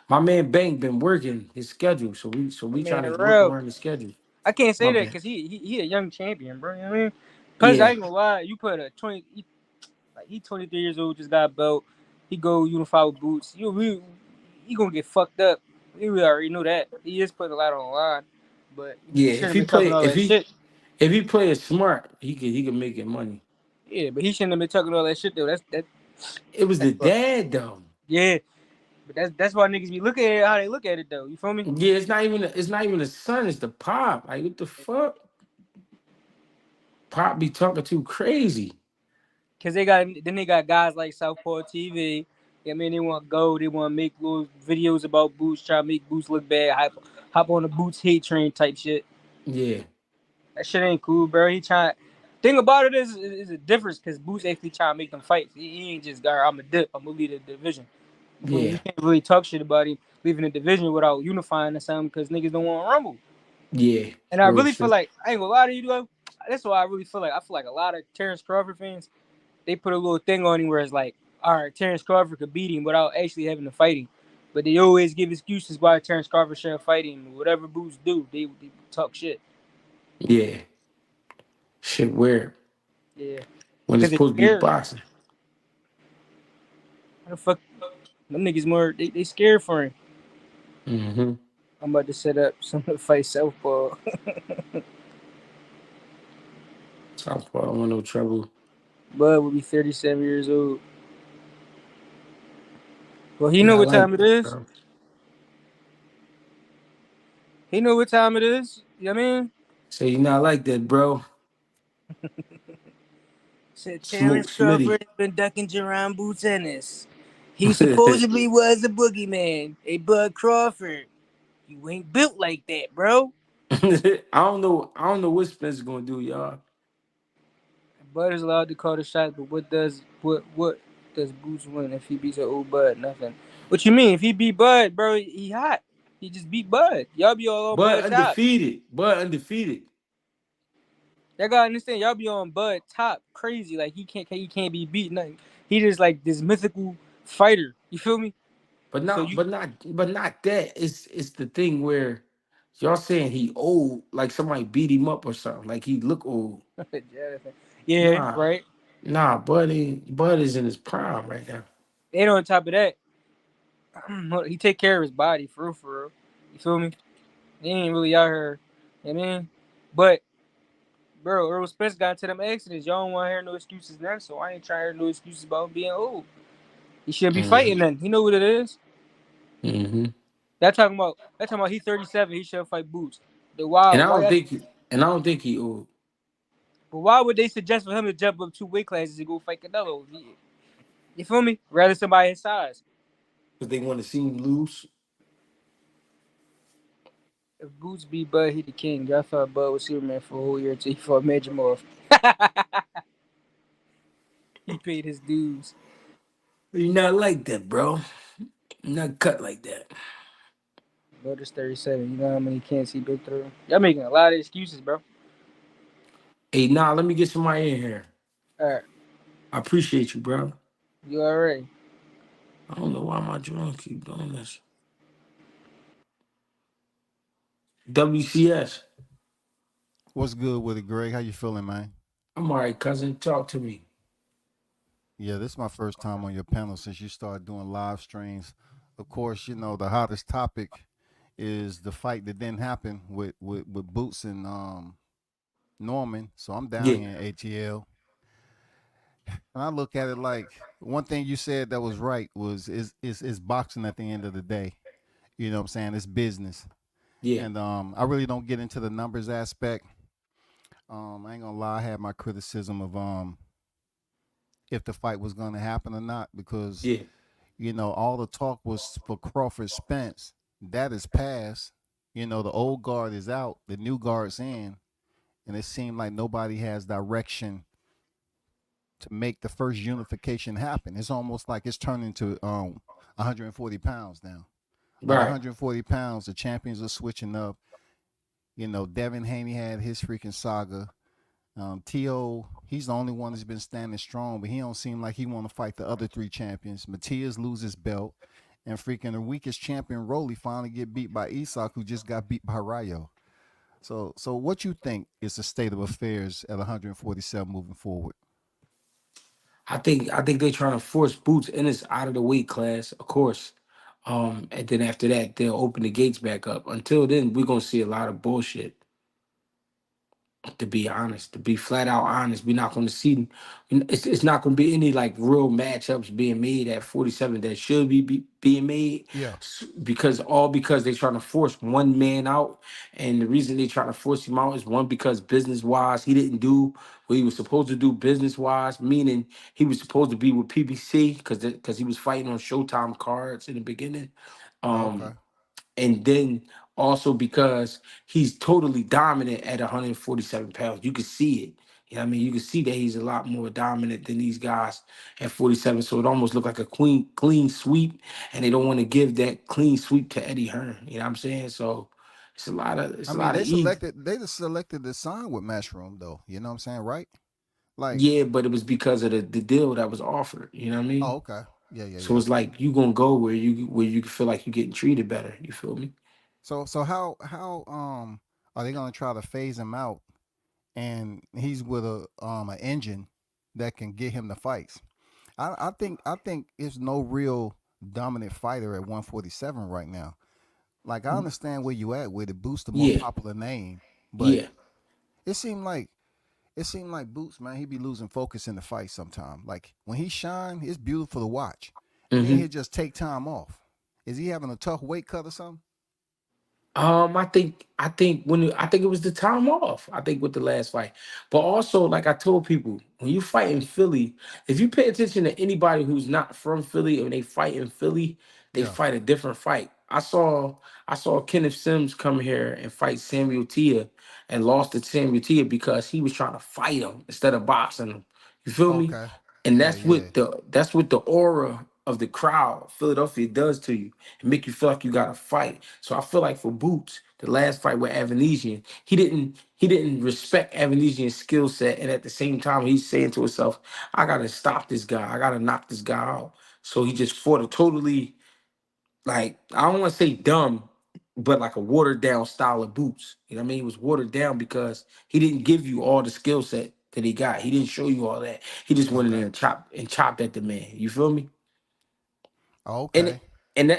Speaker 1: My man Bank been working his schedule, so
Speaker 6: I
Speaker 1: we
Speaker 6: mean,
Speaker 1: trying to work
Speaker 6: real.
Speaker 1: around his schedule.
Speaker 6: I can't
Speaker 1: My
Speaker 6: say that
Speaker 1: bad.
Speaker 6: because he a young champion, bro. You know what I mean? Plus, I
Speaker 1: Yeah,
Speaker 6: ain't gonna lie. You put a 20, he 23 years old, just got a belt. He go unify with Boots. He gonna get fucked up. We already knew that. He is putting a lot on the line, but
Speaker 1: yeah.
Speaker 6: he
Speaker 1: If
Speaker 6: shouldn't have
Speaker 1: he
Speaker 6: been talking
Speaker 1: play,
Speaker 6: all
Speaker 1: if
Speaker 6: that
Speaker 1: he
Speaker 6: shit.
Speaker 1: if he play it smart, he could make it money.
Speaker 6: Yeah, but he shouldn't have been talking all that shit though.
Speaker 1: It was the
Speaker 6: That's what.
Speaker 1: dad though.
Speaker 6: Yeah, but that's why niggas be looking at it how they look at it though. You feel me?
Speaker 1: Yeah, it's not even the son, it's the pop. Like what the fuck? Pop be talking too crazy.
Speaker 6: Cause they got guys like Southpaw TV. They want go. They want to make little videos about Boots, try to make Boots look bad. Hop on the Boots hate train type shit.
Speaker 1: Yeah,
Speaker 6: That shit ain't cool, bro. He trying. Thing about it is a difference because Boots actually trying to make them fight. He ain't just got. I'm a dip. I'm gonna lead the division. You feel me? You
Speaker 1: yeah,
Speaker 6: can't really talk shit about him leaving the division without unifying or something because niggas don't want to rumble.
Speaker 1: yeah.
Speaker 6: And I
Speaker 1: Real
Speaker 6: really feel
Speaker 1: shit.
Speaker 6: like I ain't gonna lie to you though. That's why I really feel like a lot of Terence Crawford fans they put a little thing on him where it's like, all right, Terence Crawford could beat him without actually having to fight him. But they always give excuses why Terence Crawford shouldn't fight him. Whatever Boots do, they talk shit.
Speaker 1: Yeah, shit weird
Speaker 6: Yeah,
Speaker 1: when it's
Speaker 6: because they
Speaker 1: supposed to be
Speaker 6: scared.
Speaker 1: boxing.
Speaker 6: How the fuck them niggas more? They scared for him.
Speaker 1: Mm-hmm.
Speaker 6: I'm about to set up some to fight Southpaw.
Speaker 1: Southpaw don't want no trouble.
Speaker 6: Bud will be 37 years old. Well, he
Speaker 1: Yeah,
Speaker 6: know
Speaker 1: I
Speaker 6: what
Speaker 1: like
Speaker 6: time it
Speaker 1: that,
Speaker 6: is.
Speaker 1: bro.
Speaker 6: He know what time it is. You know what I mean?
Speaker 1: Say you not like that, bro.
Speaker 6: Said
Speaker 1: Smoke
Speaker 6: Terence
Speaker 1: Smitty.
Speaker 6: Crawford has been ducking Jerron Boots Ennis. He supposedly was a boogeyman. Hey, Bud Crawford, you ain't built like that, bro.
Speaker 1: I don't know. I don't know what Spence is gonna do, y'all.
Speaker 6: Bud is allowed to call the shots, but what does Boots win if he beats an old Bud? Nothing. What you mean? If he beat Bud, bro, he hot. He just beat Bud. Y'all be all on
Speaker 1: But
Speaker 6: Bud top.
Speaker 1: undefeated. But undefeated.
Speaker 6: Y'all gotta understand. Y'all be on Bud top crazy. Like he can't be beat. Nothing. He just like this mythical fighter. You feel me?
Speaker 1: But
Speaker 6: So
Speaker 1: not.
Speaker 6: you
Speaker 1: But not that. It's the thing where y'all saying he old, like somebody beat him up or something. Like he look old.
Speaker 6: yeah,
Speaker 1: Nah.
Speaker 6: right.
Speaker 1: Nah. Bud is in his prime right now.
Speaker 6: And on top of that, he take care of his body for real, for real. You feel me? He ain't really out here. You know what I mean? But bro, Earl Spence got into them accidents. Y'all don't want to hear no excuses then, so I ain't trying to hear no excuses about him being old. He shouldn't be
Speaker 1: Mm-hmm.
Speaker 6: fighting then. He know what it is.
Speaker 1: Mm-hmm.
Speaker 6: That talking about he 37. He should fight Boots. The why
Speaker 1: And I
Speaker 6: why
Speaker 1: don't
Speaker 6: y'all-
Speaker 1: think. And I don't think he old.
Speaker 6: but why would they suggest for him to jump up 2 weight classes and go fight Canelo? You feel me? Rather somebody his size.
Speaker 1: Because they want to see him lose.
Speaker 6: If Boots beat Bud, he the king. Y'all thought Bud was Superman for a whole year until he fought Major Morph. He paid his dues.
Speaker 1: You're not like that, bro. You're not cut like that.
Speaker 6: Bud is 37. You know how many cans he been through? Y'all making a lot of excuses, bro.
Speaker 1: Hey, nah, let me get somebody in here.
Speaker 6: All right.
Speaker 1: I appreciate you, bro.
Speaker 6: You already.
Speaker 1: I don't know why my drone keep doing this. WCS.
Speaker 7: What's good with it, Greg? How you feeling, man?
Speaker 1: I'm all right, cousin. Talk to me.
Speaker 7: Yeah, this is my first time on your panel since you started doing live streams. Of course, the hottest topic is the fight that didn't happen with Boots and Norman. So I'm down
Speaker 1: Yeah,
Speaker 7: here in ATL. And I look at it like one thing you said that was right was is boxing at the end of the day. You know what I'm saying? It's business.
Speaker 1: yeah,
Speaker 7: And I really don't get into the numbers aspect. I ain't gonna lie, I had my criticism of if the fight was gonna happen or not because
Speaker 1: yeah.
Speaker 7: all the talk was for Crawford Spence. That is past. The old guard is out, the new guard's in, and it seemed like nobody has direction to make the first unification happen. It's almost like it's turning to 140 pounds now. Like
Speaker 1: Right,
Speaker 7: 140 pounds, the champions are switching up. Devin Haney had his freaking saga. T.O., he's the only one that's been standing strong, but he don't seem like he want to fight the other three champions. Matias loses belt, and freaking the weakest champion, Rolly, finally get beat by Isak, who just got beat by Rayo. So what you think is the state of affairs at 147 moving forward?
Speaker 1: I think they're trying to force Boots Ennis out of the weight class, of course. And then after that, they'll open the gates back up. Until then, we're gonna see a lot of bullshit. To be honest, to be flat out honest, we're not going to see. It's not going to be any like real matchups being made at 47 that should being made,
Speaker 7: Yeah.
Speaker 1: because they're trying to force one man out, and the reason they trying to force him out is one because business wise he didn't do what he was supposed to do business wise, meaning he was supposed to be with PBC because he was fighting on Showtime cards in the beginning.
Speaker 7: Oh, okay.
Speaker 1: Um, and then also because he's totally dominant at 147 pounds. You can see it. You know what I mean? You can see that he's a lot more dominant than these guys at 47. So it almost looked like a clean sweep, and they don't want to give that clean sweep to Eddie Hearn. You know what I'm saying? So it's
Speaker 7: I
Speaker 1: a
Speaker 7: mean,
Speaker 1: lot of
Speaker 7: they
Speaker 1: ego.
Speaker 7: selected they just selected the sign with Matchroom though. You know what I'm saying, right? Like,
Speaker 1: Yeah, but it was because of the deal that was offered. You know what I
Speaker 7: oh,
Speaker 1: mean?
Speaker 7: okay. Yeah, yeah,
Speaker 1: So
Speaker 7: yeah.
Speaker 1: it's like you gonna go where you feel like you're getting treated better. You feel me?
Speaker 7: So how are they gonna try to phase him out? And he's with a an engine that can get him the fights. I think it's no real dominant fighter at 147 right now. Like I understand where you at with it, Boost the more
Speaker 1: Yeah,
Speaker 7: popular name, but
Speaker 1: yeah.
Speaker 7: it seemed like Boots, man, he be losing focus in the fight sometime. Like when he shine, it's beautiful to watch, and then he
Speaker 1: hmm
Speaker 7: just take time off. Is he having a tough weight cut or something?
Speaker 1: I think it was the time off. I think with the last fight, but also like I told people, when you fight in Philly, if you pay attention to anybody who's not from Philly and they fight in Philly, they
Speaker 7: Yeah.
Speaker 1: fight a different fight. I saw Kenneth Sims come here and fight Samuel Tia and lost to Samuel Tia because he was trying to fight him instead of boxing him. You feel me?
Speaker 7: Okay.
Speaker 1: And
Speaker 7: Yeah, yeah.
Speaker 1: that's what the aura of the crowd, Philadelphia, does to you. It make you feel like you got to fight. So I feel like for Boots, the last fight with Avanesian, he didn't respect Avanesian's skill set, and at the same time, he's saying to himself, "I gotta stop this guy. I gotta knock this guy out." So he just fought a totally like I don't want to say dumb, but like a watered down style of Boots. You know what I mean? It was watered down because he didn't give you all the skill set that he got. He didn't show you all that. He just went in
Speaker 7: Okay.
Speaker 1: there and chopped at the man. You feel me? And
Speaker 7: Okay.
Speaker 1: and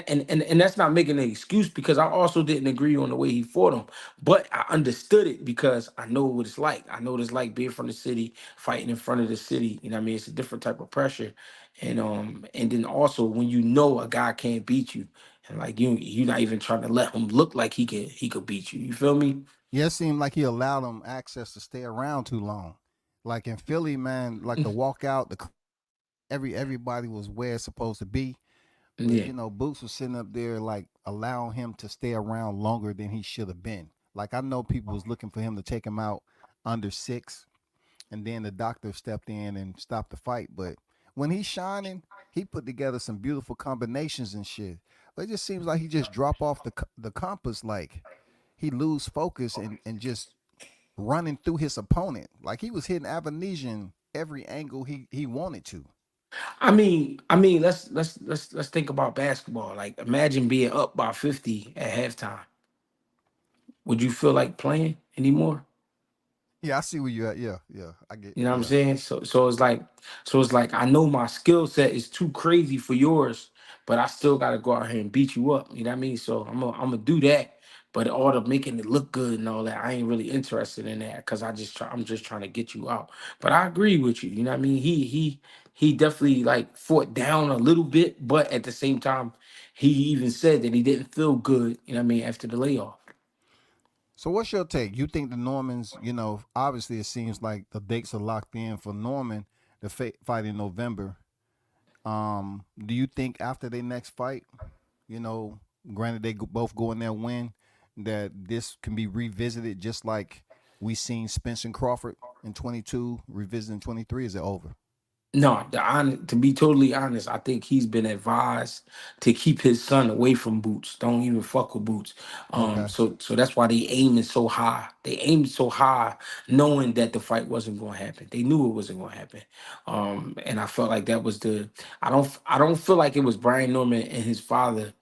Speaker 1: that's not making an excuse because I also didn't agree on the way he fought him, but I understood it because I know what it's like. I know what it's like being from the city, fighting in front of the city. You know what I mean? It's a different type of pressure, and then also when you know a guy can't beat you, and like you're not even trying to let him look like he could beat you. You feel me?
Speaker 7: Yeah, it seemed like he allowed him access to stay around too long. Like in Philly, man, like the walkout, everybody was where it's supposed to be. But
Speaker 1: Yeah.
Speaker 7: Boots was sitting up there like allowing him to stay around longer than he should have been. Like I know people was looking for him to take him out under 6, and then the doctor stepped in and stopped the fight. But when he's shining, he put together some beautiful combinations and shit. But it just seems like he just drop off the compass, like he lose focus and just running through his opponent. Like he was hitting Avanesian every angle he wanted to.
Speaker 1: I mean, let's think about basketball. Like, imagine being up by 50 at halftime. Would you feel like playing anymore?
Speaker 7: Yeah, I see where you at. Yeah, yeah, I get.
Speaker 1: You know what I'm
Speaker 7: Yeah.
Speaker 1: saying? So it's like I know my skill set is too crazy for yours, but I still gotta go out here and beat you up. You know what I mean? So I'm gonna do that. But all the making it look good and all that, I ain't really interested in that because I'm just trying to get you out. But I agree with you. You know what I mean? He definitely like fought down a little bit, but at the same time, he even said that he didn't feel good. You know what I mean? After the layoff.
Speaker 7: So what's your take? You think the Normans? Obviously it seems like the dates are locked in for Norman to fight in November. Do you think after their next fight, you know, granted they both go in there and win, that this can be revisited just like we seen Spence and Crawford in 22, revisiting 23? Is it over?
Speaker 1: No, to be totally honest, I think he's been advised to keep his son away from Boots. Don't even fuck with Boots.
Speaker 7: Okay.
Speaker 1: So that's why they aiming so high. They aimed so high, knowing that the fight wasn't going to happen. They knew it wasn't going to happen. And I felt like that was the. I don't feel like it was Brian Norman and his father,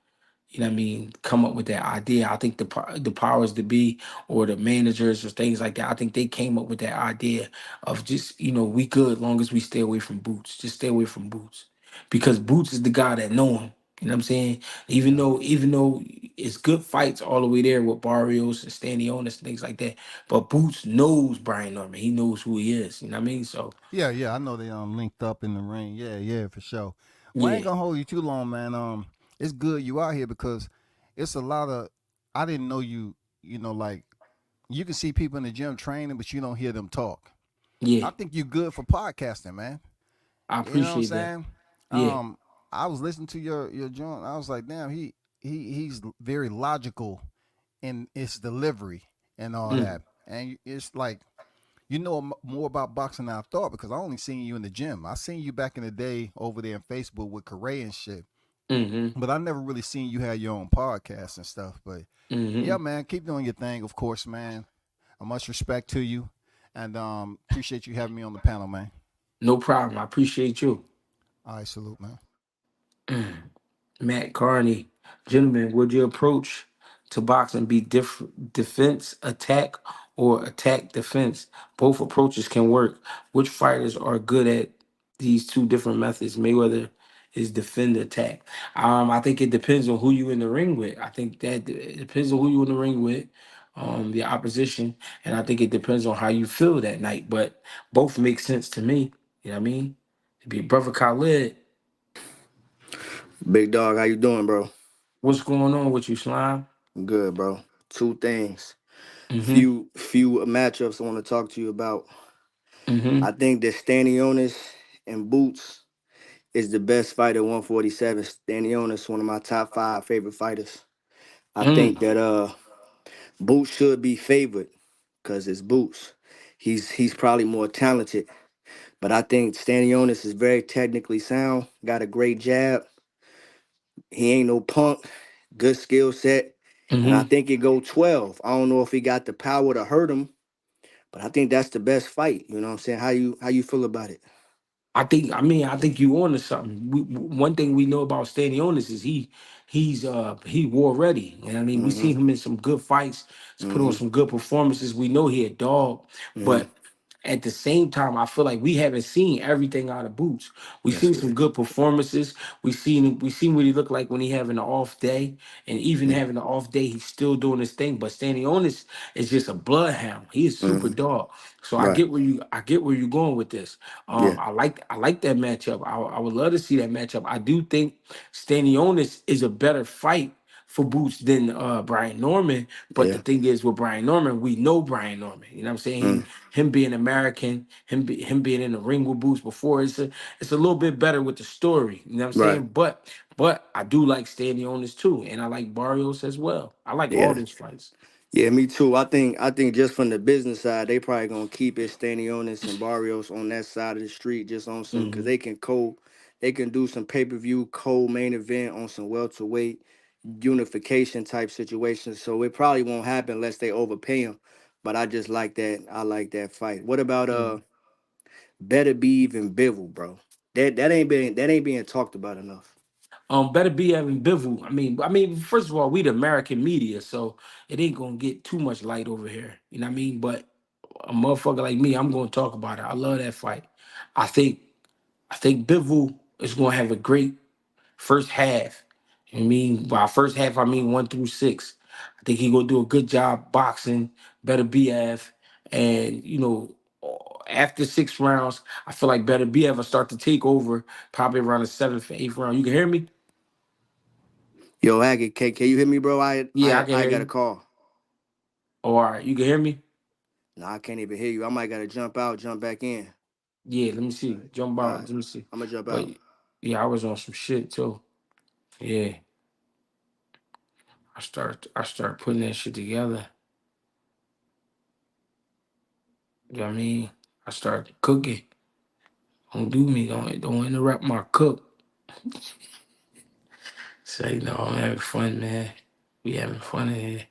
Speaker 1: you know what I mean, come up with that idea. I think the powers to be or the managers or things like that, I think they came up with that idea of just, we good long as we stay away from Boots. Just stay away from Boots. Because Boots is the guy that know him. You know what I'm saying? Even
Speaker 7: Yeah.
Speaker 1: though even though it's good fights all the way there with Barrios and Stanionis and things like that. But Boots knows Brian Norman. He knows who he is. You know what I mean? So
Speaker 7: Yeah, yeah. I know they linked up in the ring. Yeah, yeah, for sure. Well, I ain't
Speaker 1: yeah,
Speaker 7: gonna hold you too long, man. It's good you out here because it's a lot of. I didn't know you. Like you can see people in the gym training, but you don't hear them talk.
Speaker 1: yeah.
Speaker 7: I think you're good for podcasting, man.
Speaker 1: I
Speaker 7: You know what I'm
Speaker 1: appreciate that.
Speaker 7: saying?
Speaker 1: Yeah.
Speaker 7: I was listening to your joint. I was like, damn, he's very logical in its delivery and all
Speaker 1: Mm,
Speaker 7: that. And it's like more about boxing than I thought because I only seen you in the gym. I seen you back in the day over there on Facebook with Correa and shit,
Speaker 1: mm-hmm.
Speaker 7: but I never really seen you have your own podcast and stuff. But yeah,
Speaker 1: Mm-hmm.
Speaker 7: man, keep doing your thing, of course, man. Much respect to you, and appreciate you having me on the panel, man.
Speaker 1: No problem. I appreciate you.
Speaker 7: All right, salute, man.
Speaker 1: Matt Carney, gentlemen, would your approach to boxing be defense, attack, or attack, defense? Both approaches can work. Which fighters are good at these two different methods? Mayweather is defend, attack. I think it depends on who you in the ring with. I think that it depends on who you in the ring with, the opposition, and I think it depends on how you feel that night. But both make sense to me. You know what I mean? To be brother Khalid,
Speaker 8: Big dog, how you doing, bro?
Speaker 1: what's going on with you, Slime?
Speaker 8: Good, bro. Two things.
Speaker 1: Mm-hmm.
Speaker 8: Few matchups I want to talk to you about.
Speaker 1: Mm-hmm.
Speaker 8: I think that Stanionis and Boots is the best fighter at 147. Stanionis, one of my top 5 favorite fighters. I think
Speaker 1: Mm.
Speaker 8: that Boots should be favored because it's Boots. He's probably more talented. But I think Stanionis is very technically sound, got a great jab. He ain't no punk, good skill set. And I
Speaker 1: Mm-hmm.
Speaker 8: think it go 12. I don't know if he got the power to hurt him, but I think that's the best fight. You know what I'm saying? How you feel about it?
Speaker 1: I think you on to something. One thing we know about Stanionis is he war ready. You know what I mean? We
Speaker 8: Mm-hmm.
Speaker 1: seen him in some good fights. He's put on
Speaker 8: Mm-hmm.
Speaker 1: some good performances. We know he a dog,
Speaker 8: Mm-hmm.
Speaker 1: but at the same time, I feel like we haven't seen everything out of Boots. We
Speaker 8: Yes,
Speaker 1: seen
Speaker 8: sir.
Speaker 1: some good performances. We seen what he looked like when he having an off day, and even
Speaker 8: Yeah.
Speaker 1: having an off day, he's still doing his thing. But Stanionis is just a bloodhound. He is super
Speaker 8: Mm-hmm.
Speaker 1: dog. So
Speaker 8: Right.
Speaker 1: I get where you're going with this.
Speaker 8: Yeah.
Speaker 1: I like that matchup. I would love to see that matchup. I do think Stanionis is a better fight for Boots than Brian Norman. But the
Speaker 8: Yeah.
Speaker 1: thing is, with Brian Norman, we know Brian Norman. You know what I'm saying?
Speaker 8: Mm.
Speaker 1: Him being American, him being in the ring with Boots before, it's a little bit better with the story. You know what I'm
Speaker 8: Right.
Speaker 1: saying? But I do like Stanionis too, and I like Barrios as well. I like all
Speaker 8: Yeah.
Speaker 1: those fights.
Speaker 8: Yeah, me too. I think just from the business side, they probably gonna keep it Stanionis and Barrios on that side of the street, just on some because
Speaker 1: Hmm.
Speaker 8: they can do some pay-per-view co-main event on some welterweight unification type situations. So it probably won't happen unless they overpay him. But I just like that. I like that fight. What about Beterbiev and Bivol, bro? That ain't being talked about enough.
Speaker 1: Better be having Bivol. First of all, we the American media, so it ain't gonna get too much light over here. You know what I mean? But a motherfucker like me, I'm gonna talk about it. I love that fight. I think I think Bivol is gonna have a great first half. You know what I mean? By first half, I mean 1 through 6. I think he gonna do a good job boxing. Better BF, and after 6 rounds, I feel like Better BF will start to take over probably around the 7th or 8th round. You can hear me?
Speaker 8: Yo, Hackett, can you hear me, bro? I
Speaker 1: Yeah, I
Speaker 8: I
Speaker 1: can
Speaker 8: I
Speaker 1: hear
Speaker 8: got a
Speaker 1: you.
Speaker 8: call.
Speaker 1: Oh, all right, you can hear me?
Speaker 8: No, I can't even hear you. I might gotta jump out, jump back in.
Speaker 1: Yeah, let me see. Jump
Speaker 8: All
Speaker 1: out.
Speaker 8: right,
Speaker 1: Let me see.
Speaker 8: I'm gonna jump
Speaker 1: But
Speaker 8: out.
Speaker 1: yeah, I was on some shit too. Yeah, I start putting that shit together. You know what I mean? I start cooking. Don't do me. Don't interrupt my cook. Say no, I'm having fun, man. We having fun in here.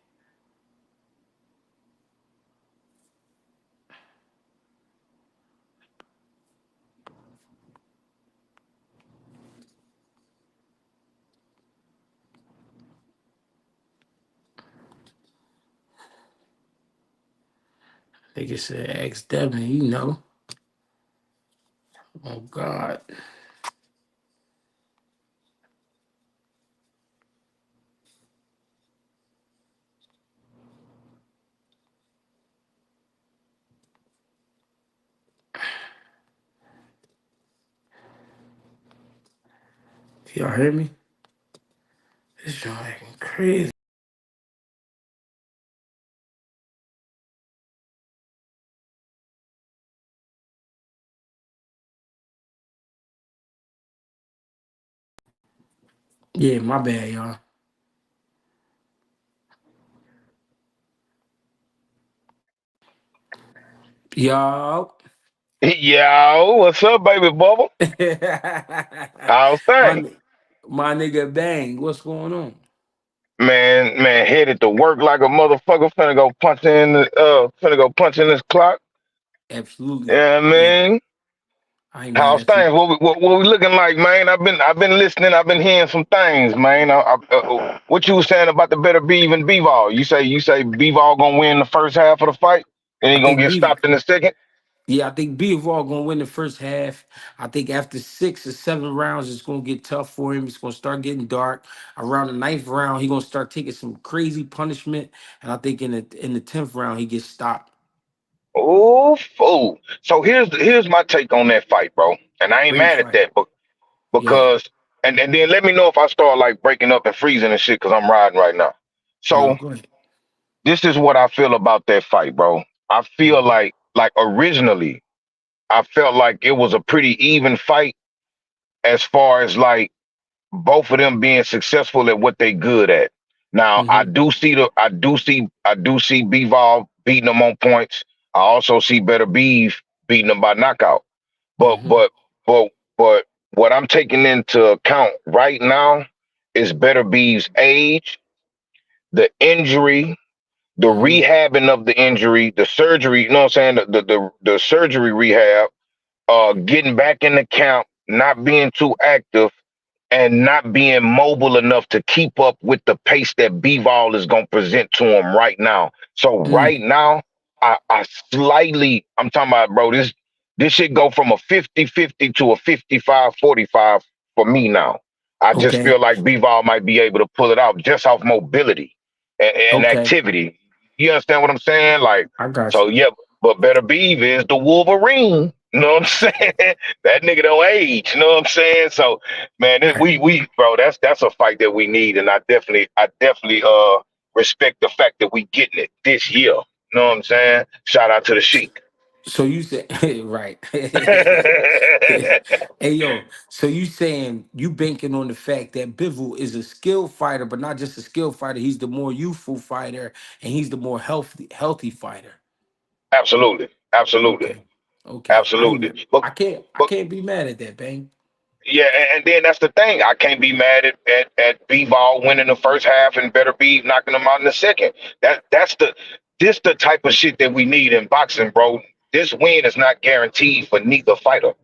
Speaker 1: Nigga said, ask Devin, you know. Oh God. Y'all hear me? This joint acting crazy. Yeah, my bad, y'all. Y'all.
Speaker 9: Yo, what's up, baby bubba? How's
Speaker 1: my,
Speaker 9: things?
Speaker 1: ni- my nigga Bang, what's going on?
Speaker 9: Man, headed to work like a motherfucker. Finna go punch in this clock.
Speaker 1: Absolutely.
Speaker 9: Yeah, I
Speaker 1: Yeah,
Speaker 9: mean,
Speaker 1: I ain't mad
Speaker 9: How's
Speaker 1: at you.
Speaker 9: things? What we looking like, man? I've been listening. I've been hearing some things, man. What you was saying about the Beterbiev and Bivol? You say Bivol gonna win the first half of the fight, and
Speaker 1: I
Speaker 9: he gonna
Speaker 1: think
Speaker 9: get
Speaker 1: B.
Speaker 9: stopped in the second.
Speaker 1: Yeah, I think Bivol gonna win the first half. I think after 6 or 7 rounds, it's gonna get tough for him. It's gonna start getting dark. Around the ninth round, he gonna start taking some crazy punishment, and I think in the 10th round, he gets stopped.
Speaker 9: Oh, fool. So here's my take on that fight, bro. And I ain't
Speaker 1: Great
Speaker 9: mad at
Speaker 1: fight.
Speaker 9: that, but
Speaker 1: Yeah.
Speaker 9: because and then let me know if I start like breaking up and freezing and shit, because I'm riding right now.
Speaker 1: No,
Speaker 9: So
Speaker 1: go ahead.
Speaker 9: this is what I feel about that fight, bro. I feel
Speaker 1: Hmm.
Speaker 9: like originally I felt like it was a pretty even fight as far as like both of them being successful at what they good at. Now
Speaker 1: Hmm.
Speaker 9: I do see Bivol beating them on points. I also see Beterbiev beating them by knockout. But
Speaker 1: Hmm.
Speaker 9: but but but what I'm taking into account right now is Beterbiev's age, the injury, the
Speaker 1: Hmm.
Speaker 9: rehabbing of the injury, the surgery, you know what I'm saying? The surgery rehab, getting back in the camp, not being too active, and not being mobile enough to keep up with the pace that Bivol is going to present to him right now. So right
Speaker 1: Mm.
Speaker 9: now, I slightly, I'm talking about, bro, this should go from a 50-50 to a 55-45 for me now. I just
Speaker 1: Okay.
Speaker 9: feel like Bivol might be able to pull it out just off mobility and
Speaker 1: Okay.
Speaker 9: activity. You understand what I'm saying? Like,
Speaker 1: I got
Speaker 9: so
Speaker 1: you.
Speaker 9: yeah, but Better Beeve is the Wolverine. You know what I'm saying? That nigga don't age. You know what I'm saying? So man,
Speaker 1: Right.
Speaker 9: we bro, that's a fight that we need, and I definitely respect the fact that we getting it this year. You know what I'm saying? Shout out to the Sheik.
Speaker 1: So you said right. Hey yo, so you saying you banking on the fact that Bivol is a skilled fighter, but not just a skilled fighter. He's the more youthful fighter, and he's the more healthy fighter.
Speaker 9: Absolutely, absolutely,
Speaker 1: Okay. Okay.
Speaker 9: absolutely.
Speaker 1: I
Speaker 9: But
Speaker 1: can't be mad at that, bang.
Speaker 9: yeah, and then that's the thing. I can't be mad at B-ball winning the first half and Better Be knocking them out in the second. This the type of shit that we need in boxing, bro. This win is not guaranteed for neither fighter.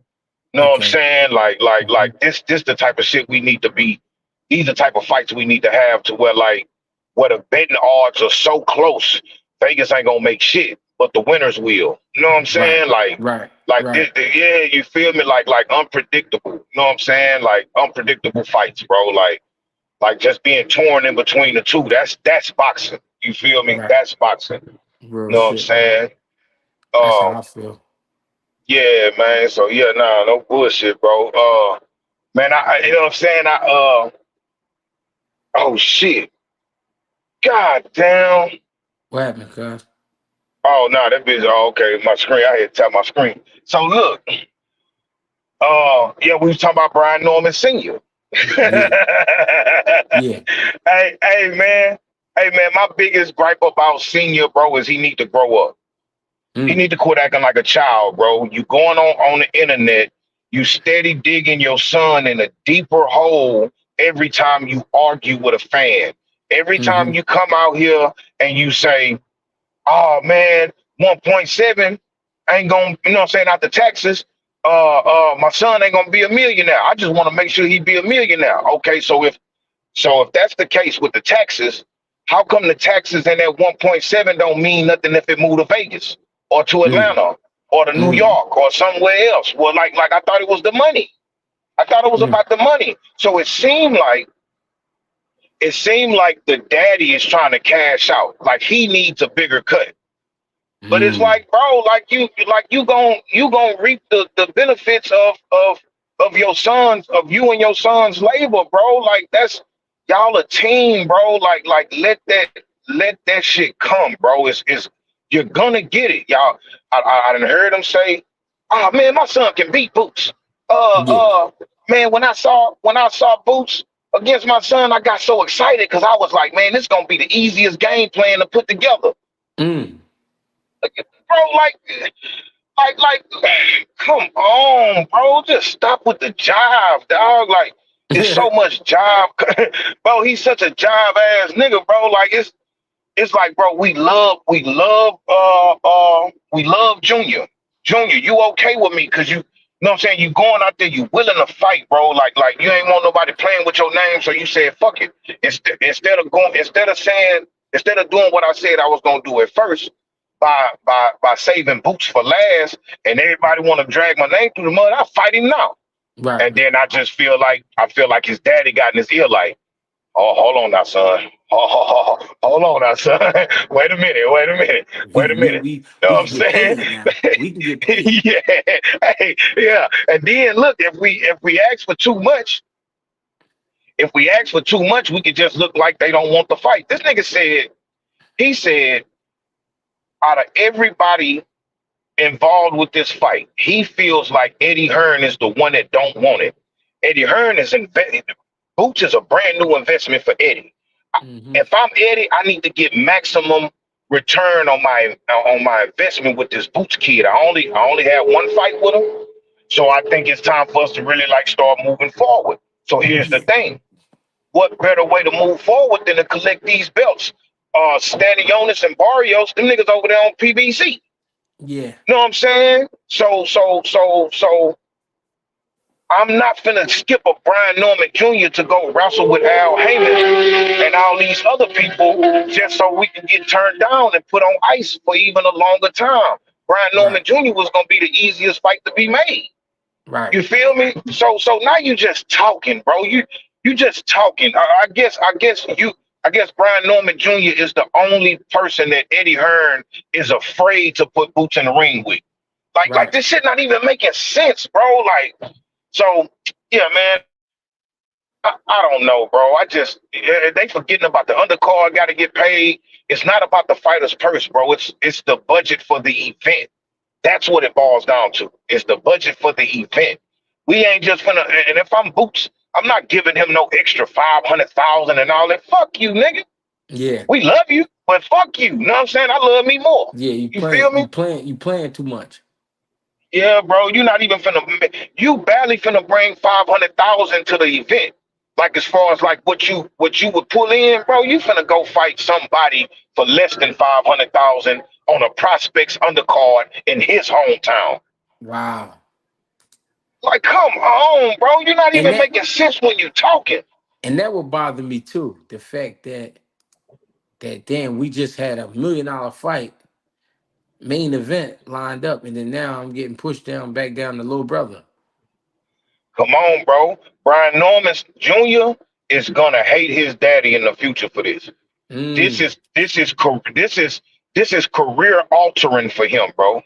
Speaker 9: Know what I'm
Speaker 1: Okay.
Speaker 9: saying? Like
Speaker 1: Hmm.
Speaker 9: this the type of shit we need to be. These the type of fights we need to have to where the betting odds are so close. Vegas ain't gonna make shit, but the winners will. You know what I'm
Speaker 1: Right.
Speaker 9: saying?
Speaker 1: Right.
Speaker 9: Like
Speaker 1: Right.
Speaker 9: yeah, you feel me? Like unpredictable. You know what I'm saying? Like unpredictable fights, bro. Like just being torn in between the two. That's boxing. You feel me?
Speaker 1: Right.
Speaker 9: That's boxing.
Speaker 1: Real
Speaker 9: You know what I'm
Speaker 1: shit.
Speaker 9: saying?
Speaker 1: That's how
Speaker 9: Um,
Speaker 1: I feel.
Speaker 9: yeah, man. So yeah, nah, no bullshit, bro. Man, you know what I'm saying? Oh shit. God damn.
Speaker 1: What happened, cuz?
Speaker 9: Oh no, that bitch. Oh, okay, my screen. I had to tap my screen. So look, yeah, we was talking about Brian Norman Sr.
Speaker 1: Yeah. Yeah.
Speaker 9: Hey man, my biggest gripe about Senior, bro, is he need to grow up. He
Speaker 1: Mm.
Speaker 9: need to quit acting like a child, bro. You going on the internet, you steady digging your son in a deeper hole every time you argue with a fan. Every time
Speaker 1: Hmm.
Speaker 9: you come out here and you say, "Oh man, 1.7 ain't gonna," you know what I'm saying, out the taxes. My son ain't gonna be a millionaire. I just want to make sure he be a millionaire. Okay, so if that's the case with the taxes, how come the taxes in that 1.7 don't mean nothing if it moved to Vegas or to
Speaker 1: Mm.
Speaker 9: Atlanta or to New
Speaker 1: Mm.
Speaker 9: York or somewhere else? Well, like I thought it was the money. I thought it was
Speaker 1: Mm.
Speaker 9: about the money. So it seemed like the daddy is trying to cash out. Like he needs a bigger cut. But it's
Speaker 1: Mm.
Speaker 9: like, bro, like you gon' reap the benefits of your sons, of you and your son's labor, bro. Like that's y'all a team, bro. Like let that shit come, bro. It's you're gonna get it, y'all. I done heard them say, "Oh man, my son can beat Boots." Uh
Speaker 1: Yeah.
Speaker 9: uh man, when I saw Boots against my son, I got so excited because I was like, man, this is gonna be the easiest game plan to put together.
Speaker 1: Mm.
Speaker 9: Bro, like, come on, bro. Just stop with the jive, dog. Like, it's so much jive. Bro, he's such a jive ass nigga, bro. Like, it's like, bro, we love Junior. Junior, you okay with me? Cause you know what I'm saying? You going out there, you willing to fight, bro. Like you ain't want nobody playing with your name, so you said fuck it. Instead of doing what I said I was gonna do at first by saving Boots for last, and everybody want to drag my name through the mud, I fight him now.
Speaker 1: Right.
Speaker 9: And then I feel like his daddy got in his ear like, oh, hold on now, son. Hold on now, son. Wait a minute.
Speaker 1: We
Speaker 9: You know what I'm
Speaker 1: can get
Speaker 9: saying?
Speaker 1: paid now. We can get paid.
Speaker 9: Yeah. Hey, yeah. And then look, if we ask for too much, we could just look like they don't want the fight. This nigga said, out of everybody involved with this fight, he feels like Eddie Hearn is the one that don't want it. Eddie Hearn is Boots is a brand new investment for Eddie.
Speaker 1: Mm-hmm.
Speaker 9: If I'm Eddie, I need to get maximum return on my investment with this Boots kid. I only had one fight with him, so I think it's time for us to really start moving forward. So here's the thing: what better way to move forward than to collect these belts? Stanionis and Barrios, them niggas over there on PBC.
Speaker 1: Yeah.
Speaker 9: Know what I'm saying? So I'm not finna skip a Brian Norman Jr. to go wrestle with Al Heyman and all these other people just so we can get turned down and put on ice for even a longer time. Brian Norman Jr. was gonna be the easiest fight to be made.
Speaker 1: Right.
Speaker 9: You feel me? So now you just talking, bro. You just talking. I guess Brian Norman Jr. is the only person that Eddie Hearn is afraid to put Boots in the ring with. Like this shit not even making sense, bro. So yeah, man. I don't know, bro. They forgetting about the undercard got to get paid. It's not about the fighter's purse, bro. It's the budget for the event. That's what it boils down to. It's the budget for the event. We ain't just gonna. And if I'm Boots, I'm not giving him no extra 500,000 and all that. Fuck you, nigga.
Speaker 1: Yeah.
Speaker 9: We love you, but fuck you. You know what I'm saying? I love me more.
Speaker 1: Yeah.
Speaker 9: You feel me?
Speaker 1: You playing too much.
Speaker 9: Yeah, bro. You're not even you barely finna bring 500,000 to the event. Like as far as like what you would pull in, bro, you finna go fight somebody for less than 500,000 on a prospect's undercard in his hometown.
Speaker 1: Wow.
Speaker 9: Like, come on, bro. You're not even making sense when you're talking.
Speaker 1: And that would bother me too. The fact that damn, we just had $1 million fight, main event lined up, and then now I'm getting pushed back down to little brother.
Speaker 9: Come on, bro. Brian Norman Jr. is gonna hate his daddy in the future for this. This is career altering for him, bro.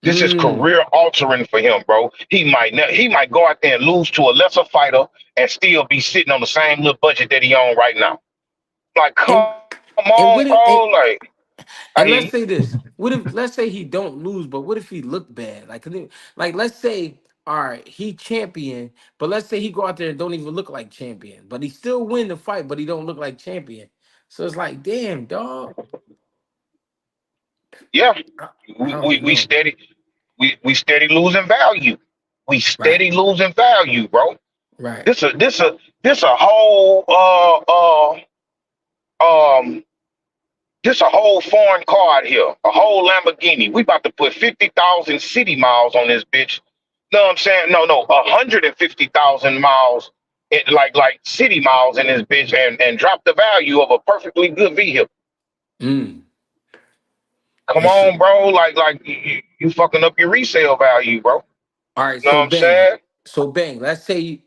Speaker 9: This is career altering for him, bro. He might go out there and lose to a lesser fighter and still be sitting on the same little budget that he on right now. Like, come on, bro.
Speaker 1: And let's say this. What if, let's say he don't lose, but what if he look bad? Like let's say, all right, he champion, but let's say he go out there and don't even look like champion, but he still win the fight, but he don't look like champion. So it's like, damn, dog.
Speaker 9: Yeah, we steady losing value. We steady losing value, bro.
Speaker 1: Right.
Speaker 9: This a whole this a whole foreign card here, a whole Lamborghini. We about to put 50,000 city miles on this bitch. Know what I'm saying? No, 150,000 miles, like city miles in this bitch, and drop the value of a perfectly good vehicle. Come on, bro. Like you fucking up your resale value, bro.
Speaker 1: All right,
Speaker 9: know what I'm saying?
Speaker 1: So bang. Let's say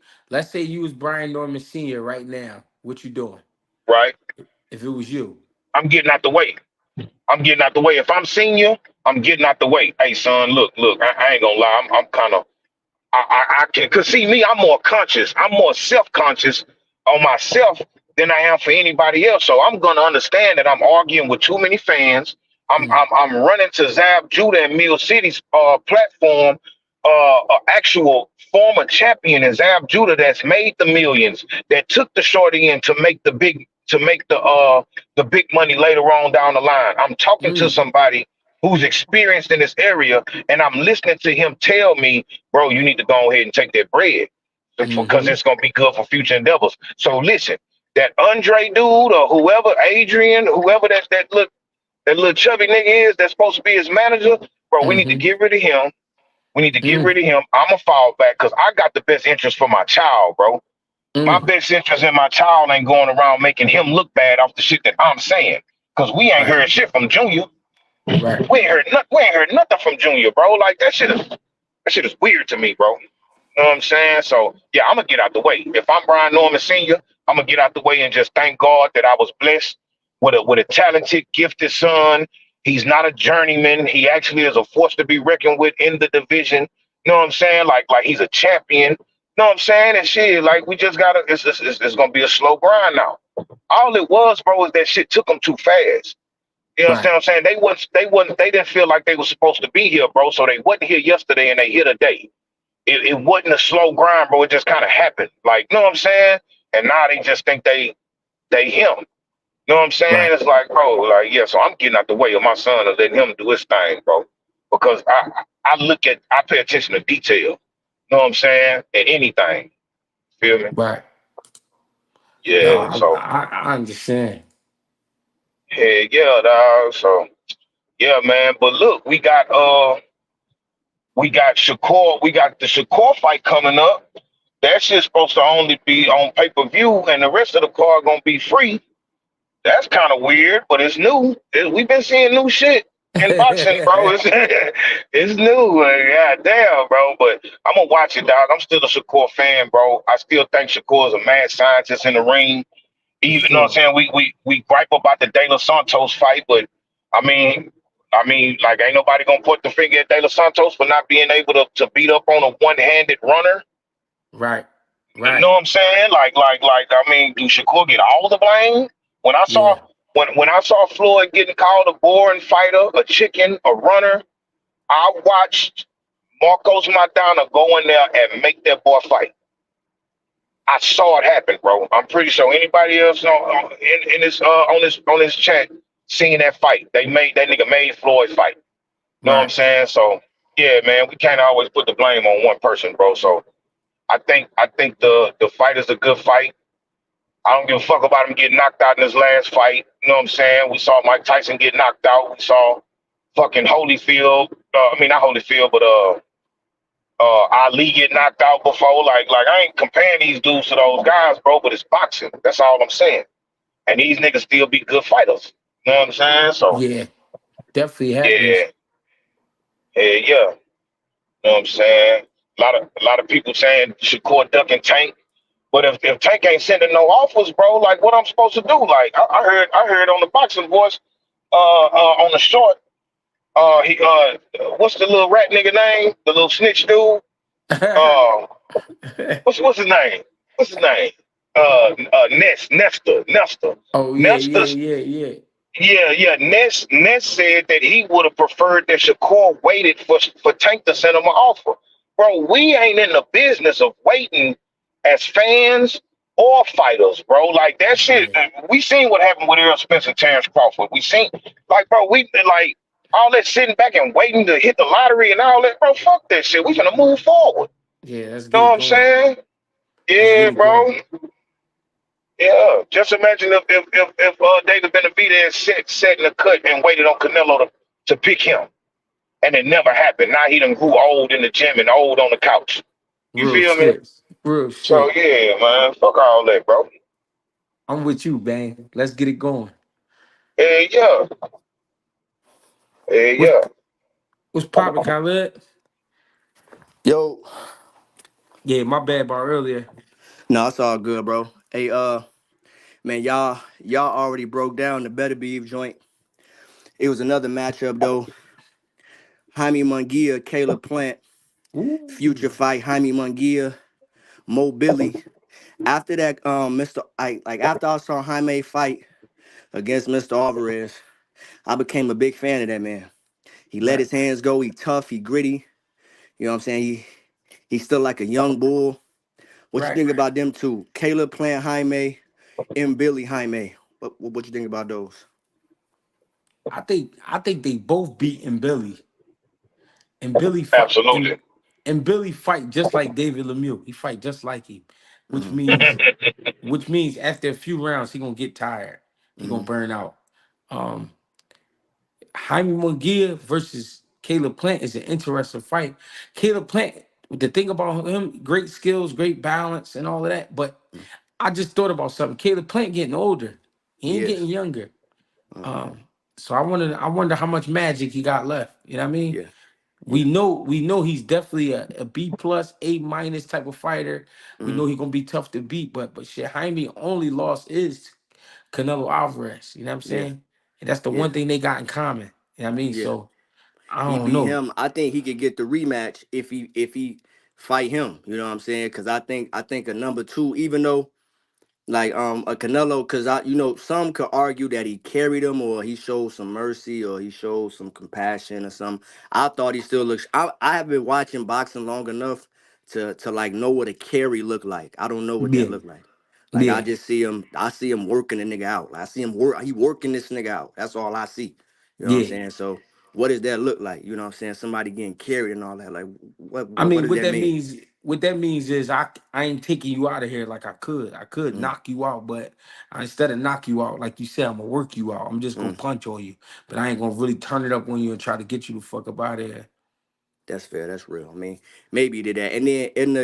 Speaker 1: you was Brian Norman Sr. right now. What you doing?
Speaker 9: Right.
Speaker 1: If it was you.
Speaker 9: I'm getting out the way. If I'm senior, I'm getting out the way. Hey, son, look, I ain't gonna lie. I'm kind of, I can, cause see me, I'm more conscious. I'm more self-conscious on myself than I am for anybody else. So I'm gonna understand that I'm arguing with too many fans. I'm running to Zab Judah and Mill City's platform, actual former champion in Zab Judah that's made the millions, that took the shorty in to make the big money later on down the line. I'm talking to somebody who's experienced in this area, and I'm listening to him tell me, bro, you need to go ahead and take that bread because it's gonna be good for future endeavors. So listen, that Andre dude or whoever, Adrian, whoever that little chubby nigga is that's supposed to be his manager, bro, we need to get rid of him. We need to get rid of him. I'm going to fall back because I got the best interest for my child, bro. My best interest in my child ain't going around making him look bad off the shit that I'm saying. Because we ain't heard shit from Junior.
Speaker 1: Right.
Speaker 9: We ain't heard nothing from Junior, bro. Like, that shit is weird to me, bro. You know what I'm saying? So, yeah, I'm going to get out the way. If I'm Brian Norman Sr., I'm going to get out the way and just thank God that I was blessed with a talented, gifted son. He's not a journeyman. He actually is a force to be reckoned with in the division. You know what I'm saying? Like he's a champion. You know what I'm saying? And shit, like, we just got to, it's going to be a slow grind now. All it was, bro, is that shit took them too fast. You understand what I'm saying? They didn't feel like they were supposed to be here, bro. So they wasn't here yesterday and they here today. It wasn't a slow grind, bro. It just kind of happened. Like, you know what I'm saying? And now they just think they him. You know what I'm saying?
Speaker 1: Right.
Speaker 9: It's like, bro, like, yeah, so I'm getting out the way of my son and letting him do his thing, bro. Because I pay attention to detail. You know what I'm saying? In anything. Feel me?
Speaker 1: Right. No,
Speaker 9: Yeah, so
Speaker 1: I understand.
Speaker 9: yeah, dog. So yeah, man. But look, we got Shakur, we got the Shakur fight coming up. That shit's supposed to only be on pay-per-view and the rest of the card gonna be free. That's kind of weird, but it's new. We've been seeing new shit in boxing, bro. It's new. God damn, bro. But I'm gonna watch it, dog. I'm still a Shakur fan, bro. I still think Shakur is a mad scientist in the ring. Even you know what I'm saying, we gripe about the De Los Santos fight, but I mean, like, ain't nobody gonna put the finger at De Los Santos for not being able to beat up on a one-handed runner.
Speaker 1: Right.
Speaker 9: You know what I'm saying? Like, I mean, do Shakur get all the blame? When I saw when I saw Floyd getting called a boring fighter, a chicken, a runner, I watched Marcos Maidana go in there and make that boy fight. I saw it happen, bro. I'm pretty sure anybody else in this on this chat seeing that fight. That nigga made Floyd fight. You know what I'm saying? So yeah, man, we can't always put the blame on one person, bro. So I think the fight is a good fight. I don't give a fuck about him getting knocked out in his last fight. You know what I'm saying? We saw Mike Tyson get knocked out. We saw fucking Holyfield. Not Holyfield, but Ali get knocked out before. Like I ain't comparing these dudes to those guys, bro. But it's boxing. That's all I'm saying. And these niggas still be good fighters. You know what I'm saying? So
Speaker 1: yeah, definitely happens.
Speaker 9: Yeah. You know what I'm saying? A lot of people saying Shakur ducking Tank. But if Tank ain't sending no offers, bro, like, what I'm supposed to do? Like, I heard on the Boxing Voice, on the short, what's the little rat nigga name? The little snitch dude? What's his name? What's his name? Nestor.
Speaker 1: Oh yeah.
Speaker 9: Yeah. Ness said that he would have preferred that Shakur waited for Tank to send him an offer. Bro, we ain't in the business of waiting as fans or fighters, bro. Like, that shit, we seen what happened with Errol Spence and Terence Crawford. We seen, like, bro, we like all that sitting back and waiting to hit the lottery and all that, bro. Fuck that shit. We finna move forward.
Speaker 1: Yeah, let's
Speaker 9: You
Speaker 1: get
Speaker 9: know
Speaker 1: it
Speaker 9: what I'm
Speaker 1: going.
Speaker 9: saying? Yeah, bro. Yeah. Just imagine if David Benavidez sat in the cut and waited on Canelo to pick him. And it never happened. Now he done grew old in the gym and old on the couch. You feel me?
Speaker 1: Real
Speaker 9: So
Speaker 1: shit.
Speaker 9: yeah, man. Fuck all that, bro.
Speaker 1: I'm with you, bang. Let's get it going.
Speaker 9: Yeah.
Speaker 1: What's poppin', Khaled?
Speaker 8: Yo,
Speaker 1: Yeah, my bad about earlier.
Speaker 8: no, it's all good, bro. Hey, man, y'all already broke down the Beterbiev joint. It was another matchup though. Jaime Munguia, Caleb Plant, future
Speaker 1: Ooh.
Speaker 8: fight. Jaime Munguia, Mo Billy. After that, after I saw Jaime fight against Mr. Alvarez, I became a big fan of that man. He let
Speaker 1: Right.
Speaker 8: his hands go. He tough. He gritty. You know what I'm saying? He's still like a young bull. What you
Speaker 1: Right.
Speaker 8: think about them two? Caleb Plant Jaime and Billy Jaime. What you think about those?
Speaker 1: I think they both beating Billy. And Billy fight
Speaker 9: Absolutely.
Speaker 1: and Billy fight just like David Lemieux. He fight just like him, which
Speaker 8: Mm-hmm.
Speaker 1: means after a few rounds he gonna get tired. He gonna
Speaker 8: Mm-hmm.
Speaker 1: burn out. Um, Jaime Munguia versus Caleb Plant is an interesting fight. Caleb Plant, the thing about him, great skills, great balance, and all of that. But I just thought about something. Caleb Plant getting older. He ain't
Speaker 8: Yes.
Speaker 1: getting younger.
Speaker 8: Uh-huh.
Speaker 1: So I wonder how much magic he got left. You know what I mean?
Speaker 8: Yeah. Yeah.
Speaker 1: We know he's definitely a B plus, A minus type of fighter. We
Speaker 8: Mm-hmm.
Speaker 1: know he's gonna be tough to beat, but shit, Jaime only loss is Canelo Alvarez. You know what I'm
Speaker 8: Yeah.
Speaker 1: saying? And that's the
Speaker 8: Yeah.
Speaker 1: one thing they got in common. You know what I mean?
Speaker 8: Yeah.
Speaker 1: So I
Speaker 8: He
Speaker 1: don't
Speaker 8: beat
Speaker 1: know.
Speaker 8: him. I think he could get the rematch if he fight him. You know what I'm saying? Because I think a number two, even though like a Canelo, because some could argue that he carried him or he showed some mercy or he showed some compassion or something. I thought he still looks. I have been watching boxing long enough to like know what a carry look like. I don't know what that
Speaker 1: Yeah,
Speaker 8: look like. Like I
Speaker 1: yeah,
Speaker 8: just see him. I see him working the nigga out. I see him work. He working this nigga out. That's all I see. You know what I'm
Speaker 1: yeah.
Speaker 8: saying? So what does that look like? You know what I'm saying? Somebody getting carried and all that. Like what
Speaker 1: I
Speaker 8: what, what
Speaker 1: mean,
Speaker 8: does that mean?
Speaker 1: what that means is I ain't taking you out of here like I could. I could
Speaker 8: Mm,
Speaker 1: knock you out, but instead of knock you out, like you said, I'm gonna work you out. I'm just gonna
Speaker 8: mm.
Speaker 1: punch on you, but I ain't gonna really turn it up on you and try to get you to fuck up out of there.
Speaker 8: That's fair. That's real. I mean, maybe he did that. And then in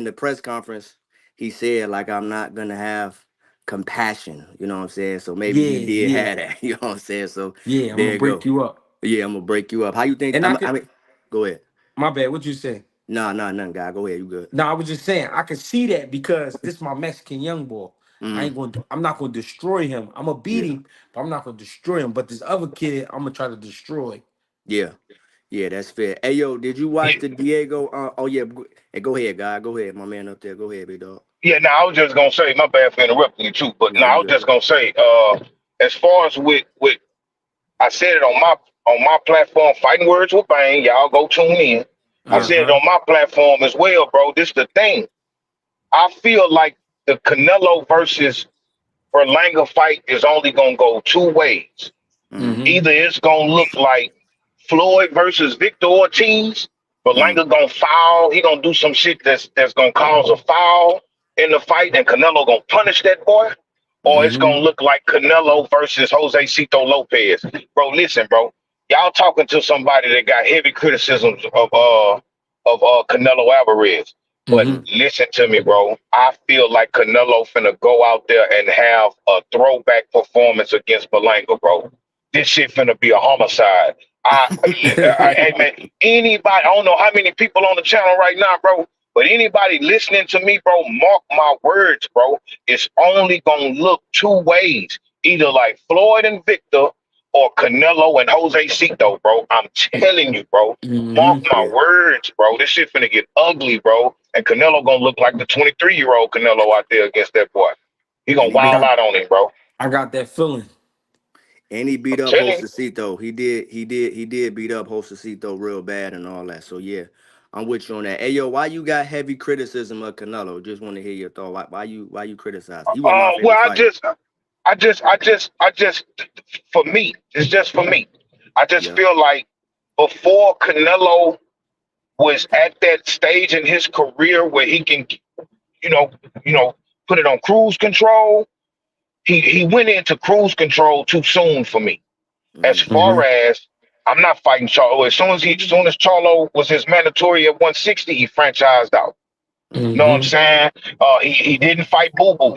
Speaker 8: the press conference, he said like I'm not gonna have compassion. You know what I'm saying? So maybe he
Speaker 1: Yeah,
Speaker 8: did
Speaker 1: yeah,
Speaker 8: have that. You know what I'm saying? So
Speaker 1: yeah. I'm
Speaker 8: there
Speaker 1: gonna
Speaker 8: you
Speaker 1: break
Speaker 8: go.
Speaker 1: you up.
Speaker 8: Yeah, I'm gonna break you up. How you think?
Speaker 1: And
Speaker 8: I
Speaker 1: I
Speaker 8: mean,
Speaker 1: could,
Speaker 8: go ahead.
Speaker 1: my bad. What you say?
Speaker 8: Nah, nothing, guy. Go ahead. You good?
Speaker 1: No, I was just saying I can see that because this my Mexican young boy.
Speaker 8: Mm,
Speaker 1: I'm not gonna destroy him. I'm gonna beat
Speaker 8: yeah,
Speaker 1: him, but I'm not gonna destroy him. But this other kid, I'm gonna try to destroy.
Speaker 8: yeah, yeah. That's fair. Hey, yo, did you watch
Speaker 9: Yeah,
Speaker 8: the Diego? Oh yeah. Hey, go ahead, guy. Go ahead, my man up there. Go ahead, big dog.
Speaker 9: yeah. Now I was just gonna say, my bad for interrupting you too, but
Speaker 8: Nah,
Speaker 9: now
Speaker 8: you
Speaker 9: I was
Speaker 8: good.
Speaker 9: just gonna say, as far as with I said it on my platform, Fighting Words with Bang. Y'all go tune in. I
Speaker 8: Yeah.
Speaker 9: said it
Speaker 1: Uh-huh.
Speaker 9: on my platform as well, bro. This the thing. I feel like the Canelo versus Berlanga fight is only gonna go two ways.
Speaker 8: Mm,
Speaker 1: Mm-hmm.
Speaker 9: Either it's gonna look like Floyd versus Victor Ortiz.
Speaker 8: mm,
Speaker 9: Berlanga gonna foul. He gonna do some shit that's gonna cause a foul in the fight, and Canelo gonna punish that boy. Or it's
Speaker 8: mm-hmm.
Speaker 1: Mm-hmm.
Speaker 9: gonna look like Canelo versus Jose Cito Lopez. Bro, listen, bro. Y'all talking to somebody that got heavy criticisms of Canelo Alvarez. But
Speaker 8: Mm,
Speaker 1: Mm-hmm.
Speaker 9: listen to me, bro. I feel like Canelo finna go out there and have a throwback performance against Berlanga, bro. This shit finna be a homicide. Hey man, anybody, I don't know how many people on the channel right now, bro, but anybody listening to me, bro, mark my words, bro. It's only gonna look two ways. Either like Floyd and Victor or Canelo and Jose Cito, bro. I'm telling you, bro. Mark
Speaker 1: Mm-hmm.
Speaker 9: my
Speaker 8: yeah.
Speaker 9: words, bro. This shit finna get ugly, bro. And Canelo gonna look like the 23-year-old Canelo out there against that boy. He gonna
Speaker 8: And he
Speaker 1: I
Speaker 8: beat
Speaker 9: wild
Speaker 1: got
Speaker 9: out on him, bro.
Speaker 1: I got that feeling.
Speaker 8: And he beat
Speaker 9: I'm
Speaker 8: up
Speaker 9: telling you.
Speaker 8: Hostacito. He did beat up Hostacito real bad and all that. So yeah, I'm with you on that. Hey yo, why you got heavy criticism of Canelo? Just want to hear your thought. Why you criticize? He wasn't my
Speaker 9: Well,
Speaker 8: favorite fighter.
Speaker 9: I just, for me, it's just for me. I just
Speaker 8: Yeah.
Speaker 9: feel like before Canelo was at that stage in his career where he can, you know, you know, put it on cruise control, he went into cruise control too soon for me. As
Speaker 8: Mm,
Speaker 9: far
Speaker 1: Mm-hmm.
Speaker 9: as I'm not fighting Charlo. As soon as Charlo was his mandatory at 160, he franchised out. Know what I'm
Speaker 1: Mm-hmm.
Speaker 9: saying? He didn't fight Boo Boo.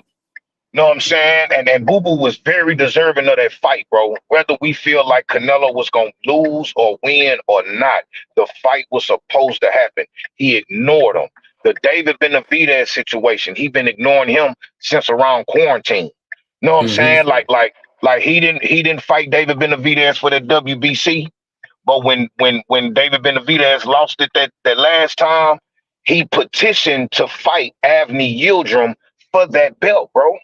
Speaker 9: Know what I'm saying? And Boo Boo was very deserving of that fight, bro. Whether we feel like Canelo was going to lose or win or not, the fight was supposed to happen. He ignored him. The David Benavidez situation, he been ignoring him since around quarantine. Know what I'm saying?
Speaker 1: Mm-hmm.
Speaker 9: Like he didn't fight David Benavidez for that WBC. But when David Benavidez lost it that last time, he petitioned to fight Avni Yildirim for that belt, bro.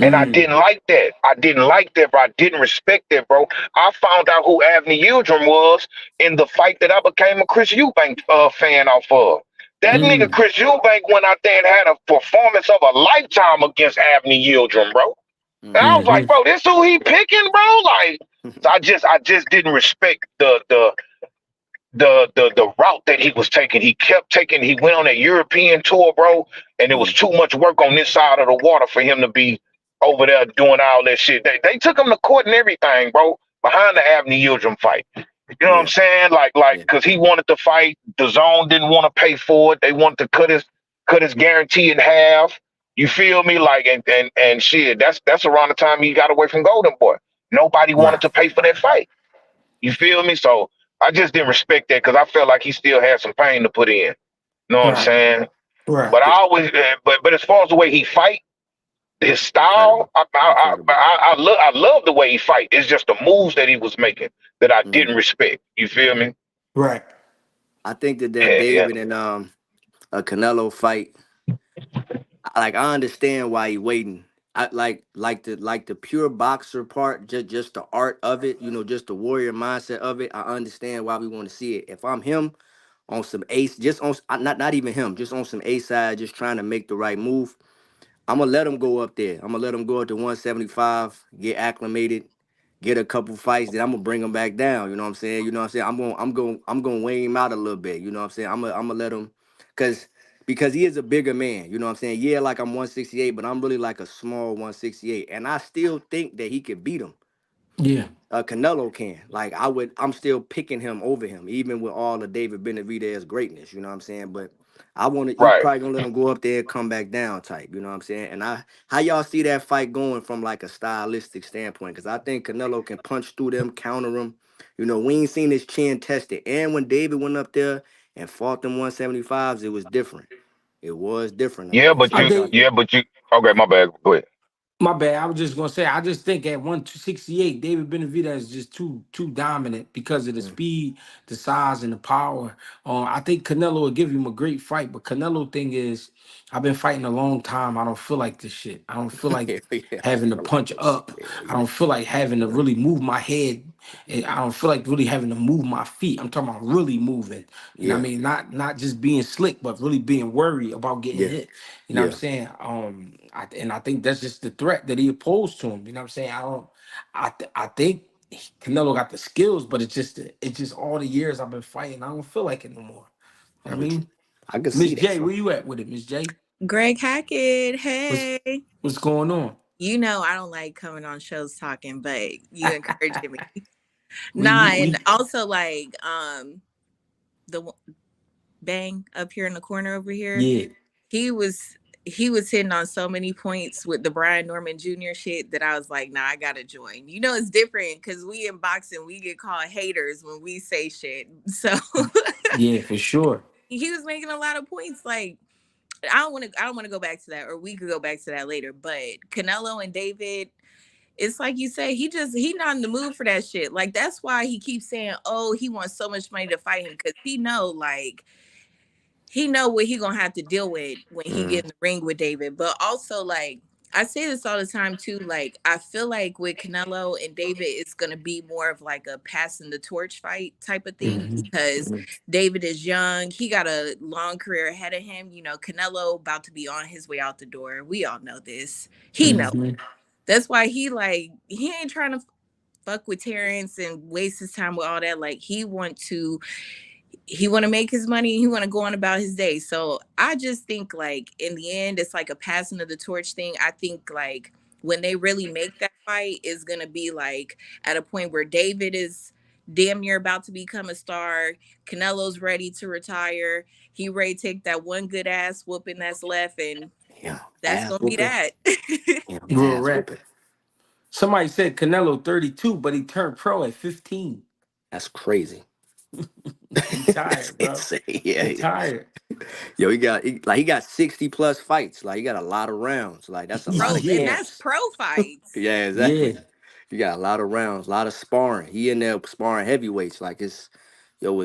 Speaker 9: And I
Speaker 8: mm,
Speaker 1: Mm-hmm.
Speaker 9: didn't like that. I didn't like that, bro. I didn't respect that, bro. I found out who Avni Yildirim was in the fight that I became a Chris Eubank fan off of. That nigga
Speaker 1: Mm-hmm.
Speaker 9: Chris Eubank went out there and had a performance of a lifetime against Avni Yildirim, bro. And I was
Speaker 8: mm,
Speaker 9: like, bro, this who he picking, bro? Like, so I just didn't respect the route that he was taking. He kept taking. He went on a European tour, bro, and it was
Speaker 8: mm.
Speaker 9: too much work on this side of the water for him to be over there doing all that shit. They took him to court and everything, bro, behind the Avni Yildirim fight. You know what I'm
Speaker 8: Yeah.
Speaker 9: saying?
Speaker 8: Yeah.
Speaker 9: Because he wanted to fight. The zone didn't want to pay for it. They wanted to cut his guarantee in half. You feel me? And shit. That's around the time he got away from Golden Boy. Nobody wanted
Speaker 1: Right.
Speaker 9: to pay for that fight. You feel me? So I just didn't respect that because I felt like he still had some pain to put in. You know what I'm
Speaker 1: Right.
Speaker 9: saying?
Speaker 1: Right.
Speaker 9: But I always, but as far as the way he fight, his style,
Speaker 8: Incredible. Incredible.
Speaker 9: I love the way he fight. It's just the moves that he was making that I
Speaker 8: Hmm.
Speaker 9: didn't respect. You feel me?
Speaker 1: Right.
Speaker 8: I think that
Speaker 9: Yeah, yeah.
Speaker 8: David and a Canelo fight, like I understand why he waiting. I like the pure boxer part, just the art of it, just the warrior mindset of it. I understand why we want to see it. If I'm him on some ace, just on not even him, just on some A side, just trying to make the right move. I'm gonna let him go up there. I'm gonna let him go up to 175, get acclimated, get a couple fights. Then I'm gonna bring him back down. You know what I'm saying? You know what I'm saying? I'm gonna weigh him out a little bit. You know what I'm saying? I'm gonna let him, cause because he is a bigger man. You know what I'm saying? Yeah, like I'm 168, but I'm really like a small 168, and I still think that he could beat him.
Speaker 1: Yeah.
Speaker 8: Canelo can. I'm still picking him over him, even with all the David Benavidez greatness. You know what I'm saying? But he
Speaker 9: Right.
Speaker 8: probably gonna let him go up there and come back down type. You know what I'm saying? And how y'all see that fight going from like a stylistic standpoint? Because I think Canelo can punch through them, counter him. We ain't seen his chin tested. And when David went up there and fought them 175s, it was different. It was different up
Speaker 9: Yeah,
Speaker 8: there.
Speaker 9: but
Speaker 1: I
Speaker 8: So
Speaker 9: you,
Speaker 1: think
Speaker 9: yeah, but you. Okay, my bad. Go ahead.
Speaker 1: my bad. I was just gonna say I just think at 168, David Benavidez is just too dominant because of the
Speaker 8: mm,
Speaker 1: speed, the size, and the power. I think Canelo will give him a great fight, but Canelo thing is, I've been fighting a long time. I don't feel like this shit. I don't feel like
Speaker 8: yeah,
Speaker 1: having to punch up. I
Speaker 8: yeah,
Speaker 1: don't feel like having to really move my head. And I don't feel like really having to move my feet. I'm talking about really moving. You know what I
Speaker 8: yeah,
Speaker 1: mean? Not just being slick, but really being worried about getting
Speaker 8: yeah,
Speaker 1: hit. You know what I'm
Speaker 8: yeah.
Speaker 1: saying? I think that's just the threat that he posed to him. You know what I'm saying? I think Canelo got the skills, but it's just all the years I've been fighting. I don't feel like it no more. You know what I
Speaker 8: Mm.
Speaker 1: mean?
Speaker 8: I could
Speaker 1: Miss
Speaker 8: see that.
Speaker 1: J, where you at with it, Miss J?
Speaker 10: Greg Hackett,
Speaker 1: What's
Speaker 10: hey.
Speaker 1: what's going on?
Speaker 10: You know I don't like coming on shows talking, but you encouraging me.
Speaker 1: we
Speaker 10: Nah, and
Speaker 1: we
Speaker 10: also like the bang up here in the corner over here,
Speaker 1: yeah.
Speaker 10: he was he was hitting on so many points with the Brian Norman Jr. shit that I was like, nah, I gotta join. It's different because we in boxing, we get called haters when we say shit. So
Speaker 1: Yeah, for sure.
Speaker 10: he was making a lot of points like I don't want to go back to that, or we could go back to that later. But Canelo and David, it's like you say, he not in the mood for that shit. Like that's why he keeps saying, "Oh, he wants so much money to fight him," because he know what he gonna have to deal with when he
Speaker 8: Mm,
Speaker 10: get in the ring with David. But also, like I say this all the time too. Like I feel like with Canelo and David, it's gonna be more of like a passing the torch fight type of thing
Speaker 1: Hmm.
Speaker 10: because
Speaker 8: mm,
Speaker 10: David is young. He got a long career ahead of him. Canelo about to be on his way out the door. We all know this. He know.
Speaker 1: Hmm.
Speaker 10: That's why he ain't trying to fuck with Terence and waste his time with all that. Like he want to make his money. He want to go on about his day. So I just think like in the end, it's like a passing of the torch thing. I think like when they really make that fight is gonna be like at a point where David is damn near about to become a star. Canelo's ready to retire. He ready to take that one good ass whooping that's left, and
Speaker 8: yeah.
Speaker 10: that's
Speaker 8: Ass
Speaker 10: gonna be
Speaker 8: whooping.
Speaker 10: that.
Speaker 8: Yeah,
Speaker 1: Real
Speaker 8: ass
Speaker 1: rap.
Speaker 8: whooping.
Speaker 1: Somebody said Canelo 32, but he turned pro at 15.
Speaker 8: That's crazy.
Speaker 1: He
Speaker 8: That's
Speaker 1: tired, bro.
Speaker 8: insane.
Speaker 1: He
Speaker 8: Yeah.
Speaker 1: tired.
Speaker 8: Yo, he got 60 plus fights. Like he got a lot of rounds. Like that's a lot of
Speaker 10: And
Speaker 1: Yeah.
Speaker 10: that's
Speaker 8: camps.
Speaker 10: pro fights.
Speaker 8: Yeah,
Speaker 1: Yeah.
Speaker 8: exactly. You got a lot of rounds, a lot of sparring. He in there sparring heavyweights. Like it's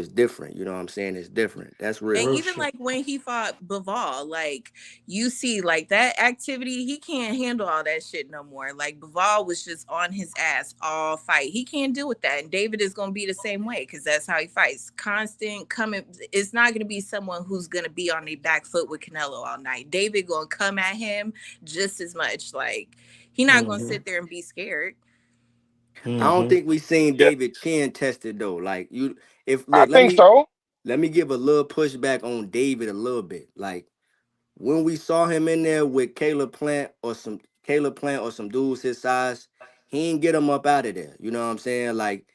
Speaker 8: different. You know what I'm saying? It's different. That's
Speaker 10: And
Speaker 8: real.
Speaker 1: Real
Speaker 10: even
Speaker 1: shit.
Speaker 10: like when he fought Bivol, like you see, like that activity, he can't handle all that shit no more. Like Bivol was just on his ass all fight. He can't deal with that. And David is gonna be the same way because that's how he fights. Constant coming. It's not gonna be someone who's gonna be on the back foot with Canelo all night. David gonna come at him just as much. Like he not gonna
Speaker 1: Hmm.
Speaker 10: sit there and be scared.
Speaker 8: I don't
Speaker 1: Hmm.
Speaker 8: think we seen
Speaker 9: Yeah,
Speaker 8: David chin tested though. Like you, if
Speaker 9: I
Speaker 8: look, let
Speaker 9: think
Speaker 8: me
Speaker 9: so.
Speaker 8: let me give a little pushback on David a little bit. Like when we saw him in there with Caleb Plant or some dudes his size, he ain't get him up out of there. You know what I'm saying? Like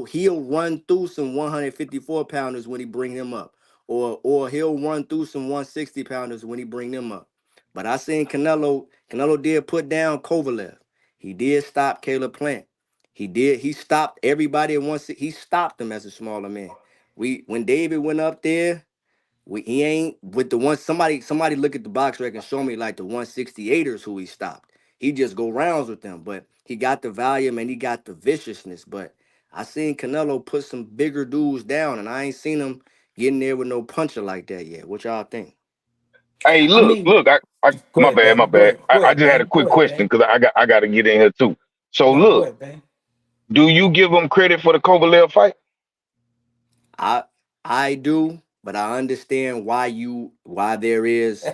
Speaker 8: he'll run through some 154 pounders when he bring them up, or he'll run through some 160 pounders when he bring them up. But I seen Canelo did put down Kovalev. He did stop Caleb Plant. He stopped everybody at once. He stopped them as a smaller man. When David went up there, he ain't with the one. Somebody look at the box rec and show me like the 168ers who he stopped. He just go rounds with them, but he got the volume and he got the viciousness. But I seen Canelo put some bigger dudes down, and I ain't seen him getting there with no puncher like that yet. What y'all think?
Speaker 9: Hey,
Speaker 1: I
Speaker 9: look,
Speaker 1: mean,
Speaker 9: look.
Speaker 1: go
Speaker 9: My
Speaker 1: ahead,
Speaker 9: bad, my
Speaker 1: Bang.
Speaker 9: bad.
Speaker 1: Go
Speaker 9: I
Speaker 1: ahead,
Speaker 9: just had a
Speaker 1: Bang. Go
Speaker 9: quick
Speaker 1: ahead,
Speaker 9: question
Speaker 1: Bang.
Speaker 9: because I got to get in here too. So
Speaker 1: No, go
Speaker 9: look,
Speaker 1: ahead, Bang.
Speaker 9: do you give him credit for the Kovalev fight?
Speaker 8: I I do, but I understand why there is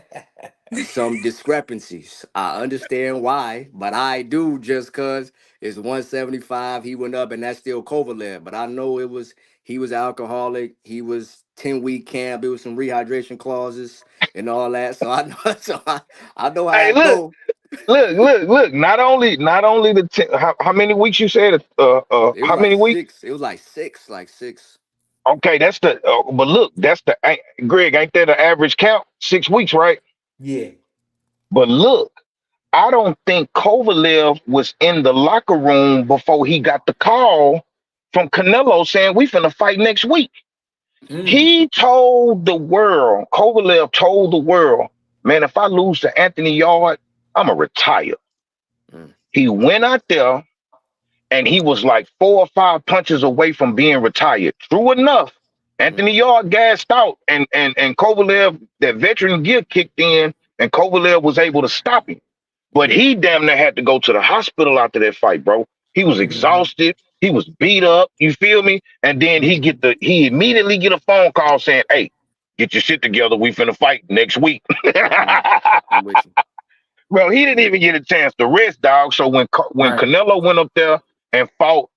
Speaker 8: some discrepancies. I understand why, but I do just cause it's 175. He went up, and that's still Kovalev. But I know he was alcoholic. He was 10-week camp. There was some rehydration clauses and all that. So I know I know how
Speaker 9: Hey,
Speaker 8: it
Speaker 9: look,
Speaker 8: go.
Speaker 9: look. Not only how many weeks you said?
Speaker 8: It was
Speaker 9: How
Speaker 8: like
Speaker 9: many weeks?
Speaker 8: six. It was like six.
Speaker 9: Okay, that's the. But look, Greg. Ain't that an average count? 6 weeks, right?
Speaker 1: Yeah.
Speaker 9: But look, I don't think Kovalev was in the locker room before he got the call from Canelo saying we finna fight next week.
Speaker 1: Mm.
Speaker 9: He told the world, Kovalev told the world, man, if I lose to Anthony Yard, I'ma retire.
Speaker 8: Mm,
Speaker 9: He went out there and he was like 4 or 5 punches away from being retired. True enough,
Speaker 8: mm,
Speaker 9: Anthony Yard gassed out and Kovalev, that veteran gear kicked in, and Kovalev was able to stop him. But
Speaker 8: mm,
Speaker 9: he damn near had to go to the hospital after that fight, bro. He was
Speaker 1: Mm-hmm.
Speaker 9: exhausted. He was beat up. You feel me? And then
Speaker 1: Mm-hmm.
Speaker 9: he immediately get a phone call saying, "Hey, get your shit together. We finna fight next week."
Speaker 8: mm. I'm with you.
Speaker 9: Bro, he
Speaker 8: I'm
Speaker 9: didn't
Speaker 8: with
Speaker 9: even
Speaker 8: you.
Speaker 9: get a chance to rest, dog. So when
Speaker 1: Right.
Speaker 9: Canelo went up there and fought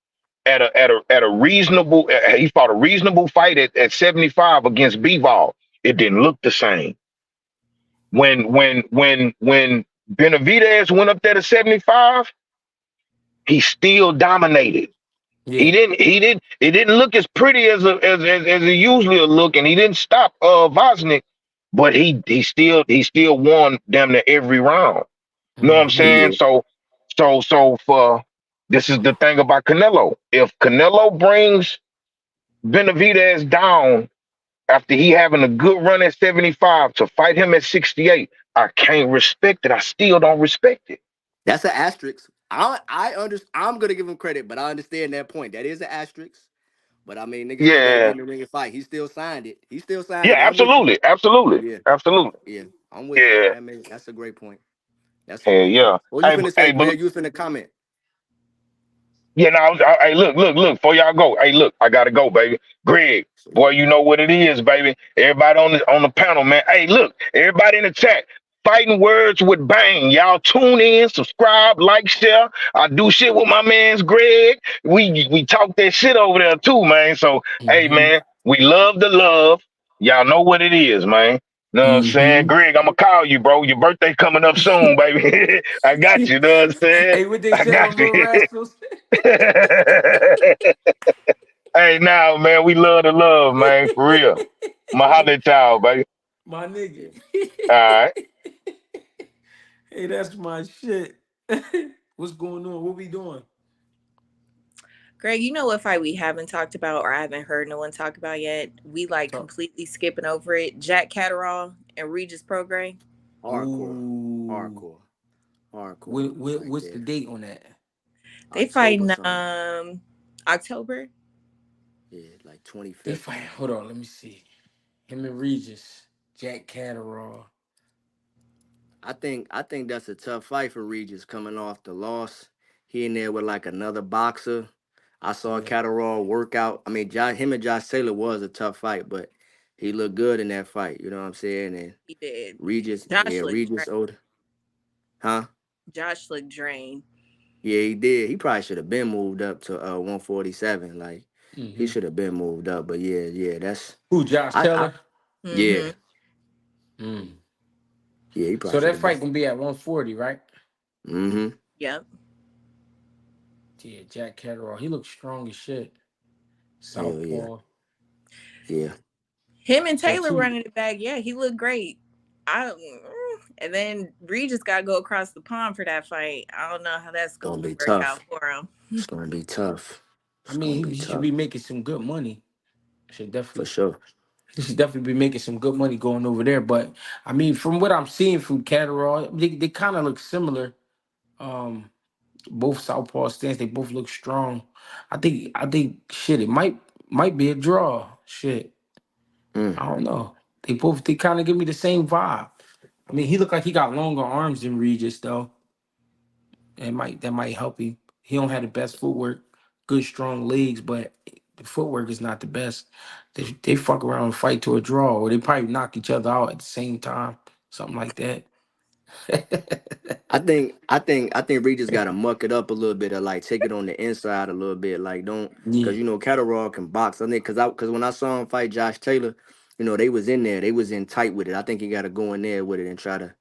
Speaker 9: at a reasonable, he fought a reasonable fight at 75 against Bivol. It didn't look the same. When Benavidez went up there to 75, he still dominated.
Speaker 1: Yeah.
Speaker 9: It didn't look as pretty as it usually will look, and he didn't stop Vosnik, but he still won damn near every round. You know what I'm
Speaker 8: He
Speaker 1: Mm-hmm.
Speaker 9: saying?
Speaker 8: did.
Speaker 9: So for this is the thing about Canelo. If Canelo brings Benavidez down after he having a good run at 75 to fight him at 68, I can't respect it. I still don't respect it.
Speaker 8: That's an asterisk. I'm gonna give him credit, but I understand that point. That is an asterisk. But I mean, nigga still got to get
Speaker 9: Yeah.
Speaker 8: in the ring and fight. He still signed it. He still signed
Speaker 9: Yeah,
Speaker 8: it. But I'm with you.
Speaker 9: absolutely. Absolutely.
Speaker 8: Yeah,
Speaker 9: Absolutely.
Speaker 8: yeah, I'm with you.
Speaker 9: Yeah.
Speaker 8: That's a great point. That's a
Speaker 9: Hell
Speaker 8: great point.
Speaker 9: yeah.
Speaker 8: What you
Speaker 9: Hey,
Speaker 8: finna say,
Speaker 9: hey, but
Speaker 8: Greg? You was finna comment.
Speaker 9: yeah, no, hey, look, before y'all go. Hey, look, I gotta go, baby. Greg,
Speaker 8: So,
Speaker 9: boy, you know what it is, baby. Everybody on the panel, man. Hey, look, everybody in the chat. Fighting words with Bang. Y'all tune in, subscribe, like, share. I do shit with my man's Greg. We talk that shit over there too, man. So, hey,
Speaker 1: Mm-hmm.
Speaker 9: man, we love the love. Y'all know what it is, man. Know what I'm saying?
Speaker 1: Mm-hmm.
Speaker 9: Greg, I'm gonna call you, bro. Your birthday coming up soon, baby. I got you, know what I'm saying?
Speaker 1: Hey, what they
Speaker 9: I
Speaker 1: say
Speaker 9: got
Speaker 1: on Little
Speaker 9: you.
Speaker 1: Rascals?
Speaker 9: Hey, now, man, we love the love, man, for real. I'ma
Speaker 8: yeah,
Speaker 9: holler at y'all, baby.
Speaker 1: My nigga.
Speaker 8: yeah.
Speaker 9: All right.
Speaker 1: Hey, that's my shit. What's going on? What we doing?
Speaker 10: Greg, you know what fight we haven't talked about or I haven't heard no one talk about yet? We like
Speaker 1: Talk.
Speaker 10: completely skipping over it. Jack Catterall and Regis Prograis.
Speaker 8: Hardcore,
Speaker 1: Ooh.
Speaker 8: hardcore, hardcore. Right
Speaker 1: What's the
Speaker 8: there.
Speaker 1: date on that?
Speaker 10: They
Speaker 8: October
Speaker 10: fighting
Speaker 8: something.
Speaker 10: October.
Speaker 8: Yeah, like
Speaker 1: They
Speaker 8: 25th.
Speaker 1: fight. Hold on, let me see. Him and Regis, Jack Catterall.
Speaker 8: I think that's a tough fight for Regis coming off the loss. He in there with like another boxer. I saw
Speaker 1: Yeah.
Speaker 8: Catterall work out. I mean, him and Josh Taylor was a tough fight, but he looked good in that fight. You know what I'm saying? And
Speaker 10: He did.
Speaker 8: Regis, yeah,
Speaker 10: Josh looked
Speaker 8: Regis older, huh?
Speaker 10: Josh looked drained.
Speaker 8: Yeah, he did. He probably should have been moved up to 147. Like he
Speaker 1: Mm-hmm.
Speaker 8: should have been moved up. But yeah, that's
Speaker 1: Who? Josh
Speaker 8: I
Speaker 1: Taylor.
Speaker 8: yeah,
Speaker 10: Mm-hmm.
Speaker 1: Mm.
Speaker 8: yeah, he probably
Speaker 1: So
Speaker 8: should
Speaker 1: that
Speaker 8: have been.
Speaker 1: fight gonna be at 140, right?
Speaker 8: Mm-hmm.
Speaker 10: Yep.
Speaker 1: Yeah, Jack Catterall. He looks strong as shit. Southpaw.
Speaker 8: Yeah.
Speaker 10: Him and
Speaker 1: So
Speaker 10: Taylor running it back. Yeah, he looked great. And then Regis got to go across the pond for that fight. I don't know how that's going to work out for him.
Speaker 8: It's gonna be tough.
Speaker 1: I mean, he should be making some good money. Should definitely
Speaker 8: For sure.
Speaker 1: He should definitely be making some good money going over there. But I mean, from what I'm seeing from Catterall, they kind of look similar. Both southpaw stands, they both look strong. I think shit, it might be a draw. Shit. I don't know. They kind of give me the same vibe. I mean, he looked like he got longer arms than Regis though. That might help him. He don't have the best footwork, good strong legs, but the footwork is not the best. They fuck around and fight to a draw, or they probably knock each other out at the same time, something like that.
Speaker 8: I think Regis got to muck it up a little bit, or like take it on the inside a little bit. Like don't,
Speaker 1: Yeah,
Speaker 8: because Catterall can box. I think because when I saw him fight Josh Taylor, they was in there, they was in tight with it. I think he got to go in there with it and try to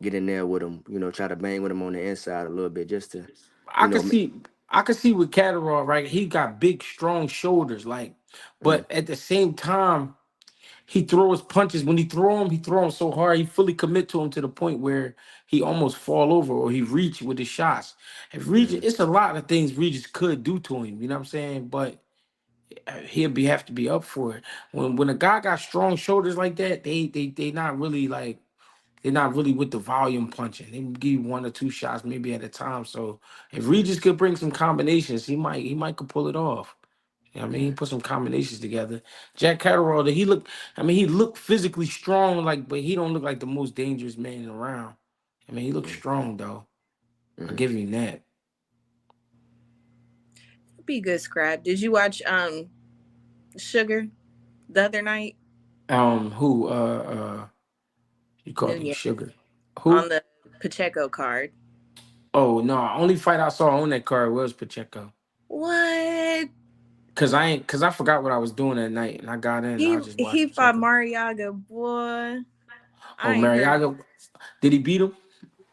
Speaker 8: get in there with him. Try to bang with him on the inside a little bit, just to,
Speaker 1: I could see, I could see with Catterall, right? He got big, strong shoulders, like, but at the same time, he throws punches. When he throw them so hard, he fully commit to him to the point where he almost fall over or he reach with his shots. If Regis, it's a lot of things Regis could do to him. You know what I'm saying? But have to be up for it. When a guy got strong shoulders like that, they not really like they're not really with the volume punching. They give you one or two shots maybe at a time. So if Regis could bring some combinations, he might could pull it off. You know what I mean? He put some combinations together. Jack Catterall, he looked physically strong, but he don't look like the most dangerous man around. I mean, he looks strong though. I'll give him that.
Speaker 10: Be good scrap. Did you watch Sugar the other night?
Speaker 1: Who you called him
Speaker 10: Yeah,
Speaker 1: Sugar?
Speaker 10: on
Speaker 1: Who?
Speaker 10: the Pacheco card.
Speaker 1: Oh no, only fight I saw on that card was Pacheco.
Speaker 10: What?
Speaker 1: Cause I forgot what I was doing that night and I got in and I just watched
Speaker 10: He fought
Speaker 1: Pacheco.
Speaker 10: Mariaga, boy.
Speaker 1: Oh,
Speaker 10: I ain't heard.
Speaker 1: Mariaga, did he beat him?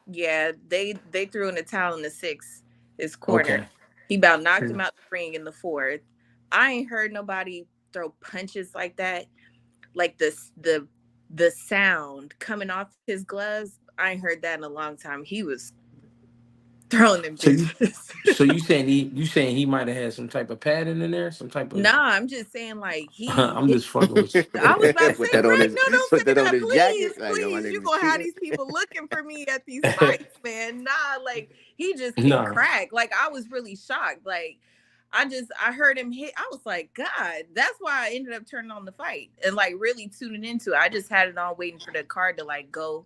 Speaker 10: Yeah, they threw in the towel in the sixth. His corner.
Speaker 1: Okay.
Speaker 10: He about knocked him out the ring in the fourth. I ain't heard nobody throw punches like that. Like the sound coming off his gloves. I ain't heard that in a long time. He was throwing them
Speaker 1: So you
Speaker 10: bitches.
Speaker 1: so you saying he might have had some type of padding in there, some type of
Speaker 10: Nah, I'm just saying like
Speaker 1: I'm just fucking with you.
Speaker 10: I was about to
Speaker 8: put
Speaker 10: say,
Speaker 8: that on
Speaker 10: Greg,
Speaker 8: his
Speaker 10: no, don't
Speaker 8: put
Speaker 10: say
Speaker 8: that on
Speaker 10: that.
Speaker 8: his jacket.
Speaker 10: Please,
Speaker 8: Like, my
Speaker 10: please.
Speaker 8: name
Speaker 10: You
Speaker 8: is
Speaker 10: gonna have
Speaker 8: cheater.
Speaker 10: these people looking for me at these fights, man. Nah, like he just can
Speaker 1: Nah.
Speaker 10: crack. Like I was really shocked. Like I heard him hit. I was like, God, that's why I ended up turning on the fight and like really tuning into it. I just had it on waiting for the card to like go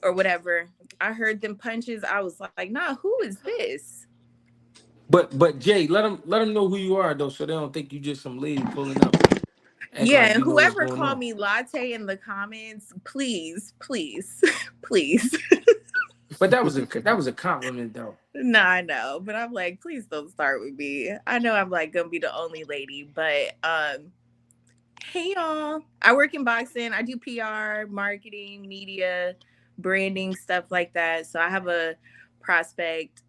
Speaker 10: or whatever. I heard them punches. I was like, nah, who is this?
Speaker 1: But Jay, let them know who you are though, so they don't think you just some lady pulling up, acting
Speaker 10: Yeah,
Speaker 1: like
Speaker 10: and
Speaker 1: you know what's
Speaker 10: whoever
Speaker 1: going
Speaker 10: called
Speaker 1: on.
Speaker 10: me latte in the comments, please, please, please.
Speaker 1: But that was a compliment though.
Speaker 10: Nah, I know, but I'm like, please don't start with me. I know I'm like gonna be the only lady, but hey y'all. I work in boxing. I do PR, marketing, media, branding, stuff like that. So I have a prospect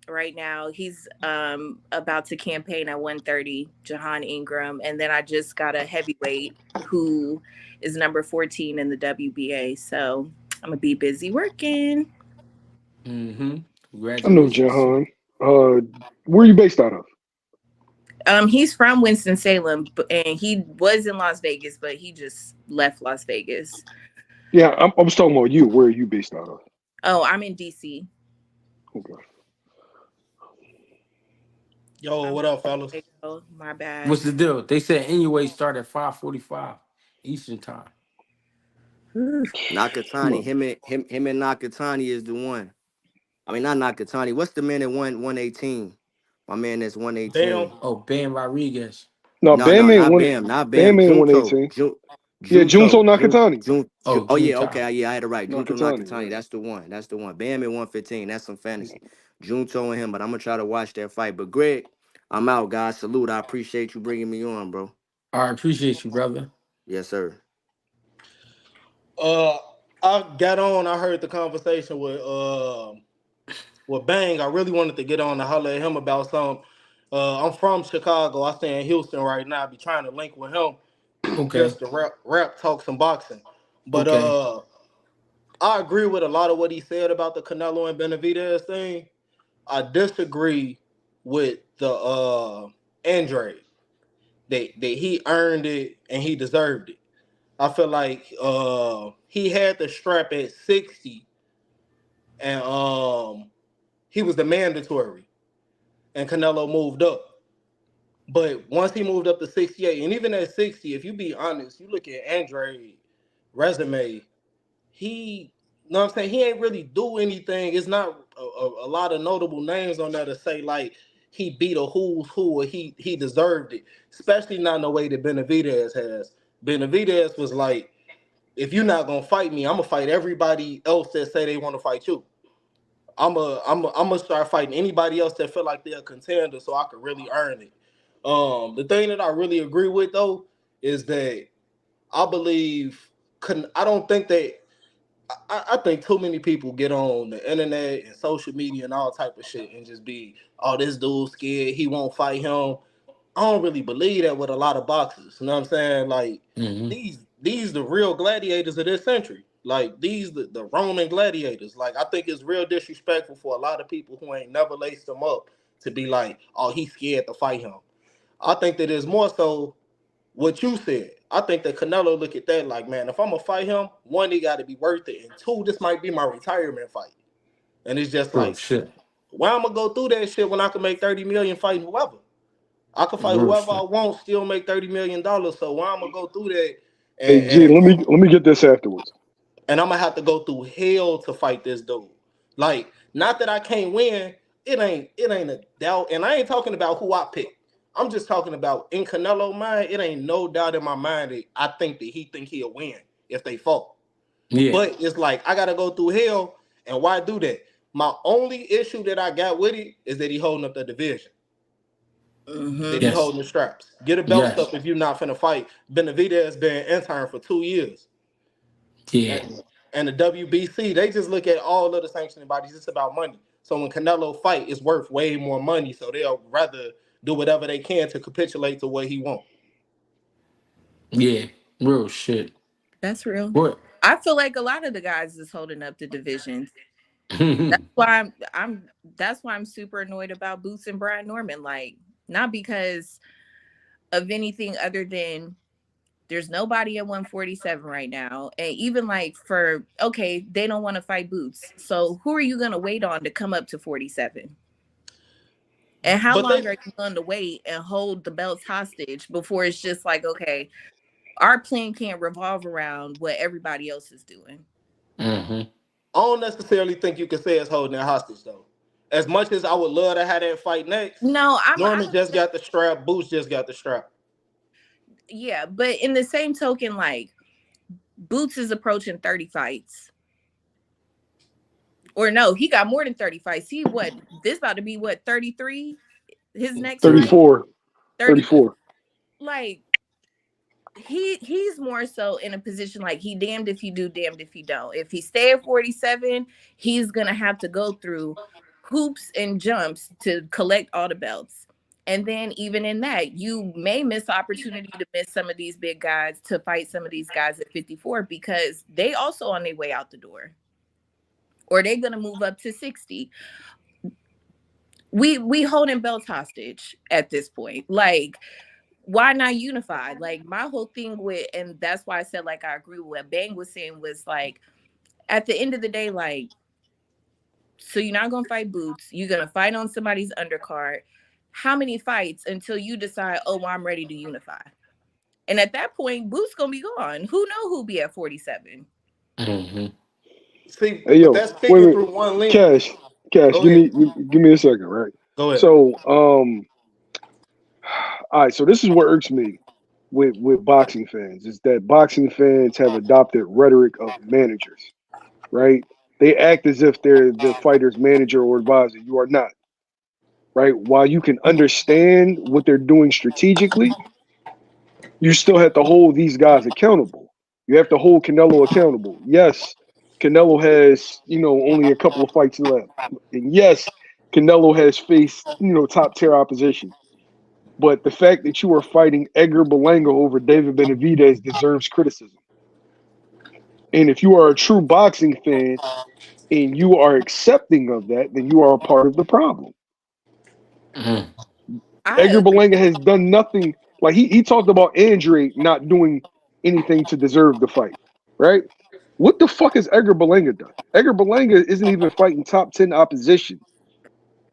Speaker 10: right now. He's about to campaign at 130, Jahan Ingram, and then I just got a heavyweight who is number 14 in the WBA. So I'm gonna be busy working.
Speaker 1: Mm-hmm.
Speaker 11: I know
Speaker 1: Congratulations.
Speaker 11: Jahan. Where are you based out of?
Speaker 10: He's from Winston-Salem, and he was in Las Vegas, but he just left Las Vegas.
Speaker 11: Yeah, I was talking about you. Where are you based out of?
Speaker 10: Oh, I'm in DC.
Speaker 11: Okay.
Speaker 2: Yo, what up, fellas?
Speaker 10: My bad.
Speaker 1: What's the deal? They said anyway start at 5:45 Eastern time.
Speaker 8: Nakatani, him and Nakatani is the one. I mean, not Nakatani. What's the man that won 118? My man that's
Speaker 2: Damn.
Speaker 8: 118.
Speaker 1: Oh, Bam Rodriguez.
Speaker 11: No,
Speaker 8: No,
Speaker 11: Bam
Speaker 8: no,
Speaker 11: ain't
Speaker 8: not
Speaker 11: one.
Speaker 8: Bam, not
Speaker 11: Bam
Speaker 8: Bam.
Speaker 11: ain't
Speaker 8: Junto,
Speaker 11: 118. Yeah, Junto Nakatani.
Speaker 1: Oh,
Speaker 8: Oh yeah,
Speaker 1: Junta.
Speaker 8: okay, yeah, I had it right. Junto
Speaker 11: Nakatani.
Speaker 8: Nakatani,
Speaker 11: Yeah.
Speaker 8: that's the one. That's the one. Bam at 115. That's some fantasy. Junto and him, but I'm gonna try to watch that fight. But Greg, I'm out, guys. Salute. I appreciate you bringing me on, bro.
Speaker 1: I appreciate you, brother.
Speaker 8: Yes, sir.
Speaker 2: I got on. I heard the conversation with Bang. I really wanted to get on to holler at him about something. I'm from Chicago. I stay in Houston right now. I be trying to link with him
Speaker 1: Okay.
Speaker 2: just to rap talk some boxing. But
Speaker 1: Okay.
Speaker 2: I agree with a lot of what he said about the Canelo and Benavidez thing. I disagree with the Andre that he earned it and he deserved it. I feel like he had the strap at 60 and he was the mandatory and Canelo moved up. But once he moved up to 68, and even at 60, if you be honest, you look at Andre resume, he, you know what I'm saying, he ain't really do anything. It's not a lot of notable names on there to say like he beat a who's who or he deserved it, especially not in the way that Benavidez has. Benavidez was like, if you're not gonna fight me, I'm gonna fight everybody else that say they want to fight you. I'm gonna start fighting anybody else that feel like they're a contender, so I could really earn it. The thing that I really agree with though is that I believe I don't think that I think too many people get on the internet and social media and all type of shit and just be, oh, this dude's scared, he won't fight him. I don't really believe that with a lot of boxers. You know what I'm saying? Like these the real gladiators of this century. Like these the Roman gladiators. Like I think it's real disrespectful for a lot of people who ain't never laced them up to be like, oh, he's scared to fight him. I think that it's more so what you said. I think that Canelo look at that like, man, if I'm gonna fight him, one, he got to be worth it, and two, this might be my retirement fight. And it's just
Speaker 1: Real
Speaker 2: like,
Speaker 1: shit.
Speaker 2: why I'm gonna go through that shit when I can make 30 million fighting whoever? I can fight
Speaker 1: Real
Speaker 2: whoever I
Speaker 1: shit.
Speaker 2: want, still make $30 million. So why I'm gonna go through that
Speaker 11: Hey, G,
Speaker 2: and
Speaker 11: let me get this afterwards.
Speaker 2: and I'm gonna have to go through hell to fight this dude. Like, not that I can't win, it ain't a doubt. And I ain't talking about who I pick. I'm just talking about in Canelo mind, it ain't no doubt in my mind that I think that he think he'll win if they fought.
Speaker 1: Yeah.
Speaker 2: But it's like I gotta go through hell, and why do that? My only issue that I got with it is that he holding up the division. That he
Speaker 1: Yes.
Speaker 2: holding the straps. Get a belt
Speaker 1: Yes.
Speaker 2: stuff if you're not finna fight. Benavidez has been intern for 2 years.
Speaker 1: Yeah.
Speaker 2: And the WBC, they just look at all of the sanctioning bodies. It's about money. So when Canelo fight, it's worth way more money. So they'll rather do whatever they can to capitulate to what he wants.
Speaker 1: Yeah. Real shit.
Speaker 10: That's real.
Speaker 1: What?
Speaker 10: I feel like a lot of the guys is holding up the divisions. That's why that's why I'm super annoyed about Boots and Brian Norman. Like, not because of anything other than there's nobody at 147 right now. And even like okay, they don't want to fight Boots. So who are you gonna wait on to come up to 47? And how
Speaker 2: But
Speaker 10: long
Speaker 2: they
Speaker 10: are you going to wait and hold the belts hostage before it's just like, okay, our plan can't revolve around what everybody else is doing?
Speaker 2: I don't necessarily think you can say it's holding it hostage though. As much as I would love to have that fight next,
Speaker 10: No,
Speaker 2: Norman just got the strap, Boots just got the strap.
Speaker 10: yeah, but in the same token, like Boots is approaching 30 fights. Or no, he got more than 30 fights. This about to be 33? His next fight?
Speaker 11: 34.
Speaker 10: 30.
Speaker 11: 34.
Speaker 10: Like he's more so in a position like he damned if you do, damned if you don't. If he stay at 47, he's gonna have to go through hoops and jumps to collect all the belts. And then even in that, you may miss the opportunity to miss some of these big guys to fight some of these guys at 54 because they also on their way out the door. Or they're gonna move up to 60. We holding belts hostage at this point. Like, why not unify? Like, my whole thing with, and that's why I said, like, I agree with what Bang was saying, was like, at the end of the day, like, so you're not gonna fight Boots, you're gonna fight on somebody's undercard. How many fights until you decide, oh, well, I'm ready to unify? And at that point, Boots gonna be gone. Who know who'll be at 47?
Speaker 2: See,
Speaker 11: Hey,
Speaker 2: but
Speaker 11: yo,
Speaker 2: that's
Speaker 11: wait,
Speaker 2: speaking
Speaker 11: wait.
Speaker 2: through one lens.
Speaker 11: Cash,
Speaker 2: Go ahead.
Speaker 11: give me a second, right?
Speaker 2: Go ahead.
Speaker 11: So, all right, so this is what irks me with boxing fans is that boxing fans have adopted rhetoric of managers, right? They act as if they're the fighter's manager or advisor. You are not, right? While you can understand what they're doing strategically, you still have to hold these guys accountable. You have to hold Canelo accountable. Yes, Canelo has, only a couple of fights left. And yes, Canelo has faced, top tier opposition. But the fact that you are fighting Edgar Berlanga over David Benavidez deserves criticism. And if you are a true boxing fan and you are accepting of that, then you are a part of the problem.
Speaker 1: Mhm.
Speaker 10: I
Speaker 11: Edgar
Speaker 10: agree.
Speaker 11: Berlanga has done nothing. Like he talked about Andre not doing anything to deserve the fight, right? What the fuck has Edgar Berlanga done? Edgar Berlanga isn't even fighting top 10 opposition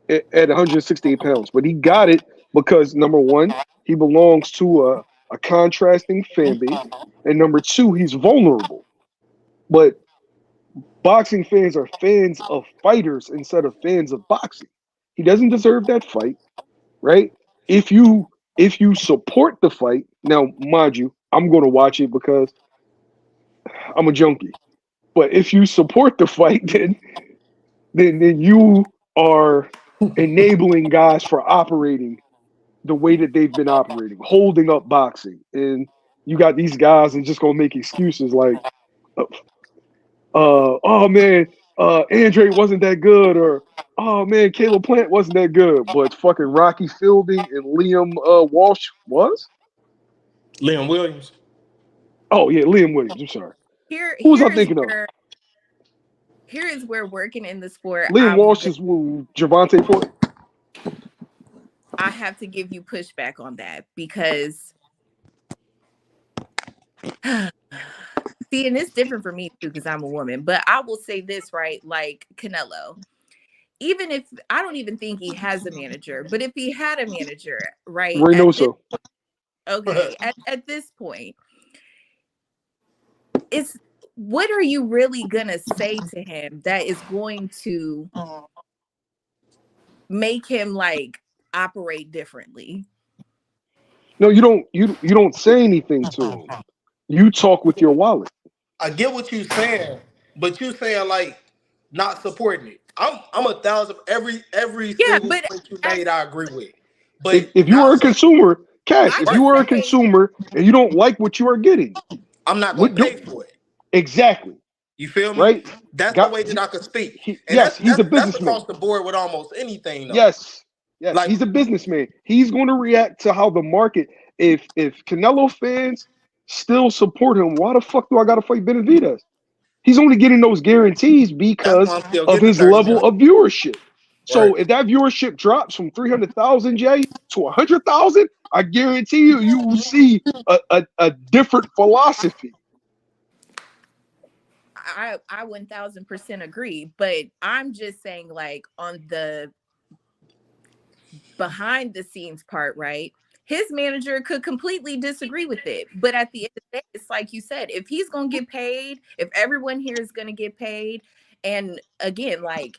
Speaker 11: at 168 pounds, but he got it because number one, he belongs to a contrasting fan base, and number two, he's vulnerable. But boxing fans are fans of fighters instead of fans of boxing. He doesn't deserve that fight, right? If you support the fight, now mind you, I'm going to watch it because I'm a junkie. But if you support the fight, then you are enabling guys for operating the way that they've been operating, holding up boxing. And you got these guys and just gonna make excuses like, oh man, Andre wasn't that good, or oh man, Caleb Plant wasn't that good, but fucking Rocky Fielding and Liam Walsh was.
Speaker 12: Liam Williams.
Speaker 11: Oh yeah, Liam Williams. I'm sorry.
Speaker 10: Here,
Speaker 11: Who was I
Speaker 10: here is
Speaker 11: thinking of?
Speaker 10: where here is where working in the sport,
Speaker 11: Liam Walsh is Javante Ford.
Speaker 10: I have to give you pushback on that because see, and it's different for me too because I'm a woman. But I will say this, right? Like Canelo, even if I don't even think he has a manager, but if he had a manager, right?
Speaker 11: Reynoso.
Speaker 10: At this point, it's what are you really gonna say to him that is going to make him like operate differently?
Speaker 11: No, you don't. You don't say anything to him. You talk with your wallet.
Speaker 12: I get what you're saying, but you saying like not supporting it. I'm 1,000 every
Speaker 10: Yeah,
Speaker 12: single
Speaker 10: but
Speaker 12: point you made. I agree with, but
Speaker 11: If you
Speaker 12: not
Speaker 11: are a consumer, Cash,
Speaker 10: I
Speaker 11: if
Speaker 10: just
Speaker 11: you are a
Speaker 10: say
Speaker 11: consumer and you don't like what you are getting,
Speaker 12: I'm not gonna
Speaker 11: what
Speaker 12: pay
Speaker 11: do
Speaker 12: for it.
Speaker 11: exactly,
Speaker 12: You feel me?
Speaker 11: right?
Speaker 12: That's the
Speaker 11: Got
Speaker 12: way that I could speak, and
Speaker 11: yes, he's a
Speaker 12: that's across
Speaker 11: businessman.
Speaker 12: the board with almost anything though.
Speaker 11: Yes, yes,
Speaker 12: Like
Speaker 11: he's a businessman. He's going to react to how the market. If Canelo fans still support him, why the fuck do I got to fight Benavidez? He's only getting those guarantees
Speaker 12: that's
Speaker 11: because
Speaker 12: why I'm still
Speaker 11: of
Speaker 12: getting the
Speaker 11: his
Speaker 12: 30
Speaker 11: level
Speaker 12: million.
Speaker 11: of viewership.
Speaker 12: Right.
Speaker 11: So if that viewership drops from 300,000 Jay to 100,000, I guarantee you will see a different philosophy.
Speaker 10: I 1000% agree, but I'm just saying like on the behind the scenes part, right? His manager could completely disagree with it. But at the end of the day, it's like you said, if he's going to get paid, if everyone here is going to get paid, and again, like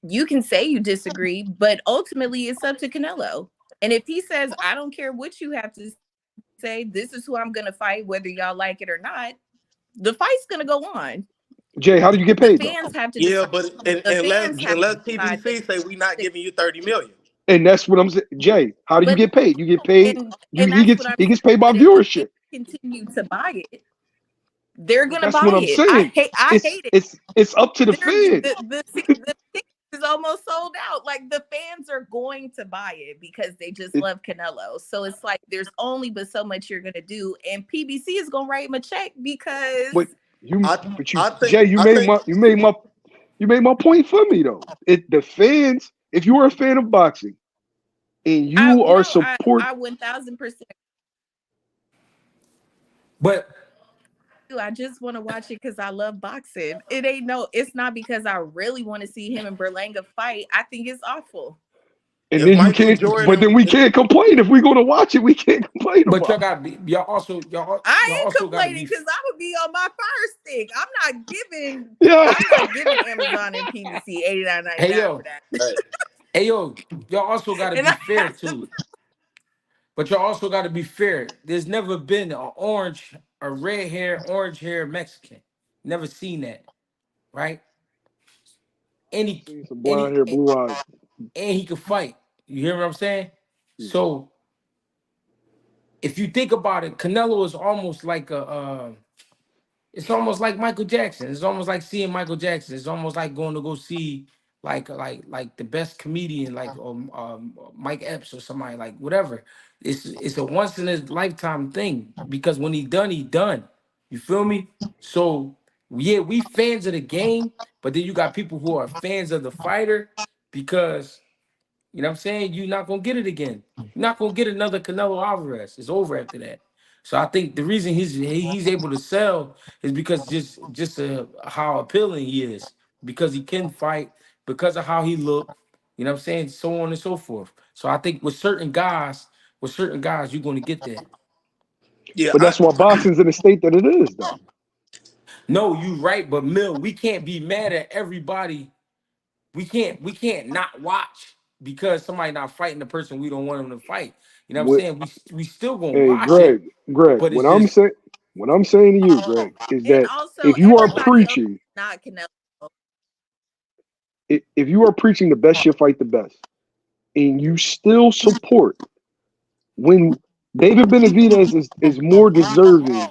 Speaker 10: you can say you disagree, but ultimately it's up to Canelo. And if he says, I don't care what you have to say, this is who I'm going to fight, whether y'all like it or not, the fight's going to go on.
Speaker 11: Jay, how do you get
Speaker 10: The
Speaker 11: paid though?
Speaker 10: fans have to
Speaker 12: Yeah,
Speaker 10: decide.
Speaker 12: but
Speaker 10: The fans have
Speaker 12: unless
Speaker 10: to decide.
Speaker 12: TBC say we not giving you 30 million.
Speaker 11: And that's what I'm saying. Jay, how do you
Speaker 10: But
Speaker 11: get paid? You get paid.
Speaker 10: and
Speaker 11: He
Speaker 10: that's
Speaker 11: gets
Speaker 10: what I'm
Speaker 11: he
Speaker 10: saying.
Speaker 11: gets paid by
Speaker 10: But if the fans
Speaker 11: viewership.
Speaker 10: continue to buy it, they're gonna
Speaker 11: That's
Speaker 10: buy
Speaker 11: what I'm
Speaker 10: it. I
Speaker 11: saying.
Speaker 10: hate it.
Speaker 11: It's up to the
Speaker 10: They're
Speaker 11: fans.
Speaker 10: the ticket is almost sold out. Like the fans are going to buy it because they just
Speaker 11: It,
Speaker 10: love Canelo. So it's like there's only but so much you're gonna do, and PBC is gonna write him a check because
Speaker 11: but you
Speaker 12: I
Speaker 11: but you
Speaker 12: I think
Speaker 11: Jay,
Speaker 12: I think
Speaker 11: you made my point for me though. The fans, if you are a fan of boxing and
Speaker 10: I
Speaker 11: you are
Speaker 10: no
Speaker 11: support,
Speaker 10: I 1000%.
Speaker 1: But
Speaker 10: I just want to watch it because I love boxing. It's not because I really want to see him and Berlanga fight. I think it's awful.
Speaker 11: and
Speaker 12: if
Speaker 11: then
Speaker 12: Michael Jordan,
Speaker 11: we can't complain if we're gonna watch it. We can't complain
Speaker 1: y'all
Speaker 11: about
Speaker 1: gotta be y'all
Speaker 10: I ain't
Speaker 1: also gotta
Speaker 10: complaining
Speaker 1: be
Speaker 10: because I would be on my fire stick.
Speaker 11: it. Yeah,
Speaker 10: I'm not giving Amazon and PBC
Speaker 1: hey
Speaker 10: $89.99 for
Speaker 1: yo,
Speaker 10: that.
Speaker 1: hey yo, y'all also gotta
Speaker 10: And
Speaker 1: be
Speaker 10: I
Speaker 1: fair
Speaker 10: have to
Speaker 1: too. But y'all also gotta be fair. There's never been a red hair, orange hair Mexican. Never seen that, right? Any
Speaker 11: seen some blonde
Speaker 1: any
Speaker 11: hair, blue eyes.
Speaker 1: and he could fight. You hear what I'm saying?
Speaker 11: Hmm.
Speaker 1: So if you think about it, Canelo is almost like it's almost like Michael Jackson. It's almost like seeing Michael Jackson. It's almost like going to go see like the best comedian, like Mike Epps or somebody, like whatever. It's a once in a lifetime thing because when he done, he done. You feel me? So yeah, we fans of the game, but then you got people who are fans of the fighter because you know what I'm saying? You're not gonna get it again. You're not gonna get another Canelo Alvarez. It's over after that. So I think the reason he's able to sell is because just how appealing he is, because he can fight, because of how he look. You know what I'm saying? So on and so forth. So I think with certain guys, you're going to get that.
Speaker 12: Yeah,
Speaker 11: But that's why boxing's in the state that it is, though.
Speaker 1: No, you right, but Mill, we can't be mad at everybody. We can't not watch because somebody not fighting the person we don't want them to fight. You know what I'm
Speaker 11: What,
Speaker 1: saying? We still gonna
Speaker 11: hey,
Speaker 1: watch it,
Speaker 11: Greg,
Speaker 1: but it's just
Speaker 11: what I'm saying to you, Greg, is
Speaker 10: And
Speaker 11: that
Speaker 10: also,
Speaker 11: if you are
Speaker 10: everybody else
Speaker 11: preaching,
Speaker 10: is not Canelo.
Speaker 11: if you are preaching the best shit fight the best, and you still support when David Benavidez is more deserving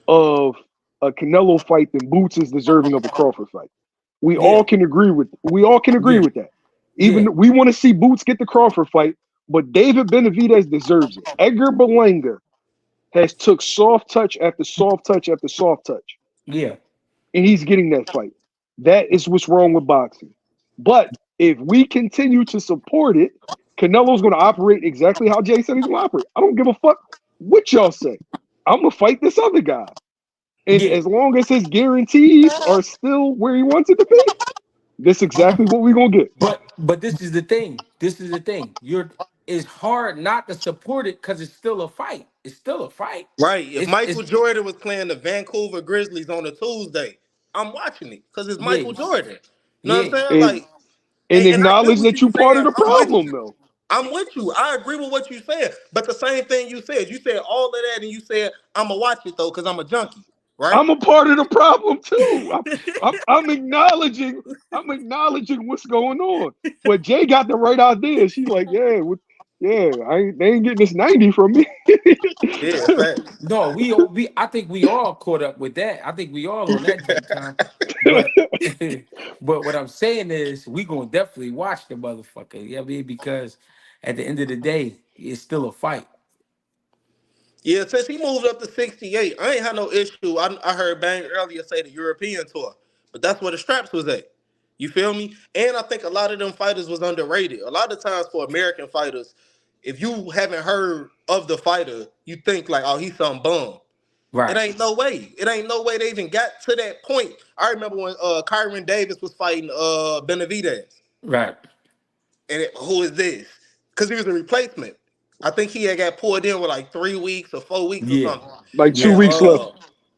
Speaker 11: of a Canelo fight than Boots is deserving of a Crawford fight.
Speaker 1: yeah,
Speaker 11: We all can agree
Speaker 1: yeah,
Speaker 11: with that.
Speaker 1: yeah,
Speaker 11: Even we want to see Boots get the Crawford fight, but David Benavidez deserves it. Edgar Berlanga has took soft touch after soft touch after soft touch,
Speaker 1: yeah.
Speaker 11: and he's getting that fight. That is what's wrong with boxing. But if we continue to support it, Canelo's going to operate exactly how Jay said he's going to operate. I don't give a fuck what y'all say. I'm going to fight this other guy. And
Speaker 1: Yeah,
Speaker 11: as long as his guarantees are still where he wants it to be, that's exactly what we're going to get.
Speaker 1: but this is the thing. This is the thing. It's hard not to support it because it's still a fight. It's still a fight.
Speaker 12: right. If
Speaker 1: It's
Speaker 12: Michael Jordan was playing the Vancouver Grizzlies on a Tuesday, I'm watching it because it's
Speaker 1: yeah,
Speaker 12: Michael Jordan. You know what
Speaker 1: yeah,
Speaker 12: I'm saying?
Speaker 11: And
Speaker 12: Like,
Speaker 11: and
Speaker 12: and I get
Speaker 11: acknowledge
Speaker 12: what
Speaker 11: that
Speaker 12: you're
Speaker 11: you part of
Speaker 12: saying.
Speaker 11: the
Speaker 12: I'm with
Speaker 11: problem,
Speaker 12: you.
Speaker 11: though.
Speaker 12: I'm with you. I agree with what you said. But the same thing you said. You said all of that, and you said I'm gonna watch it though because I'm a junkie, right?
Speaker 11: I'm a part of the problem too. I'm acknowledging. I'm acknowledging what's going on. But Jay got the right idea. She's like, yeah, they ain't getting this 90 from me.
Speaker 12: Yeah, facts.
Speaker 1: no, we I think we all caught up with that. I think we all on that J time. But but what I'm saying is we gonna definitely watch the motherfucker. You know what I mean? Because at the end of the day, it's still a fight.
Speaker 12: Yeah, since he moved up to 68, I ain't had no issue. I heard Bang earlier say the European tour, but that's where the straps was at. You feel me? And I think a lot of them fighters was underrated. A lot of times for American fighters, if you haven't heard of the fighter, you think like, oh, he's some bum. It
Speaker 1: Right,
Speaker 12: ain't no way. It ain't no way they even got to that point. I remember when Kyron Davis was fighting Benavidez.
Speaker 1: right.
Speaker 12: Who is this? Because he was a replacement. I think he had got pulled in with like 3 weeks or 4 weeks or
Speaker 1: Yeah,
Speaker 12: something.
Speaker 11: Like two
Speaker 1: yeah,
Speaker 12: And
Speaker 11: weeks left.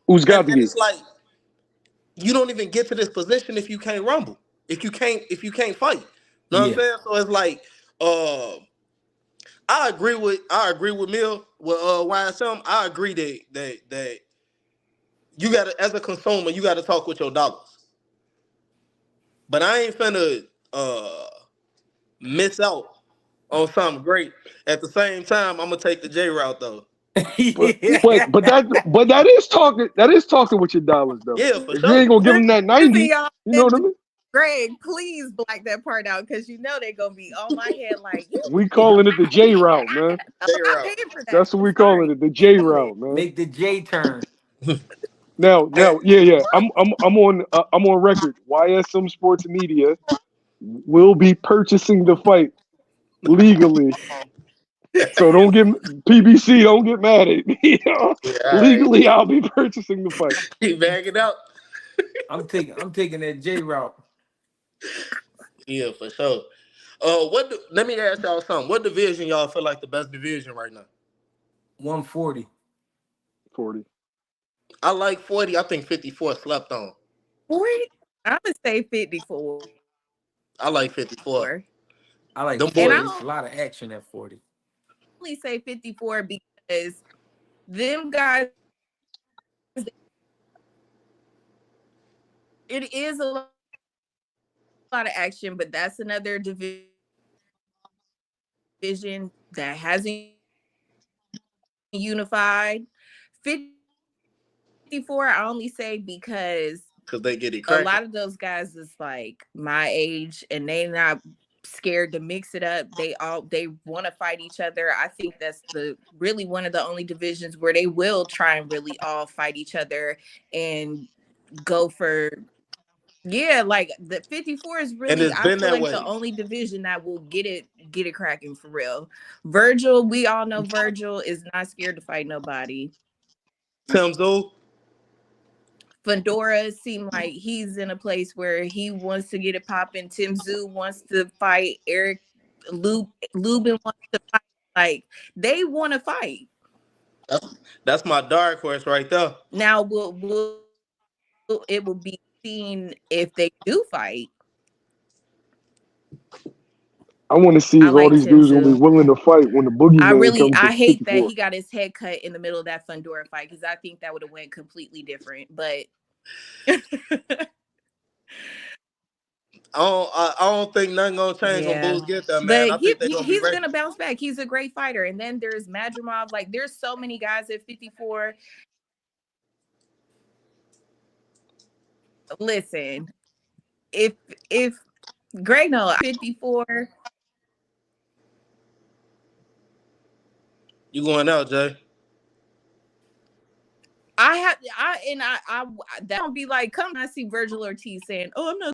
Speaker 11: Who's got
Speaker 12: and
Speaker 11: the
Speaker 12: it's like you don't even get to this position if you can't rumble, if you can't fight. You know what I'm
Speaker 1: yeah.
Speaker 12: saying? So it's like uh I agree with Mill with YSM. I agree that you gotta, as a consumer, you gotta talk with your dollars. But I ain't finna miss out on something great. At the same time, I'm gonna take the J route though.
Speaker 11: But that is talking with your dollars though.
Speaker 12: Yeah, for
Speaker 11: If you ain't
Speaker 12: sure.
Speaker 11: gonna give them that
Speaker 10: Listen,
Speaker 11: 90,
Speaker 10: y'all.
Speaker 11: you know what I mean?
Speaker 10: Greg, please black that part out because you know they're gonna be on my head like you.
Speaker 11: We calling it the J route, man.
Speaker 10: I'm
Speaker 12: J
Speaker 10: not
Speaker 12: route.
Speaker 10: paying for that.
Speaker 11: That's what
Speaker 10: I'm
Speaker 11: we calling
Speaker 10: sorry.
Speaker 11: it, the
Speaker 10: Can't
Speaker 11: J
Speaker 10: do it.
Speaker 11: route, man.
Speaker 1: Make the J turn.
Speaker 11: Now, yeah. I'm on record. YSM Sports Media will be purchasing the fight legally. So don't get PBC. Don't get mad at me.
Speaker 12: Yeah, all right.
Speaker 11: Legally, I'll be purchasing the fight.
Speaker 12: Keep bagging out.
Speaker 1: I'm taking that J route.
Speaker 12: Yeah, for sure. Let me ask y'all something. What division y'all feel like the best division right now?
Speaker 1: 140.
Speaker 11: 40.
Speaker 12: I like 40. I think 54 slept on.
Speaker 10: 40. I'm gonna say 54.
Speaker 12: I like 54.
Speaker 1: I like
Speaker 12: Them
Speaker 10: And I
Speaker 1: 40.
Speaker 12: boys.
Speaker 1: It's a lot of action at 40.
Speaker 10: only say 54 because them guys, it is a lot of action, but that's another division that hasn't unified. 54, I only say because
Speaker 12: because they get it
Speaker 10: A
Speaker 12: cracking.
Speaker 10: lot of those guys is like my age, and they not scared to mix it up. They want to fight each other. I think that's the really one of the only divisions where they will try and really all fight each other and go for. Yeah, like the 54 is
Speaker 12: And
Speaker 10: really,
Speaker 12: it's
Speaker 10: I
Speaker 12: been
Speaker 10: feel
Speaker 12: that
Speaker 10: like the
Speaker 12: way.
Speaker 10: only division that will get it cracking for real. Virgil, we all know Virgil is not scared to fight nobody.
Speaker 12: Tim Zoo,
Speaker 10: Fedora seemed like he's in a place where he wants to get it popping. Tim Zoo wants to fight. Eric Lubin wants to fight. Like they want to fight.
Speaker 12: that's my dark horse right there.
Speaker 10: Now it will be seen if they do fight.
Speaker 11: I want to see
Speaker 10: I
Speaker 11: if all
Speaker 10: like
Speaker 11: these
Speaker 10: Tim
Speaker 11: dudes gonna be
Speaker 10: Zoo.
Speaker 11: willing to fight when the boogeyman comes to
Speaker 10: I hate that
Speaker 11: 54.
Speaker 10: he got his head cut in the middle of that Fundora fight because I think that would have went completely different. But
Speaker 12: I don't think nothing gonna change when
Speaker 10: yeah,
Speaker 12: Bulls get there, man.
Speaker 10: but
Speaker 12: I think they're gonna be
Speaker 10: he's
Speaker 12: ready.
Speaker 10: gonna bounce back. He's a great fighter. And then there's Madrimov. Like there's so many guys at 54. Listen, if Greg no 54,
Speaker 12: You going out, Jay?
Speaker 10: I that don't be like come. I see Virgil Ortiz saying, "Oh, I'm not."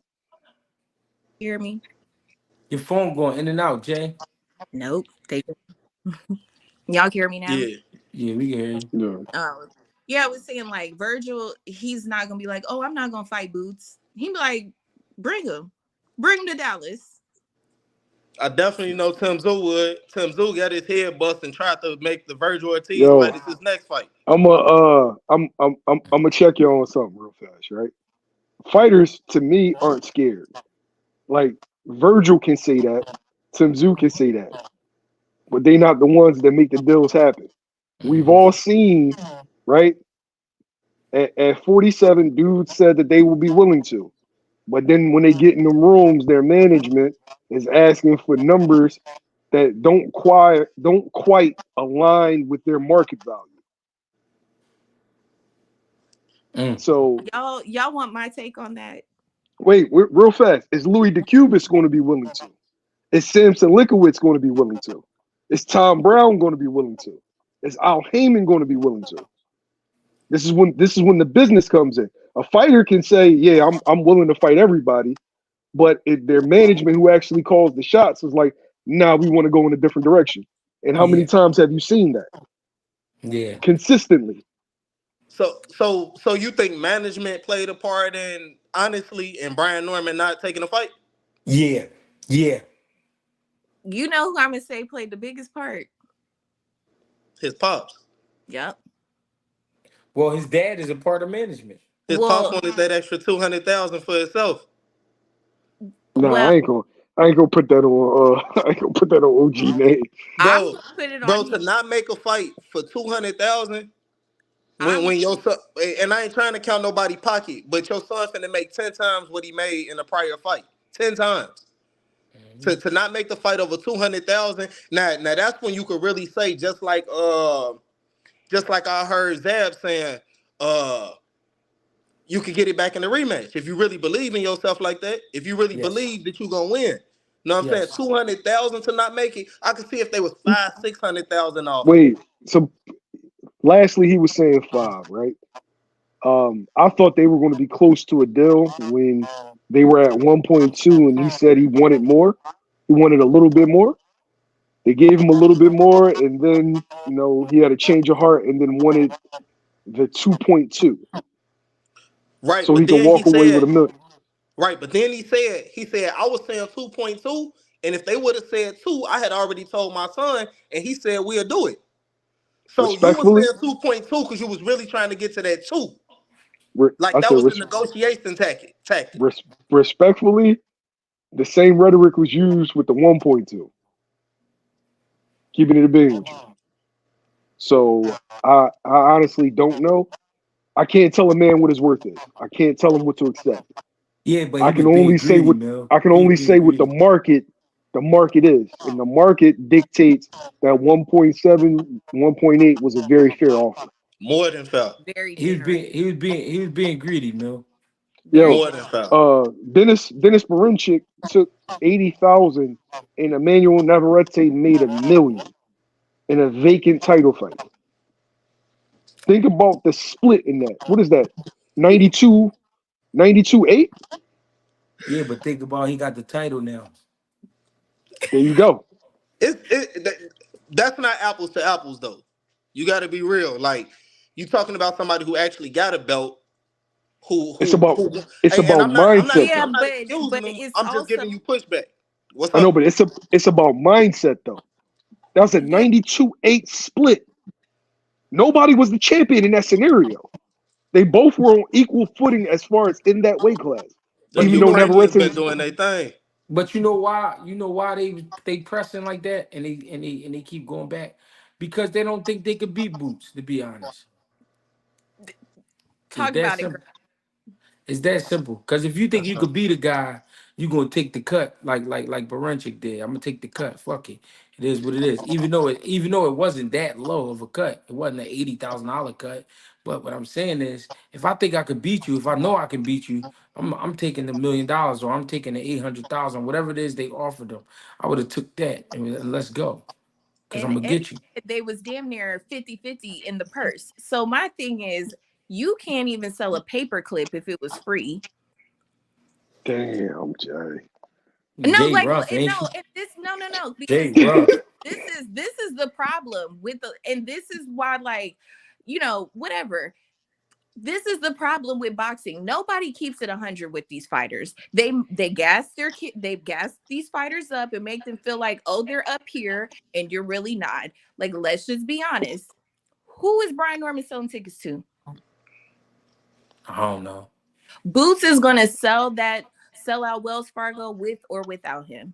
Speaker 10: Hear me?
Speaker 1: Your phone going in and out, Jay.
Speaker 10: Nope. Y'all hear me now?
Speaker 12: Yeah.
Speaker 1: Yeah, we can hear you.
Speaker 11: Yeah.
Speaker 10: Oh, yeah, I was saying like Virgil, he's not gonna be like, oh, I'm not gonna fight Boots. He be like, bring him to Dallas.
Speaker 12: I definitely know Tim Zoo would. Tim Zoo got his head bust and tried to make the Virgil Ortiz
Speaker 11: Yo,
Speaker 12: fight as his next fight.
Speaker 11: I'm gonna check you on something real fast, right? Fighters to me aren't scared. Like Virgil can say that, Tim Zoo can say that, but they not the ones that make the deals happen. We've all seen, right? At 47, dudes said that they will be willing to. But then when they get in the rooms, their management is asking for numbers that don't quite align with their market value. So
Speaker 10: Y'all want my take on that?
Speaker 11: wait, real fast. Is Louis DeCubis going to be willing to? Is Samson Likowitz going to be willing to? Is Tom Brown going to be willing to? Is Al Heyman going to be willing to? This is when the business comes in. A fighter can say, "Yeah, I'm willing to fight everybody," but their management, who actually calls the shots, is like, "Nah, we want to go in a different direction." And how many times have you seen that?
Speaker 1: Yeah.
Speaker 11: Consistently.
Speaker 12: So you think management played a part in honestly in Brian Norman not taking a fight?
Speaker 1: Yeah. Yeah.
Speaker 10: You know who I'm gonna say played the biggest part?
Speaker 12: His pops.
Speaker 10: Yep.
Speaker 1: Well, his dad is a part of management.
Speaker 12: His pops wanted that extra 200,000 for himself.
Speaker 11: Nah, I ain't gonna put that on. I ain't gonna put that on OG name,
Speaker 12: bro.
Speaker 10: Put it
Speaker 12: Bro,
Speaker 10: on
Speaker 12: to not make a fight for 200,000 when your son, and I ain't trying to count nobody pocket, but your son finna make 10 times what he made in a prior fight. 10 times. To not make the fight over 200,000. Now that's when you could really say, just like I heard Zab saying, you could get it back in the rematch if you really believe in yourself like that. If you really believe that you're gonna win. You know what I'm saying? 200,000 to not make it. I could see if they was 500,000-600,000 off.
Speaker 11: Wait, so lastly, he was saying 5, right? I thought they were going to be close to a deal when they were at 1.2, and he said he wanted more. He wanted a little bit more. They gave him a little bit more, and then he had a change of heart, and then wanted the 2.2.
Speaker 12: Right,
Speaker 11: so
Speaker 12: but
Speaker 11: he could
Speaker 12: then he
Speaker 11: walk away with
Speaker 12: said,
Speaker 11: $1 million.
Speaker 12: right, but then he said, I was saying 2.2, and if they would have said 2, I had already told my son, and he said we'll do it. So you were
Speaker 11: Respectfully,
Speaker 12: saying 2.2 because you was really trying to get to that 2. Like
Speaker 11: I
Speaker 12: that
Speaker 11: said,
Speaker 12: was the negotiation tactic.
Speaker 11: respectfully, the same rhetoric was used with the 1.2. Keeping it a being with you. So I honestly don't know. I can't tell a man what his worth is. I can't tell him what to accept.
Speaker 1: Yeah, but
Speaker 11: I can only say what the market is, and the market dictates that 1.7, 1.8 was a very fair offer.
Speaker 12: More than fair.
Speaker 10: Very
Speaker 1: He
Speaker 10: generous.
Speaker 1: was being greedy, Mil.
Speaker 10: Very
Speaker 11: Yo,
Speaker 12: More than foul.
Speaker 11: Dennis Barinchik took 80,000, and Emmanuel Navarrete made 1 million in a vacant title fight. Think about the split in that. What is that? 92, 92-8?
Speaker 1: Yeah, but think about he got the title now.
Speaker 11: There you go.
Speaker 12: That's not apples to apples though. You got to be real. Like you talking about somebody who actually got a belt.
Speaker 11: It's about
Speaker 12: Who?
Speaker 11: it's
Speaker 12: Hey, and
Speaker 11: about mindset
Speaker 10: yeah,
Speaker 12: I'm
Speaker 11: though.
Speaker 12: not
Speaker 10: but
Speaker 12: excusing them.
Speaker 10: it's
Speaker 12: I'm just
Speaker 10: also
Speaker 12: giving you pushback. What's
Speaker 11: I know,
Speaker 12: up?
Speaker 11: but it's about mindset though. That was a
Speaker 10: yeah,
Speaker 11: 92-8 split. Nobody was the champion in that scenario. They both were on equal footing as far as in that weight class.
Speaker 12: Them
Speaker 1: But
Speaker 11: Even
Speaker 1: you
Speaker 11: though
Speaker 1: know,
Speaker 12: Ukrainians
Speaker 11: Navarrete
Speaker 12: been
Speaker 11: was
Speaker 12: doing their thing.
Speaker 1: but you know why? You know why they pressing like that and they keep going back because they don't think they could beat Boots. To be honest, it's
Speaker 10: talk
Speaker 1: that
Speaker 10: about it, girl.
Speaker 1: simple. It's that simple. Because if you think
Speaker 12: That's
Speaker 1: you
Speaker 12: not.
Speaker 1: could beat a guy, you gonna take the cut like Baranchik did. I'm gonna take the cut. Fuck it. It is what it is. Even though it wasn't that low of a cut, it wasn't an $80,000 cut. But what I'm saying is, if I think I could beat you, if I know I can beat you, I'm taking the $1 million or I'm taking the 800,000, whatever it is they offered them. I would have took that and let's go. Cause I'm
Speaker 10: And
Speaker 1: gonna get you.
Speaker 10: they was damn near 50-50 in the purse. So my thing is, you can't even sell a paper clip if it was free.
Speaker 11: damn, Jay.
Speaker 10: No,
Speaker 1: Jay
Speaker 10: like
Speaker 1: Rough, ain't
Speaker 10: no,
Speaker 1: she?
Speaker 10: and this no, because
Speaker 1: Jay Rough.
Speaker 10: this is the problem with the, and this is why, like, whatever. This is the problem with boxing. Nobody keeps it 100 with these fighters. They gas these fighters up and make them feel like, oh, they're up here and you're really not. Like, let's just be honest. Who is Brian Norman selling tickets to?
Speaker 1: I don't know.
Speaker 10: Boots is gonna sell out Wells Fargo with or without him.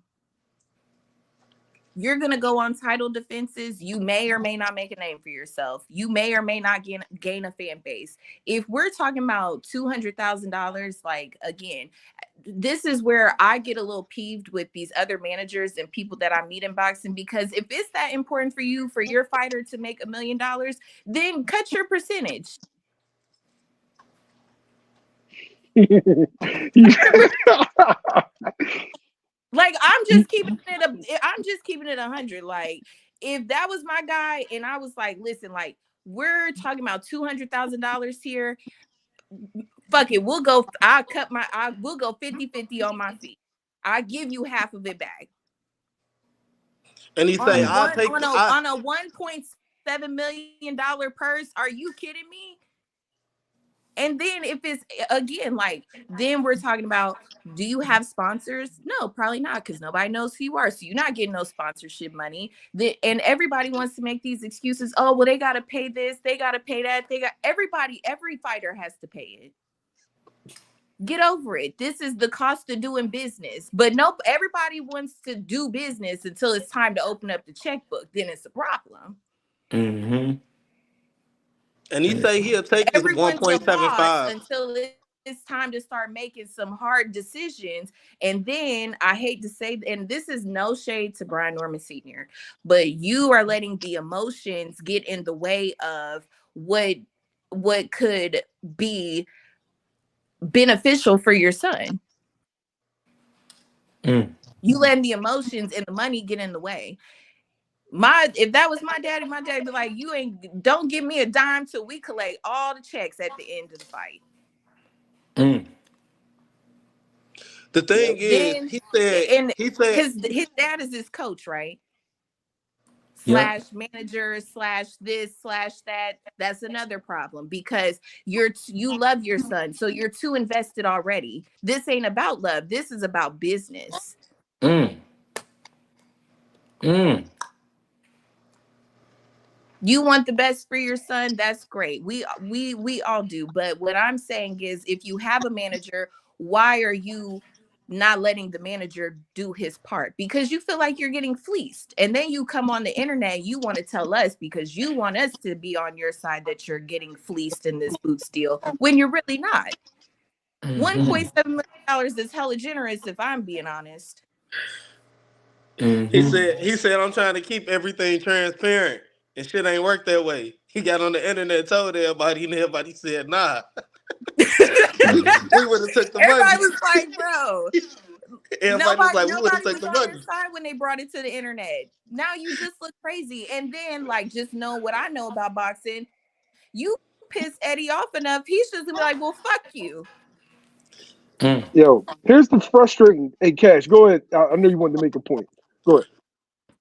Speaker 10: You're going to go on title defenses. You may or may not make a name for yourself. You may or may not gain a fan base. If we're talking about $200,000, like, again, this is where I get a little peeved with these other managers and people that I meet in boxing, because if it's that important for you, for your fighter to make $1 million, then cut your percentage. Like, I'm just keeping it 100. Like, if that was my guy and I was like, listen, like, we're talking about $200,000 here. Fuck it. We'll go 50-50 on my fee. I give you half of it back.
Speaker 12: And he
Speaker 10: On
Speaker 12: say,
Speaker 10: a
Speaker 12: "I'll
Speaker 10: one
Speaker 12: take
Speaker 10: on
Speaker 12: the."
Speaker 10: a on a $1.7 million purse. Are you kidding me? And then if it's, again, like, then we're talking about, do you have sponsors? No, probably not, because nobody knows who you are. So you're not getting no sponsorship money. And everybody wants to make these excuses. Oh, well, they got to pay this. They got to pay that. Every fighter has to pay it. Get over it. This is the cost of doing business. But nope, everybody wants to do business until it's time to open up the checkbook. Then it's a problem.
Speaker 1: Mm-hmm.
Speaker 12: And he say he'll take his
Speaker 10: Everyone's a boss
Speaker 12: 1.75.
Speaker 10: until it's time to start making some hard decisions. And then, I hate to say, and this is no shade to Brian Norman Sr., but you are letting the emotions get in the way of what could be beneficial for your son. You letting the emotions and the money get in the way. If that was my daddy would be like, don't give me a dime till we collect all the checks at the end of the fight.
Speaker 12: The thing is,
Speaker 10: Then, and
Speaker 12: he said,
Speaker 10: his dad is his coach, right?
Speaker 1: Yep.
Speaker 10: Slash manager, slash this, slash that. That's another problem, because you love your son, so you're too invested already. This ain't about love. This is about business. You want the best for your son, that's great. We all do. But what I'm saying is, if you have a manager, why are you not letting the manager do his part? Because you feel like you're getting fleeced. And then you come on the internet, you want to tell us, because you want us to be on your side, that you're getting fleeced in this Boots deal when you're really not. $1.7 million is hella generous, if I'm being honest.
Speaker 12: he said, I'm trying to keep everything transparent, and shit ain't work that way. He got on the internet, told everybody, and everybody said, nah. We would have took the
Speaker 10: Everybody
Speaker 12: money.
Speaker 10: was like, bro.
Speaker 12: Everybody was like, we would have
Speaker 10: Nobody
Speaker 12: took
Speaker 10: was
Speaker 12: the
Speaker 10: on their
Speaker 12: money.
Speaker 10: side when they brought it to the internet. Now you just look crazy. And then, like, just know what I know about boxing. You piss Eddie off enough, he's just gonna be like, well, fuck you.
Speaker 11: Yo, here's the frustrating. Hey, Cash, go ahead. I know you wanted to make a point. Go ahead.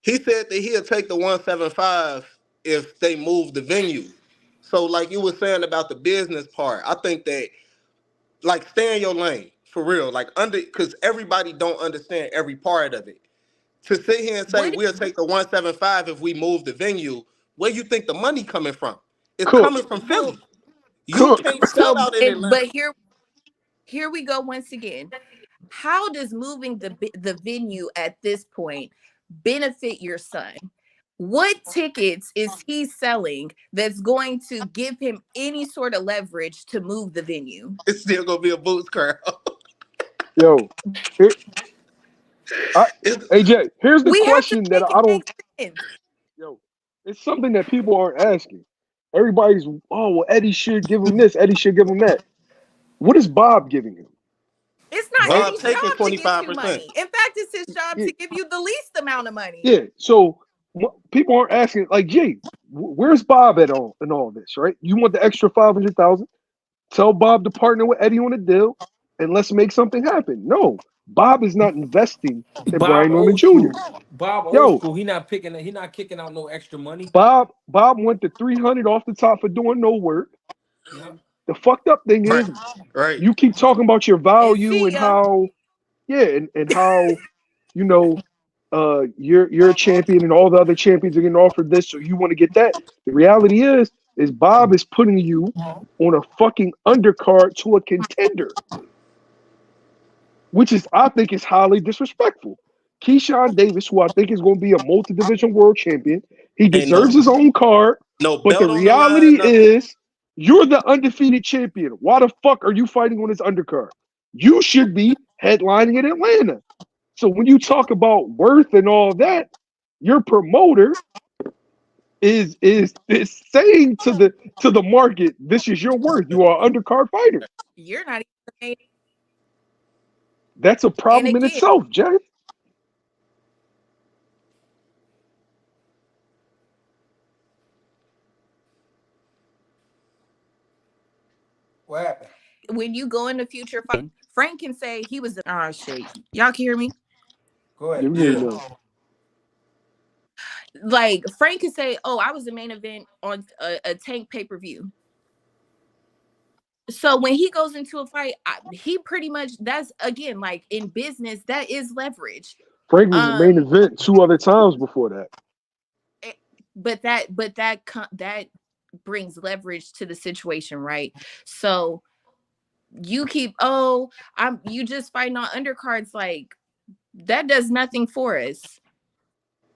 Speaker 12: He said that he'll take the 175 if they move the venue. So, like you were saying about the business part, I think that like stay in your lane for real. Like because everybody don't understand every part of it. To sit here and say
Speaker 10: What
Speaker 12: we'll take the 175 if we move the venue, where you think the money coming from? It's
Speaker 11: Cook,
Speaker 12: coming from
Speaker 10: well,
Speaker 12: Philly. You
Speaker 11: cook.
Speaker 12: can't sell
Speaker 10: so
Speaker 12: out in Atlanta.
Speaker 10: but here we go once again. How does moving the venue at this point benefit your son? What tickets is he selling that's going to give him any sort of leverage to move the venue?
Speaker 12: It's still gonna be a Boots crowd.
Speaker 11: Yo, here,
Speaker 12: It's,
Speaker 11: AJ, here's the
Speaker 10: We have to
Speaker 11: question that
Speaker 10: make it
Speaker 11: I don't.
Speaker 10: make sense.
Speaker 11: Yo, it's something that people aren't asking. Everybody's, oh, well, Eddie should give him this. Eddie should give him that. What is Bob giving him?
Speaker 10: It's not
Speaker 11: Right?
Speaker 12: Bob
Speaker 10: Eddie's
Speaker 12: taking
Speaker 10: job to give you
Speaker 12: 25%.
Speaker 10: money. In fact, it's his job
Speaker 11: Yeah.
Speaker 10: to give you the least amount of money.
Speaker 11: Yeah. So people aren't asking, like, Jay, where's Bob at all in all this, right? You want the extra 500,000? Tell Bob to partner with Eddie on a deal, and let's make something happen. No, Bob is not investing in
Speaker 1: Bob
Speaker 11: Brian Norman
Speaker 1: old
Speaker 11: Jr.
Speaker 1: school. Bob old
Speaker 11: Yo,
Speaker 1: school. He not kicking out no extra money.
Speaker 11: Bob went to 300 off the top for doing no work.
Speaker 1: Yeah.
Speaker 11: The fucked up thing
Speaker 12: Right.
Speaker 11: is,
Speaker 12: Right.
Speaker 11: you keep talking about your
Speaker 10: And
Speaker 11: value
Speaker 10: see
Speaker 11: and
Speaker 10: ya.
Speaker 11: how, yeah, and how, you know, you're a champion and all the other champions are getting offered this, so you want to get that. The reality is Bob is putting you on a fucking undercard to a contender, which is I think is highly disrespectful. Keyshawn Davis, who I think is going to be a multi-division world champion, he
Speaker 12: Ain't
Speaker 11: deserves his own card.
Speaker 12: no
Speaker 11: But the
Speaker 12: belt on the line,
Speaker 11: reality
Speaker 12: nothing.
Speaker 11: is, you're the undefeated champion. Why the fuck are you fighting on his undercard? You should be headlining in Atlanta. So when you talk about worth and all that, your promoter is saying to the market, this is your worth. You are an undercard fighter.
Speaker 10: You're not even.
Speaker 11: That's a
Speaker 10: And
Speaker 11: problem in
Speaker 10: again,
Speaker 11: itself, Jay.
Speaker 1: What happened?
Speaker 10: when you go into future fight, Frank can say he was the shit. Y'all can hear me?
Speaker 1: Go
Speaker 11: Yeah,
Speaker 1: ahead.
Speaker 11: we hear you
Speaker 12: Yeah.
Speaker 11: now.
Speaker 10: Like Frank can say, oh, I was the main event on a Tank pay-per-view. So when he goes into a fight, he pretty much, that's again, like in business, that is leverage.
Speaker 11: Frank was the main event 2 other times before that.
Speaker 10: But that brings leverage to the situation, right? So you keep, you just fighting on undercards, like that does nothing for us.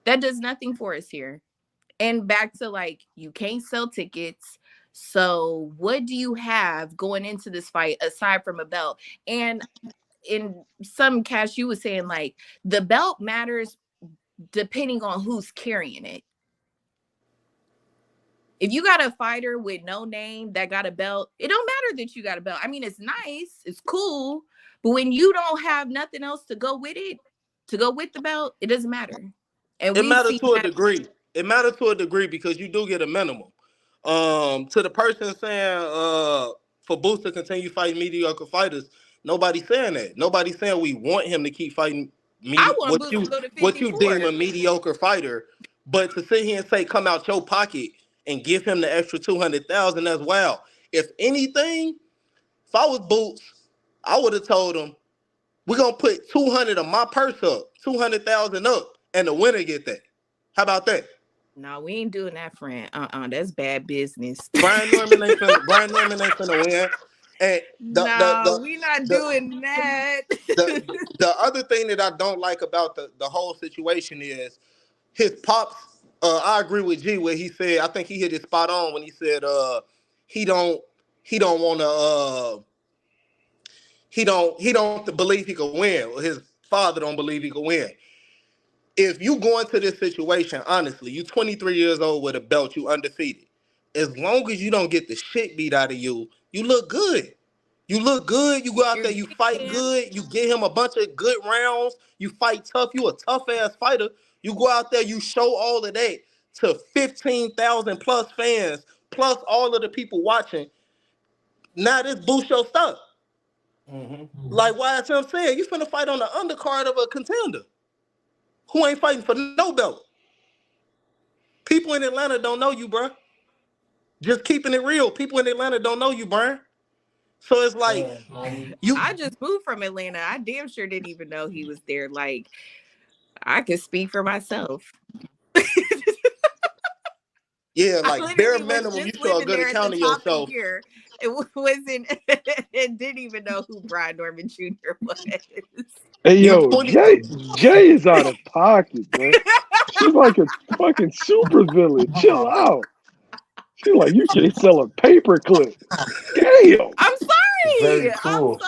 Speaker 10: That does nothing for us here. And back to like, you can't sell tickets. So what do you have going into this fight aside from a belt? And in some Cash, you were saying like the belt matters depending on who's carrying it. If you got a fighter with no name that got a belt, it don't matter that you got a belt. I mean, it's nice, it's cool, but when you don't have nothing else to go with it, to go with the belt, it doesn't matter. And
Speaker 12: It
Speaker 10: we've
Speaker 12: matters
Speaker 10: seen
Speaker 12: to a
Speaker 10: that.
Speaker 12: degree. It matters to a degree because you do get a minimum. To the person saying for Boots to continue fighting mediocre fighters, nobody's saying that. Nobody's saying we want him to keep fighting
Speaker 10: I want Boots to go to
Speaker 12: what you deem
Speaker 10: 54.
Speaker 12: a mediocre fighter. But to sit here and say come out your pocket and give him the extra 200,000, that's wild. If anything, if I was Boots, I would have told him we're gonna put 200 of my purse up, 200,000 up, and the winner get that. How about that?
Speaker 10: No, we ain't doing that, friend. That's bad business.
Speaker 12: Brian Norman ain't finna win. And
Speaker 10: No, we not
Speaker 12: the,
Speaker 10: doing that.
Speaker 12: the the other thing that I don't like about the whole situation is his pops. I agree with G where he said I think he hit it spot on when he said he don't want to he don't believe he could win. Or his father don't believe he could win. If you go into this situation, honestly, you 23 years old with a belt, you undefeated. As long as you don't get the shit beat out of you, you look good. You look good. You go out
Speaker 10: You're
Speaker 12: there. You fight
Speaker 10: champ.
Speaker 12: good. You get him a bunch of good rounds. You fight tough. You a tough ass fighter. You go out there. You show all of that to 15,000 plus fans, plus all of the people watching. Now this boosts your stuff. Like why? That's what I'm saying. You finna fight on the undercard of a contender who ain't fighting for no belt. People in Atlanta don't know you, bro. Just keeping it real. People in Atlanta don't know you, Brian. So it's like you.
Speaker 10: I just moved from Atlanta. I damn sure didn't even know he was there. Like, I could speak for myself.
Speaker 12: Yeah,
Speaker 10: I
Speaker 12: like bare
Speaker 10: literally was
Speaker 12: minimum, you
Speaker 10: just
Speaker 12: show a
Speaker 10: living
Speaker 12: good
Speaker 10: there at the
Speaker 12: account of
Speaker 10: top of the
Speaker 12: yourself.
Speaker 10: year. It wasn't, and didn't even know who Brian Norman Jr. was.
Speaker 11: Hey
Speaker 12: You
Speaker 11: yo,
Speaker 12: 20.
Speaker 11: Jay is out of pocket, man. She's like a fucking super villain. Chill out. She's like, you can't sell a paperclip. Damn.
Speaker 10: I'm sorry.
Speaker 1: Very cool.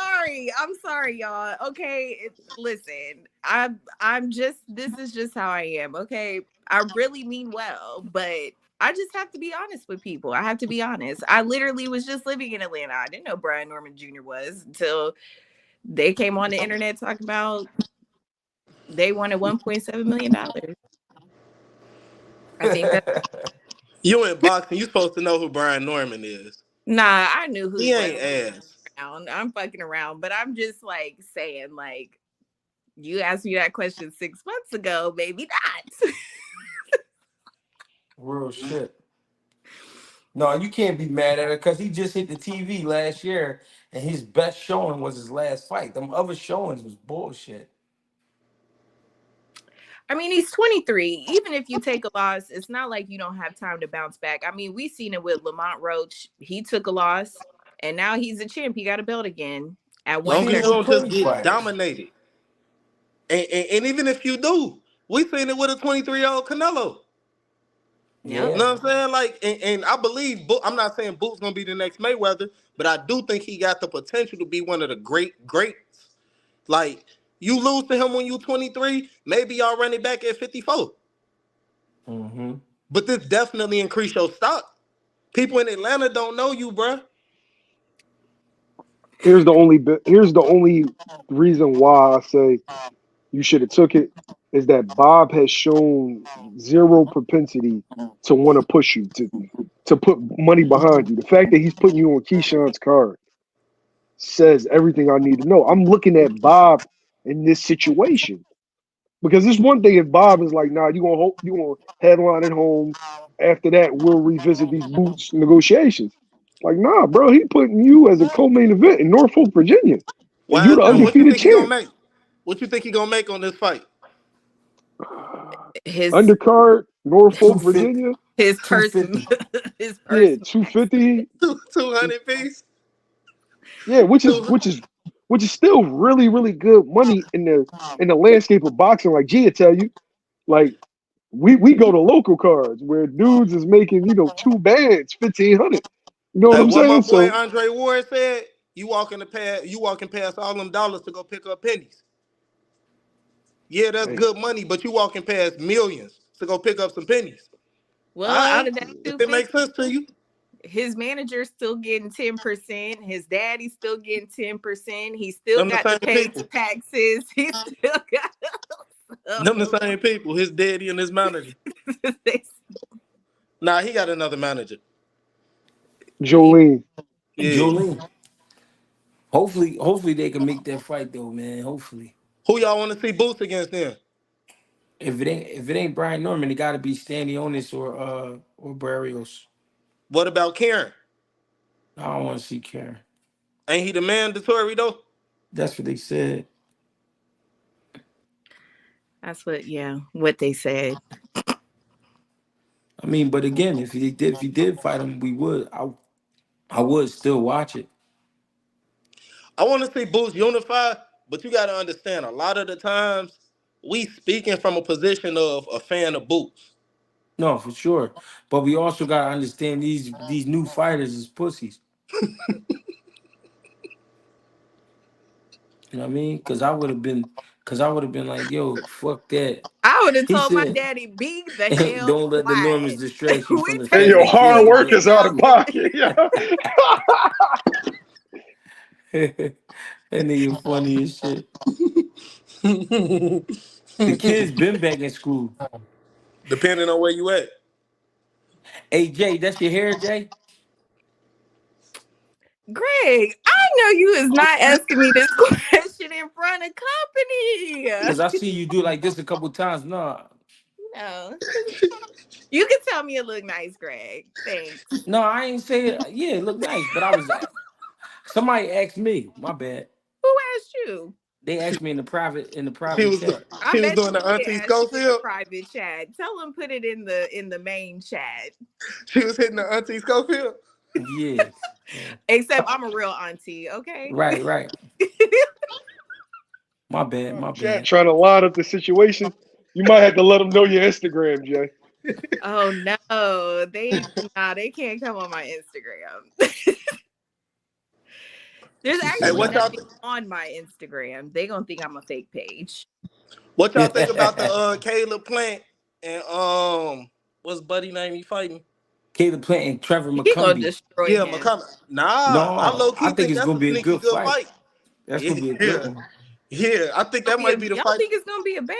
Speaker 10: I'm sorry, y'all. Okay, listen. I'm just. This is just how I am. Okay, I really mean well, but I just have to be honest with people. I have to be honest. I literally was just living in Atlanta. I didn't know Brian Norman Jr. was until they came on the internet talking about they wanted $1.7 million. I think that.
Speaker 12: You in boxing, you supposed to know who Brian Norman is.
Speaker 10: Nah, I knew who
Speaker 12: He
Speaker 10: he was.
Speaker 12: ain't ass.
Speaker 10: I'm fucking around, but I'm just like saying, like, you asked me that question 6 months ago, maybe not.
Speaker 1: Real shit. No, you can't be mad at her because he just hit the TV last year, and his best showing was his last fight. Them other showings was bullshit.
Speaker 10: I mean, he's 23. Even if you take a loss, it's not like you don't have time to bounce back. I mean, we seen it with Lamont Roach. He took a loss, and now he's a champ. He got a belt again at
Speaker 1: You
Speaker 12: Long
Speaker 1: seen
Speaker 12: as you
Speaker 1: it
Speaker 10: 130.
Speaker 1: with
Speaker 12: don't just
Speaker 1: plenty
Speaker 12: get
Speaker 1: fighters.
Speaker 12: dominated. And even if you do, we seen it with a 23-year-old Canelo.
Speaker 10: Yep.
Speaker 12: You know what I'm saying? Like, and I believe, I'm not saying Boots gonna be the next Mayweather, but I do think he got the potential to be one of the greats. Like, you lose to him when you 23, maybe y'all run it back at 54. But this definitely increase your stock. People in Atlanta don't know you, bruh.
Speaker 11: Here's the only reason why I say you should have took it is that Bob has shown zero propensity to want to push you to put money behind you. The fact that he's putting you on Keyshawn's card says everything I need to know. I'm looking at Bob in this situation because it's one thing if Bob is like, nah, you gonna headline at home. After that, we'll revisit these Boots negotiations. Like, nah, bro, he putting you as a co-main event in Norfolk, Virginia, and you
Speaker 12: Why?
Speaker 11: the
Speaker 12: What you
Speaker 11: undefeated
Speaker 12: think he gonna
Speaker 11: champ.
Speaker 12: make? What you think he gonna make on this fight?
Speaker 10: His
Speaker 11: Undercard, Norfolk,
Speaker 1: 250.
Speaker 11: Virginia.
Speaker 10: his purse
Speaker 1: 250.
Speaker 10: his purse
Speaker 11: Yeah,
Speaker 10: max.
Speaker 11: 250.
Speaker 12: 200 piece.
Speaker 11: Yeah, which is
Speaker 12: 200.
Speaker 11: still really, really good money in the landscape of boxing. Like Gia tell you, like we go to local cards where dudes is making, two bands, 1,500. You know what
Speaker 12: Hey,
Speaker 11: I'm
Speaker 12: what my
Speaker 11: saying?
Speaker 12: boy
Speaker 11: So
Speaker 12: Andre Ward said, you walking past all them dollars to go pick up pennies. Yeah, that's
Speaker 11: hey,
Speaker 12: good money, but you walking past millions to go pick up some pennies. All
Speaker 10: Well, out
Speaker 12: right,
Speaker 10: of that
Speaker 12: if it makes
Speaker 10: 250,
Speaker 12: sense to you.
Speaker 10: his manager's still getting 10%. His daddy's still getting 10%. He still
Speaker 12: Them the
Speaker 10: got to
Speaker 12: same
Speaker 10: pay
Speaker 12: people.
Speaker 10: taxes. He still got
Speaker 12: Them the same people. His daddy and his manager. Nah, he got another manager.
Speaker 11: Jolene,
Speaker 12: Yeah.
Speaker 1: Jolene. Hopefully they can make that fight though, man. Hopefully.
Speaker 12: Who y'all want to see Boots against then?
Speaker 1: If it ain't Brian Norman, it gotta be Stanionis or Barrios.
Speaker 12: What about Karen?
Speaker 1: I don't want to see Karen.
Speaker 12: Ain't he the mandatory though?
Speaker 1: That's what they said.
Speaker 10: That's what they said.
Speaker 1: I mean, but again, if he did fight him, I would still watch it.
Speaker 12: I want to see Boots unify, but you got to understand, a lot of the times we speaking from a position of a fan of Boots.
Speaker 1: No, for sure. But we also gotta understand these new fighters is pussies. You know what I mean? Cause I would have been like, yo, fuck that.
Speaker 10: I would have
Speaker 1: He
Speaker 10: told my
Speaker 1: said,
Speaker 10: daddy, be the
Speaker 1: hey,
Speaker 10: hell
Speaker 1: don't let the Normans
Speaker 10: quiet.
Speaker 1: distract you
Speaker 10: We
Speaker 1: from the
Speaker 11: hey
Speaker 10: paid
Speaker 1: fact
Speaker 11: yo,
Speaker 1: that
Speaker 11: hard
Speaker 1: Karen
Speaker 11: work
Speaker 1: good.
Speaker 11: is out of
Speaker 10: 60,000.
Speaker 11: pocket. Yeah.
Speaker 1: That nigga funny as shit. The kids been back in school.
Speaker 12: Depending on where you at.
Speaker 1: Hey Jay, that's your hair, Jay?
Speaker 10: Greg, I know you is not asking me this question in front of company.
Speaker 1: Cause I see you do like this a couple times. No,
Speaker 10: No, you can tell me it look nice, Greg. Thanks.
Speaker 1: no, I ain't say it. Yeah, it look nice, but I was somebody asked me. My bad.
Speaker 10: Who asked you?
Speaker 1: They
Speaker 12: She,
Speaker 1: asked me in the private
Speaker 12: she was
Speaker 1: chat.
Speaker 10: I
Speaker 12: she was
Speaker 10: bet
Speaker 12: doing
Speaker 10: you
Speaker 12: the
Speaker 10: did
Speaker 12: Auntie
Speaker 10: ask you in the
Speaker 12: Schofield.
Speaker 10: private chat. Tell them put it in the main chat.
Speaker 12: She was hitting the Auntie Schofield.
Speaker 1: Yeah.
Speaker 10: Except I'm a real auntie, okay?
Speaker 1: Right, right. My bad, my
Speaker 11: Chat
Speaker 1: bad.
Speaker 11: trying to line up the situation. You might have to let them know your Instagram, Jay.
Speaker 10: Oh no, they can't come on my Instagram. There's
Speaker 1: She
Speaker 12: Hey,
Speaker 1: said,
Speaker 10: actually
Speaker 12: what
Speaker 1: nah.
Speaker 12: y'all
Speaker 10: nothing on my Instagram. They gonna think I'm a fake page.
Speaker 12: think about the Caleb Plant and what's Buddy name he fighting?
Speaker 1: Caleb Plant and Trevor
Speaker 10: He gonna
Speaker 1: McCumbee.
Speaker 10: destroy
Speaker 12: Yeah,
Speaker 10: him.
Speaker 12: McCollum. Nah, I
Speaker 1: No,
Speaker 12: low
Speaker 1: I
Speaker 12: key
Speaker 1: think
Speaker 12: think
Speaker 1: it's
Speaker 12: that's
Speaker 1: gonna
Speaker 12: a
Speaker 1: be a
Speaker 12: sneaky
Speaker 1: good
Speaker 12: good
Speaker 1: fight.
Speaker 12: fight.
Speaker 1: That's gonna be a good
Speaker 12: Yeah,
Speaker 1: one.
Speaker 12: yeah. I think that might be the
Speaker 10: Y'all
Speaker 12: fight.
Speaker 10: think it's gonna be a banger?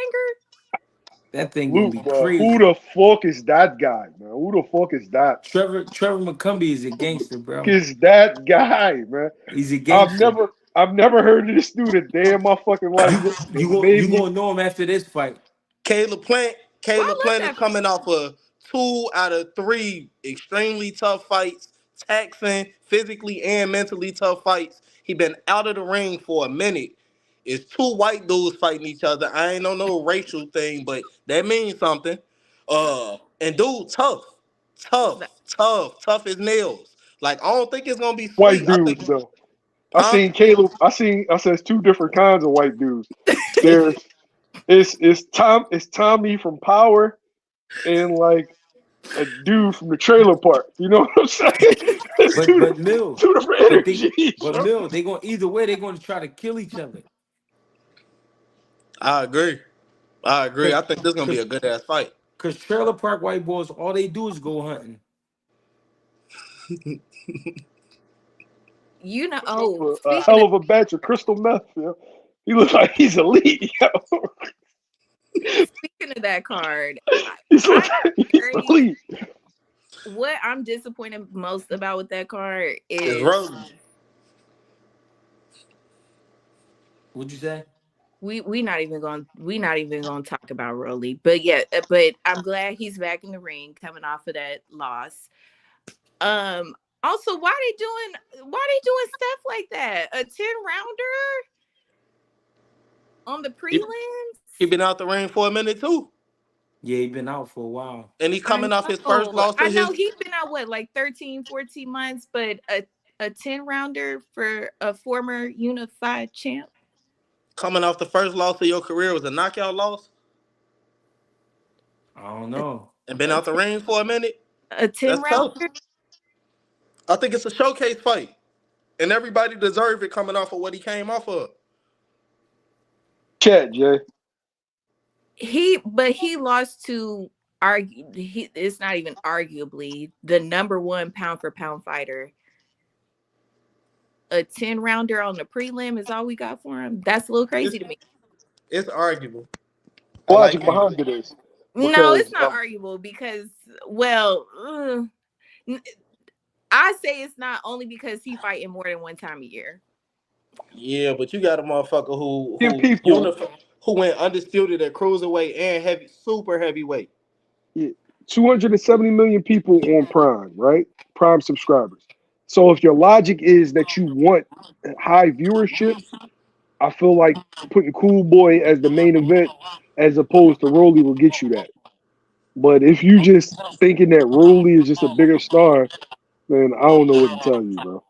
Speaker 1: That thing gonna
Speaker 11: Luke,
Speaker 1: be
Speaker 11: who
Speaker 1: crazy.
Speaker 11: the fuck is that guy, man? Who the fuck is that?
Speaker 1: Trevor McCumbee is a gangster,
Speaker 11: Fuck
Speaker 1: bro.
Speaker 11: is that guy, man?
Speaker 1: He's a
Speaker 11: I've
Speaker 1: gangster.
Speaker 11: never I've never heard of this dude a day in my fucking life. And
Speaker 1: You
Speaker 11: maybe
Speaker 1: gonna know him after this fight.
Speaker 12: Caleb Plant.
Speaker 10: Well,
Speaker 12: Caleb
Speaker 10: I
Speaker 12: Plant is
Speaker 10: love
Speaker 12: coming off of 2 out of 3 extremely tough fights, taxing physically and mentally tough fights. He been out of the ring for a minute. It's 2 white dudes fighting each other. I ain't on no racial thing, but that means something. And dude,
Speaker 10: that.
Speaker 12: tough as nails. Like I don't think it's gonna be
Speaker 11: white
Speaker 12: sweet. I think,
Speaker 11: dudes though.
Speaker 12: huh?
Speaker 11: I said it's two different kinds of white dudes. There's it's Tommy from Power and like a dude from the trailer park. You know what I'm saying? It's
Speaker 1: But Mill,
Speaker 11: two different energies.
Speaker 1: but Mill, they gonna either way they gonna try to kill each other.
Speaker 12: I agree. I agree.
Speaker 1: Cause
Speaker 12: I think this is gonna be
Speaker 1: cause
Speaker 12: a good ass fight.
Speaker 1: cause trailer park white boys, all they do is go hunting.
Speaker 10: You know.
Speaker 11: Smoke
Speaker 10: Oh,
Speaker 11: a
Speaker 10: speaking
Speaker 11: hell
Speaker 10: of
Speaker 11: of a batch of crystal meth. Yo. He looks like he's elite. Yo.
Speaker 10: that card,
Speaker 11: He's,
Speaker 10: I
Speaker 11: he's
Speaker 10: agree.
Speaker 11: elite.
Speaker 10: What I'm disappointed most about with that card
Speaker 12: It's
Speaker 10: is
Speaker 12: Rosen.
Speaker 1: What'd you say?
Speaker 10: we not even gonna talk about Rolly. But yeah, but I'm glad he's back in the ring coming off of that loss. Also, why they doing stuff like that? A 10-rounder on the
Speaker 12: He,
Speaker 10: prelims?
Speaker 12: he been out the ring for a minute too.
Speaker 1: Yeah, he been out for a while.
Speaker 12: And he coming off his first loss
Speaker 10: I
Speaker 12: of
Speaker 10: know
Speaker 12: his
Speaker 10: he's been out what, like 13, 14 months, but a 10-rounder for a former unified champ.
Speaker 12: coming off the first loss of your career was a knockout loss
Speaker 1: I don't know.
Speaker 12: and been
Speaker 10: A,
Speaker 12: out the ring for a minute.
Speaker 10: a
Speaker 12: That's
Speaker 10: 10-rounder.
Speaker 12: tough. I think it's a showcase fight. And everybody deserve it coming off of what he came off of.
Speaker 11: Chat, Jay.
Speaker 10: He lost to it's not even arguably the number 1 pound for pound fighter. A 10-rounder on the prelim is all we got for him. That's a little crazy to me.
Speaker 12: It's arguable. I like
Speaker 11: Logic
Speaker 12: it.
Speaker 11: behind it is
Speaker 10: No,
Speaker 11: because
Speaker 10: it's not arguable because, well, I say it's not only because he fighting more than one time a year.
Speaker 12: Yeah, but you got a motherfucker
Speaker 11: people
Speaker 12: who went undisputed at cruiserweight and super heavyweight.
Speaker 11: yeah, 270 million people on Prime, right? Prime subscribers. So if your logic is that you want high viewership, I feel like putting Cool Boy as the main event as opposed to Rolly will get you that. But if you just thinking that Rolly is just a bigger star, then I don't know what to tell you, bro.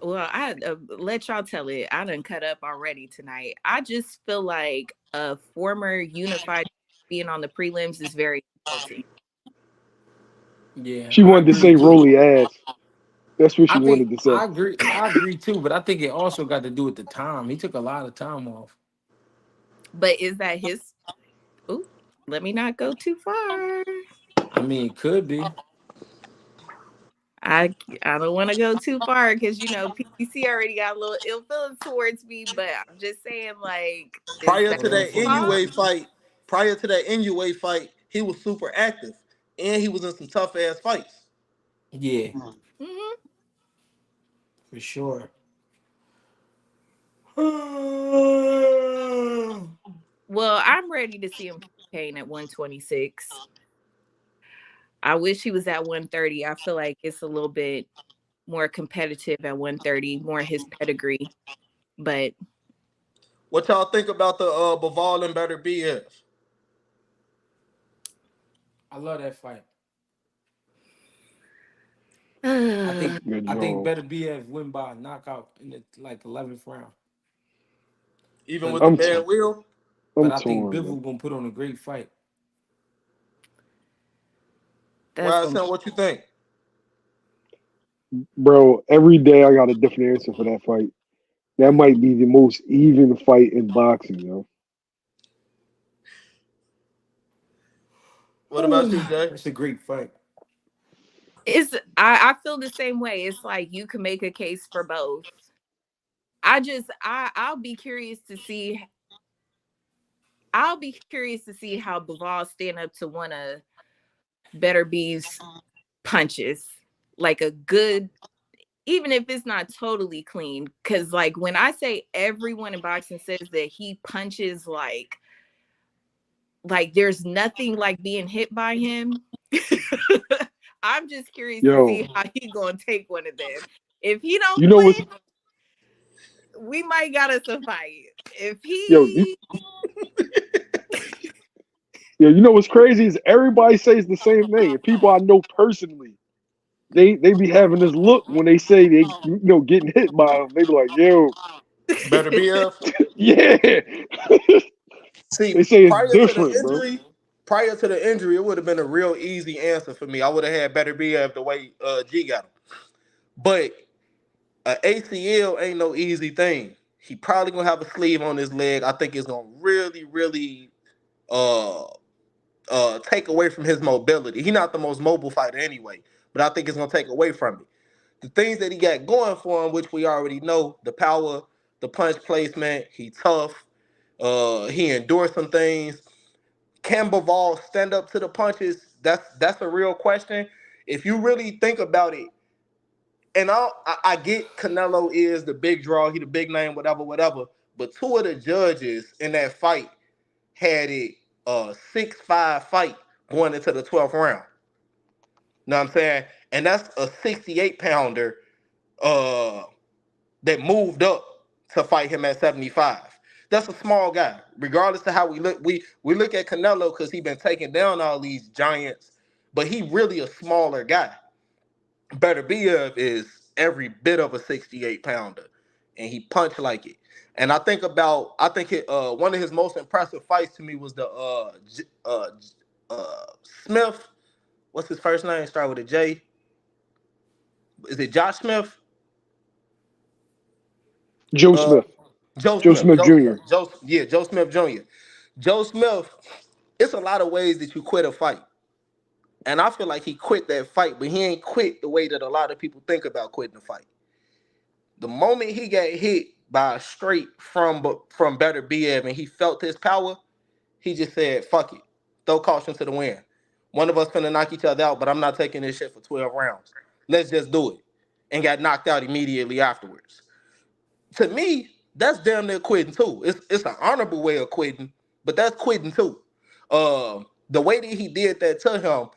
Speaker 10: Well, I let y'all tell it. I done cut up already tonight. I just feel like a former unified being on the prelims is very insulting.
Speaker 1: Yeah,
Speaker 11: She
Speaker 1: I
Speaker 11: wanted to
Speaker 1: agree
Speaker 11: say
Speaker 1: too.
Speaker 11: Rolly ass. That's what she wanted to say.
Speaker 1: I agree too, but I think it also got to do with the time. He took a lot of time off.
Speaker 10: But is that his? Ooh, let me not go too far.
Speaker 1: I mean, it could be.
Speaker 10: I don't want to go too far because PPC already got a little ill feelings towards me, but I'm just saying, like, is
Speaker 12: Prior
Speaker 10: that
Speaker 12: to
Speaker 1: Well,
Speaker 12: that
Speaker 1: for me,
Speaker 10: Bivol?
Speaker 12: NUA fight, he was super active, and he was in some tough ass fights.
Speaker 1: yeah,
Speaker 10: Hmm.
Speaker 1: for sure.
Speaker 10: Well, I'm ready to see him campaign at 126. I wish he was at 130. I feel like it's a little bit more competitive at 130, more his pedigree. But
Speaker 12: What y'all think about the Bivol and Beterbiev?
Speaker 1: I love that fight. I
Speaker 10: uh,
Speaker 1: think
Speaker 11: Good
Speaker 1: I think
Speaker 11: lord.
Speaker 1: Beterbiev win by knockout in the 11th round.
Speaker 12: Even
Speaker 1: But
Speaker 12: with the
Speaker 11: I'm
Speaker 12: bad wheel?
Speaker 1: but
Speaker 11: I'm
Speaker 1: I think
Speaker 11: torn, man.
Speaker 1: Bivol gonna put on a great fight.
Speaker 10: that's
Speaker 12: Well,
Speaker 10: gonna
Speaker 12: son, what you think?
Speaker 11: Bro, every day I got a different answer for that fight. That might be the most even fight in boxing, yo.
Speaker 12: What about you, Jay?
Speaker 1: That's a great fight.
Speaker 10: I feel the same way. It's like you can make a case for both. I'll be curious to see how Bivol stand up to one of Beterbiev's punches. Like a good, even if it's not totally clean. Cause like when I say everyone in boxing says that he punches like there's nothing like being hit by him. I'm just curious to
Speaker 11: Yo,
Speaker 10: see how he gonna take one of them. If he don't
Speaker 11: you know what's
Speaker 10: clinch, we might got us a fight. If
Speaker 11: yo, you,
Speaker 10: he
Speaker 11: yo, you know what's crazy is everybody says the same thing. And people I know personally, they be having this look when they say they getting hit by them. They be like, yo,
Speaker 12: Beterbiev?
Speaker 11: yeah.
Speaker 12: See,
Speaker 11: They say it's different, bro.
Speaker 12: prior to the injury, it would have been a real easy answer for me. I would have had Beterbiev the way G got him. But a ACL ain't no easy thing. He probably gonna have a sleeve on his leg. I think it's gonna really, really uh take away from his mobility. He's not the most mobile fighter anyway, but I think it's gonna take away from it. The things that he got going for him, which we already know, the power, the punch placement, he tough, he endured some things. Can Bivol stand up to the punches? That's a real question. If you really think about it, and I get Canelo is the big draw, he the big name, whatever, whatever. But two of the judges in that fight had it 6-5 fight going into the 12th round. Know what I'm saying? And that's a 68 pounder uh that moved up to fight him at 75. That's a small guy. Regardless of how we look, we look at Canelo because he's been taking down all these giants, but he really a smaller guy. Beterbiev is every bit of a 68 pounder, and he punched like it. And I think one of his most impressive fights to me was the Smith. What's his first name? Start with a J. Is it Josh Smith?
Speaker 11: Joe
Speaker 12: Uh,
Speaker 11: Smith. Joe Smith Jr.
Speaker 12: Joe Smith Jr. Joe Smith. It's a lot of ways that you quit a fight, and I feel like he quit that fight, but he ain't quit the way that a lot of people think about quitting a fight. The moment he got hit by a straight from Beterbiev and he felt his power, he just said, "Fuck it, throw caution to the wind. One of us finna knock each other out, but I'm not taking this shit for 12 rounds. Let's just do it." And got knocked out immediately afterwards. To me, that's damn near quitting too. It's an honorable way of quitting, but that's quitting too. The way that he did that to him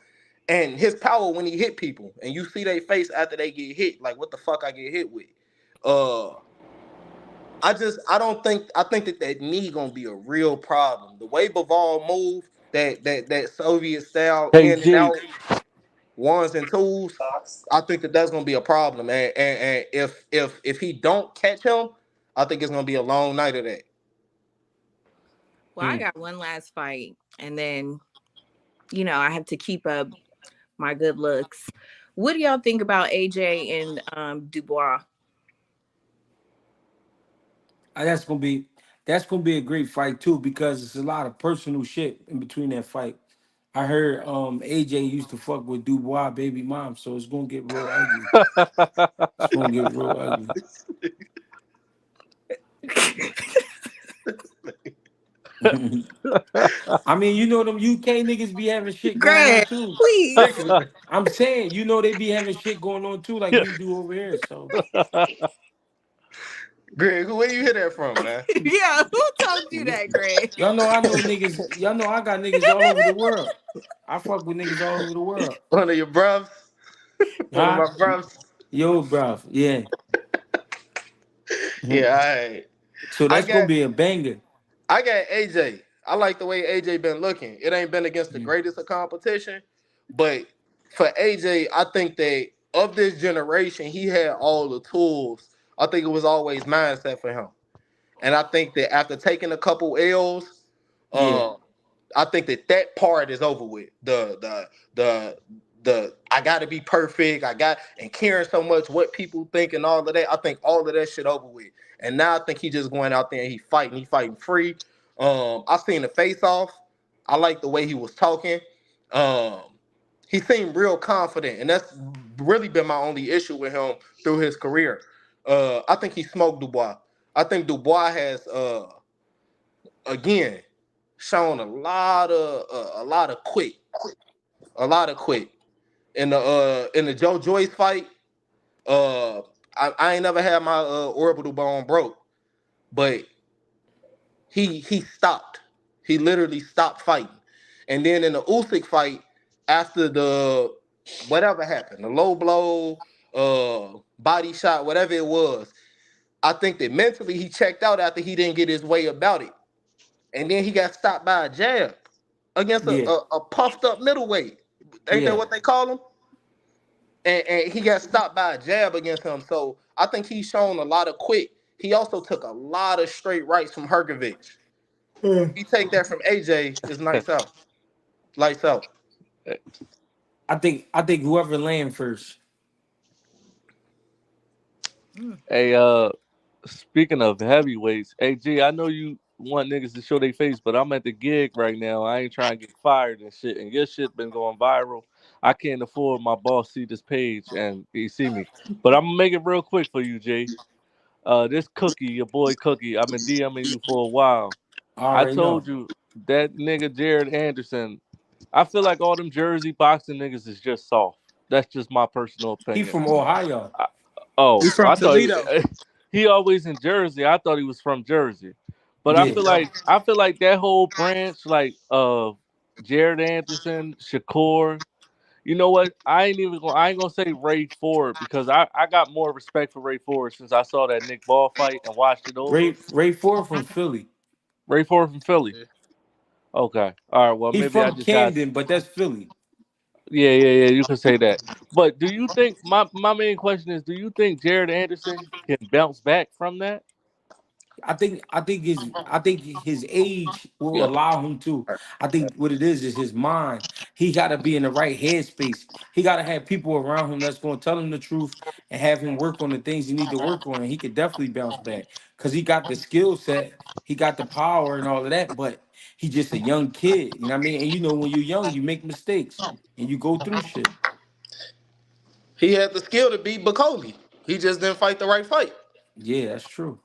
Speaker 12: and his power when he hit people, and you see their face after they get hit, like what the fuck I get hit with. Uh, I don't think I think that knee gonna be a real problem. The way Bivol moved, that Soviet style
Speaker 1: Hey
Speaker 12: in and
Speaker 1: G,
Speaker 12: out, ones and twos, I think that that's gonna be a problem. And if he don't catch him, I think it's gonna be a long night of that.
Speaker 10: well, I got one last fight, and then I have to keep up my good looks. What do y'all think about AJ and Dubois?
Speaker 1: that's gonna be a great fight too because it's a lot of personal shit in between that fight. I heard AJ used to fuck with Dubois baby mom, so it's gonna get real ugly. It's gonna get real ugly. I mean, you know them UK niggas be having shit going on
Speaker 10: Greg,
Speaker 1: too.
Speaker 10: please.
Speaker 1: I'm saying, you know, they be having shit going on too, like we do over here. So
Speaker 12: Greg, where you hear that from, man?
Speaker 10: Yeah, who told you
Speaker 1: y-
Speaker 10: that, Greg?
Speaker 1: y'all know I know niggas. Y'all know I got niggas all over the world. I fuck with niggas all over the world.
Speaker 12: One of your bros? One of
Speaker 1: Huh?
Speaker 12: my bros?
Speaker 1: Yo, bro. Yeah. Mhm.
Speaker 12: Yeah, I
Speaker 1: So
Speaker 12: I
Speaker 1: that's gonna
Speaker 12: got
Speaker 1: be a banger.
Speaker 12: I got AJ. I like the way AJ been looking. It ain't been against the
Speaker 1: Yeah.
Speaker 12: greatest of competition, but for AJ, I think that of this generation, he had all the tools. I think it was always mindset for him. And I think that after taking a couple L's,
Speaker 1: Yeah.
Speaker 12: uh, I think that that part is over with. The I got to be perfect. I got and caring so much what people think and all of that. I think all of that shit over with. And now I think he just going out there and he fighting. He fighting free. I seen the face off. I like the way he was talking. Um, he seemed real confident, and that's really been my only issue with him through his career. I think he smoked Dubois. I think Dubois has again shown a lot of quick in the Joe Joyce fight. Uh, I ain't never had my orbital bone broke, but he stopped. He literally stopped fighting, and then in the Usyk fight, after the whatever happened, the low blow, body shot, whatever it was, I think that mentally he checked out after he didn't get his way about it. And then he got stopped by a jab against
Speaker 1: Yeah.
Speaker 12: a puffed up middleweight. Ain't that
Speaker 1: Yeah.
Speaker 12: what they call him? And he got stopped by a jab against him. So I think he's shown a lot of quick. He also took a lot of straight rights from Hergovich. He take that from AJ is nice out. Lights out.
Speaker 1: I think whoever land first.
Speaker 13: Hey, speaking of heavyweights, hey G, I know you want niggas to show their face, but I'm at the gig right now. I ain't trying to get fired and shit, and your shit been going viral. I can't afford my boss see this page and he see me. But I'm gonna make it real quick for you, G. This Cookie, your boy Cookie, I've been DMing you for a while.
Speaker 1: I
Speaker 13: I
Speaker 1: already know.
Speaker 13: told you that nigga Jared Anderson. I feel like all them Jersey boxing niggas is just soft. That's just my personal
Speaker 1: He
Speaker 13: opinion.
Speaker 1: from Ohio.
Speaker 13: I, oh,
Speaker 4: We from
Speaker 13: I thought
Speaker 4: Toledo.
Speaker 13: he always in Jersey. I thought he was from Jersey, but
Speaker 1: Yeah.
Speaker 13: I feel like that whole branch, like Jared Anderson, Shakur. You know what? I ain't gonna say Ray Ford because I got more respect for Ray Ford since I saw that Nick Ball fight and watched it over.
Speaker 1: Ray Ford from Philly.
Speaker 13: Ray Ford from Philly.
Speaker 4: Yeah.
Speaker 13: Okay, all right. Well,
Speaker 1: He
Speaker 13: maybe I
Speaker 1: from
Speaker 13: just got
Speaker 1: Camden, but that's Philly.
Speaker 13: yeah. You can say that. But do you think my main question is, do you think Jared Anderson can bounce back from that?
Speaker 1: I think his age will
Speaker 13: Yeah.
Speaker 1: allow him to. I think what it is his mind. He got to be in the right headspace. He got to have people around him that's going to tell him the truth and have him work on the things he need to work on, and he could definitely bounce back because he got the skill set, he got the power and all of that. But he just a young kid, you know what I mean? And you know when you're young, you make mistakes and you go through shit.
Speaker 12: He had the skill to beat Bakole. He just didn't fight the right fight.
Speaker 1: Yeah, that's true.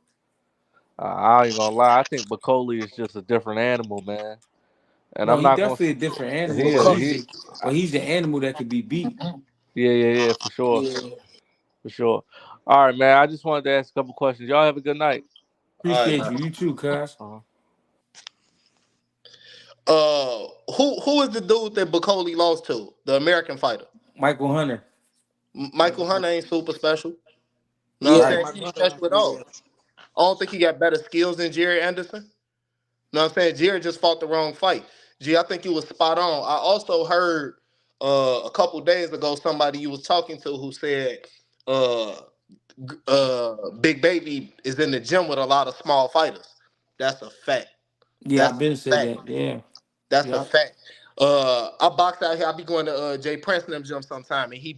Speaker 13: I ain't gonna lie. I think Bakole is just a different animal, man. And
Speaker 1: No,
Speaker 13: I'm
Speaker 1: he
Speaker 13: not gonna.
Speaker 1: definitely a different animal, but
Speaker 12: Bakole,
Speaker 1: he's the animal that could be beat.
Speaker 13: Yeah, for sure,
Speaker 12: yeah.
Speaker 13: for sure. All right, man. I just wanted to ask a couple questions. Y'all have a good night.
Speaker 12: All right,
Speaker 1: Appreciate
Speaker 12: man.
Speaker 1: you. You too, cuz.
Speaker 13: Uh-huh.
Speaker 12: Who is the dude that Bakole lost to? The American fighter.
Speaker 1: Michael Hunter.
Speaker 12: Michael Hunter ain't super special. No, I'm
Speaker 4: Yeah,
Speaker 1: Right.
Speaker 12: saying he
Speaker 4: Michael
Speaker 12: ain't
Speaker 4: Hunter not
Speaker 12: special at
Speaker 4: pretty
Speaker 12: all.
Speaker 4: good.
Speaker 12: I don't think he got better skills than Jerry Anderson. No, I'm saying Jerry just fought the wrong fight. G, I think you was spot on. I also heard a couple days ago somebody you was talking to who said uh Big Baby is in the gym with a lot of small fighters. That's a fact.
Speaker 1: Yeah, I've
Speaker 12: That's a
Speaker 1: been said
Speaker 12: fact.
Speaker 1: that. Yeah.
Speaker 12: That's a
Speaker 1: Yeah.
Speaker 12: fact. I box out here. I be going to Jay Prince and them gym sometime, and he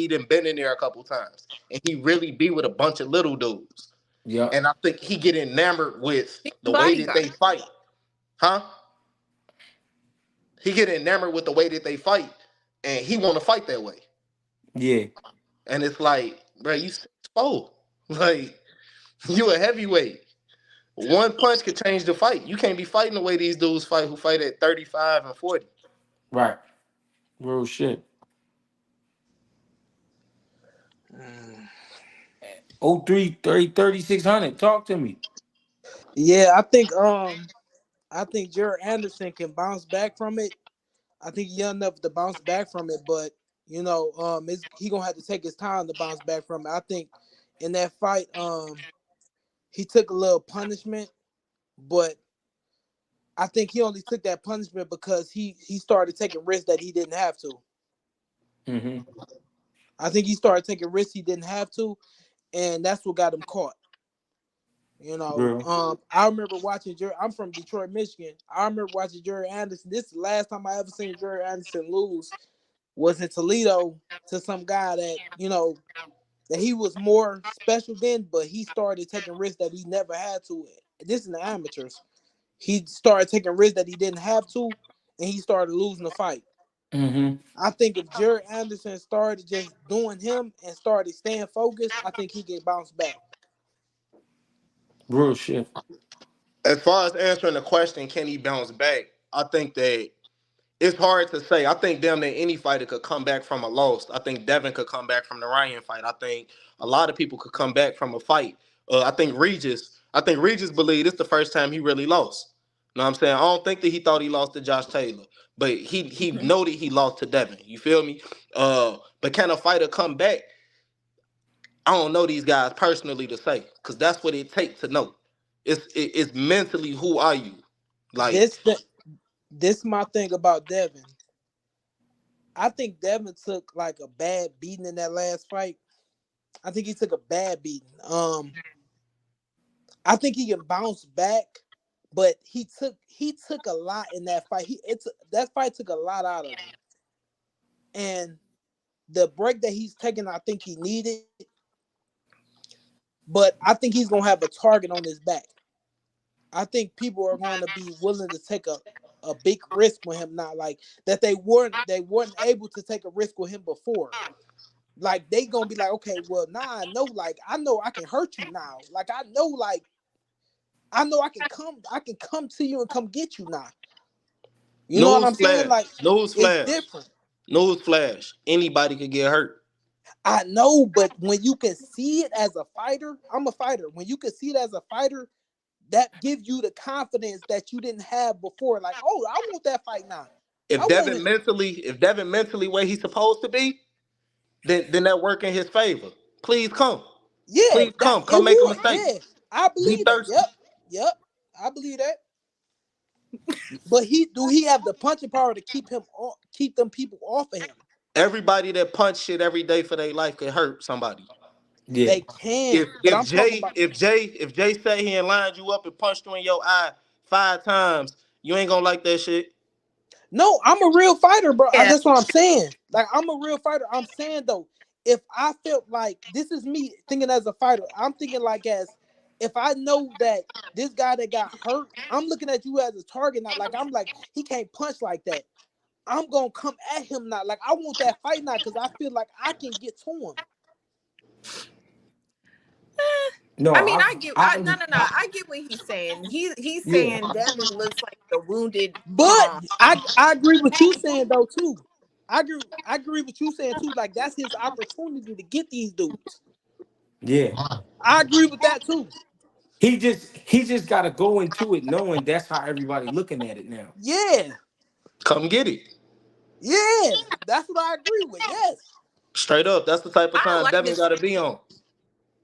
Speaker 12: done been in there a couple times, and he really be with a bunch of little dudes,
Speaker 1: Yeah.
Speaker 12: and I think he get enamored with
Speaker 10: He's the
Speaker 12: the way that
Speaker 10: bodyguard.
Speaker 12: they fight, huh? He get enamored with the way that they fight, and he want to fight that way.
Speaker 1: Yeah.
Speaker 12: And it's like, bro, you 6'4", like you a heavyweight. One punch could change the fight. You can't be fighting the way these dudes fight who fight at 35 and 40.
Speaker 1: Right. Real shit. 03 3600. Talk to me.
Speaker 14: Yeah, I think Jared Anderson can bounce back from it. I think he's young enough to bounce back from it, but he gonna have to take his time to bounce back from it. I think in that fight, he took a little punishment, but I think he only took that punishment because he started taking risks that he didn't have to.
Speaker 1: Mm-hmm.
Speaker 14: I think he started taking risks he didn't have to, and that's what got him caught. I remember watching Jerry. I'm from Detroit, Michigan. I remember watching Jerry Anderson. This is the last time I ever seen Jerry Anderson lose was in Toledo to some guy that that he was more special then, but he started taking risks that he never had to. This is the amateurs. He started taking risks that he didn't have to, and he started losing the fight.
Speaker 1: Mm-hmm.
Speaker 14: I think if Jerry Anderson started just doing him and started staying focused, I think he can bounce back.
Speaker 1: Real shit.
Speaker 12: As far as answering the question, can he bounce back? I think that it's hard to say. I think damn near any fighter could come back from a loss. I think Devin could come back from the Ryan fight. I think a lot of people could come back from a fight. I think Regis believed it's the first time he really lost. You know what I'm saying? I don't think that he thought he lost to Josh Taylor, but he know that he lost to Devin. You feel me? But can a fighter come back? I don't know these guys personally to say, because that's what it takes to know. It's mentally, who are you? Like,
Speaker 14: This my thing about Devin. I think Devin took like a bad beating in that last fight. I think he took a bad beating. I think he can bounce back, but he took a lot in that fight. That fight took a lot out of him. And the break that he's taking, I think he needed. But I think he's gonna have a target on his back. I think people are going to be willing to take a big risk with him now, like that they weren't able to take a risk with him before. Like they gonna be like, okay, well now I know I can hurt you now. Like I know I can come to you and come get you now. You know what I'm saying? Like it's different.
Speaker 12: Newsflash. Anybody could get hurt.
Speaker 14: I know, but when you can see it as a fighter, I'm a fighter. When you can see it as a fighter, that gives you the confidence that you didn't have before. Like, oh, I want that fight now.
Speaker 12: If Devin mentally where he's supposed to be, then that work in his favor. Please come.
Speaker 14: Yeah,
Speaker 12: Please come. Come
Speaker 14: it
Speaker 12: make a
Speaker 14: would.
Speaker 12: mistake.
Speaker 14: Yeah, I
Speaker 12: Be
Speaker 14: believe that.
Speaker 12: thirsty.
Speaker 14: Yep, I believe that. But he have the punching power to keep them people off of him?
Speaker 12: Everybody that punch shit every day for their life can hurt somebody.
Speaker 1: Yeah.
Speaker 14: They can.
Speaker 12: If Jay sat here and lined you up and punched you in your eye 5 times, you ain't gonna like that shit.
Speaker 14: No, I'm a real fighter, bro.
Speaker 10: Yeah.
Speaker 14: That's what I'm saying. Like, I'm a real fighter. I'm saying though, if I felt like this is me thinking as a fighter, I'm thinking like as if I know that this guy that got hurt, I'm looking at you as a target. Not like I'm like he can't punch like that. I'm gonna come at him now. Like I want that fight now because I feel like I can get to him.
Speaker 10: No, I mean, I get what he's saying. He's saying Devin looks like the wounded.
Speaker 14: But I agree with you saying though too. I agree with you saying too. Like that's his opportunity to get these dudes.
Speaker 1: Yeah,
Speaker 14: I agree with that too.
Speaker 1: He just got to go into it knowing that's how everybody looking at it now.
Speaker 14: Yeah,
Speaker 12: come get it.
Speaker 14: Yeah, that's what I agree with. Yes,
Speaker 12: straight up. That's the type of time Devin got to be on.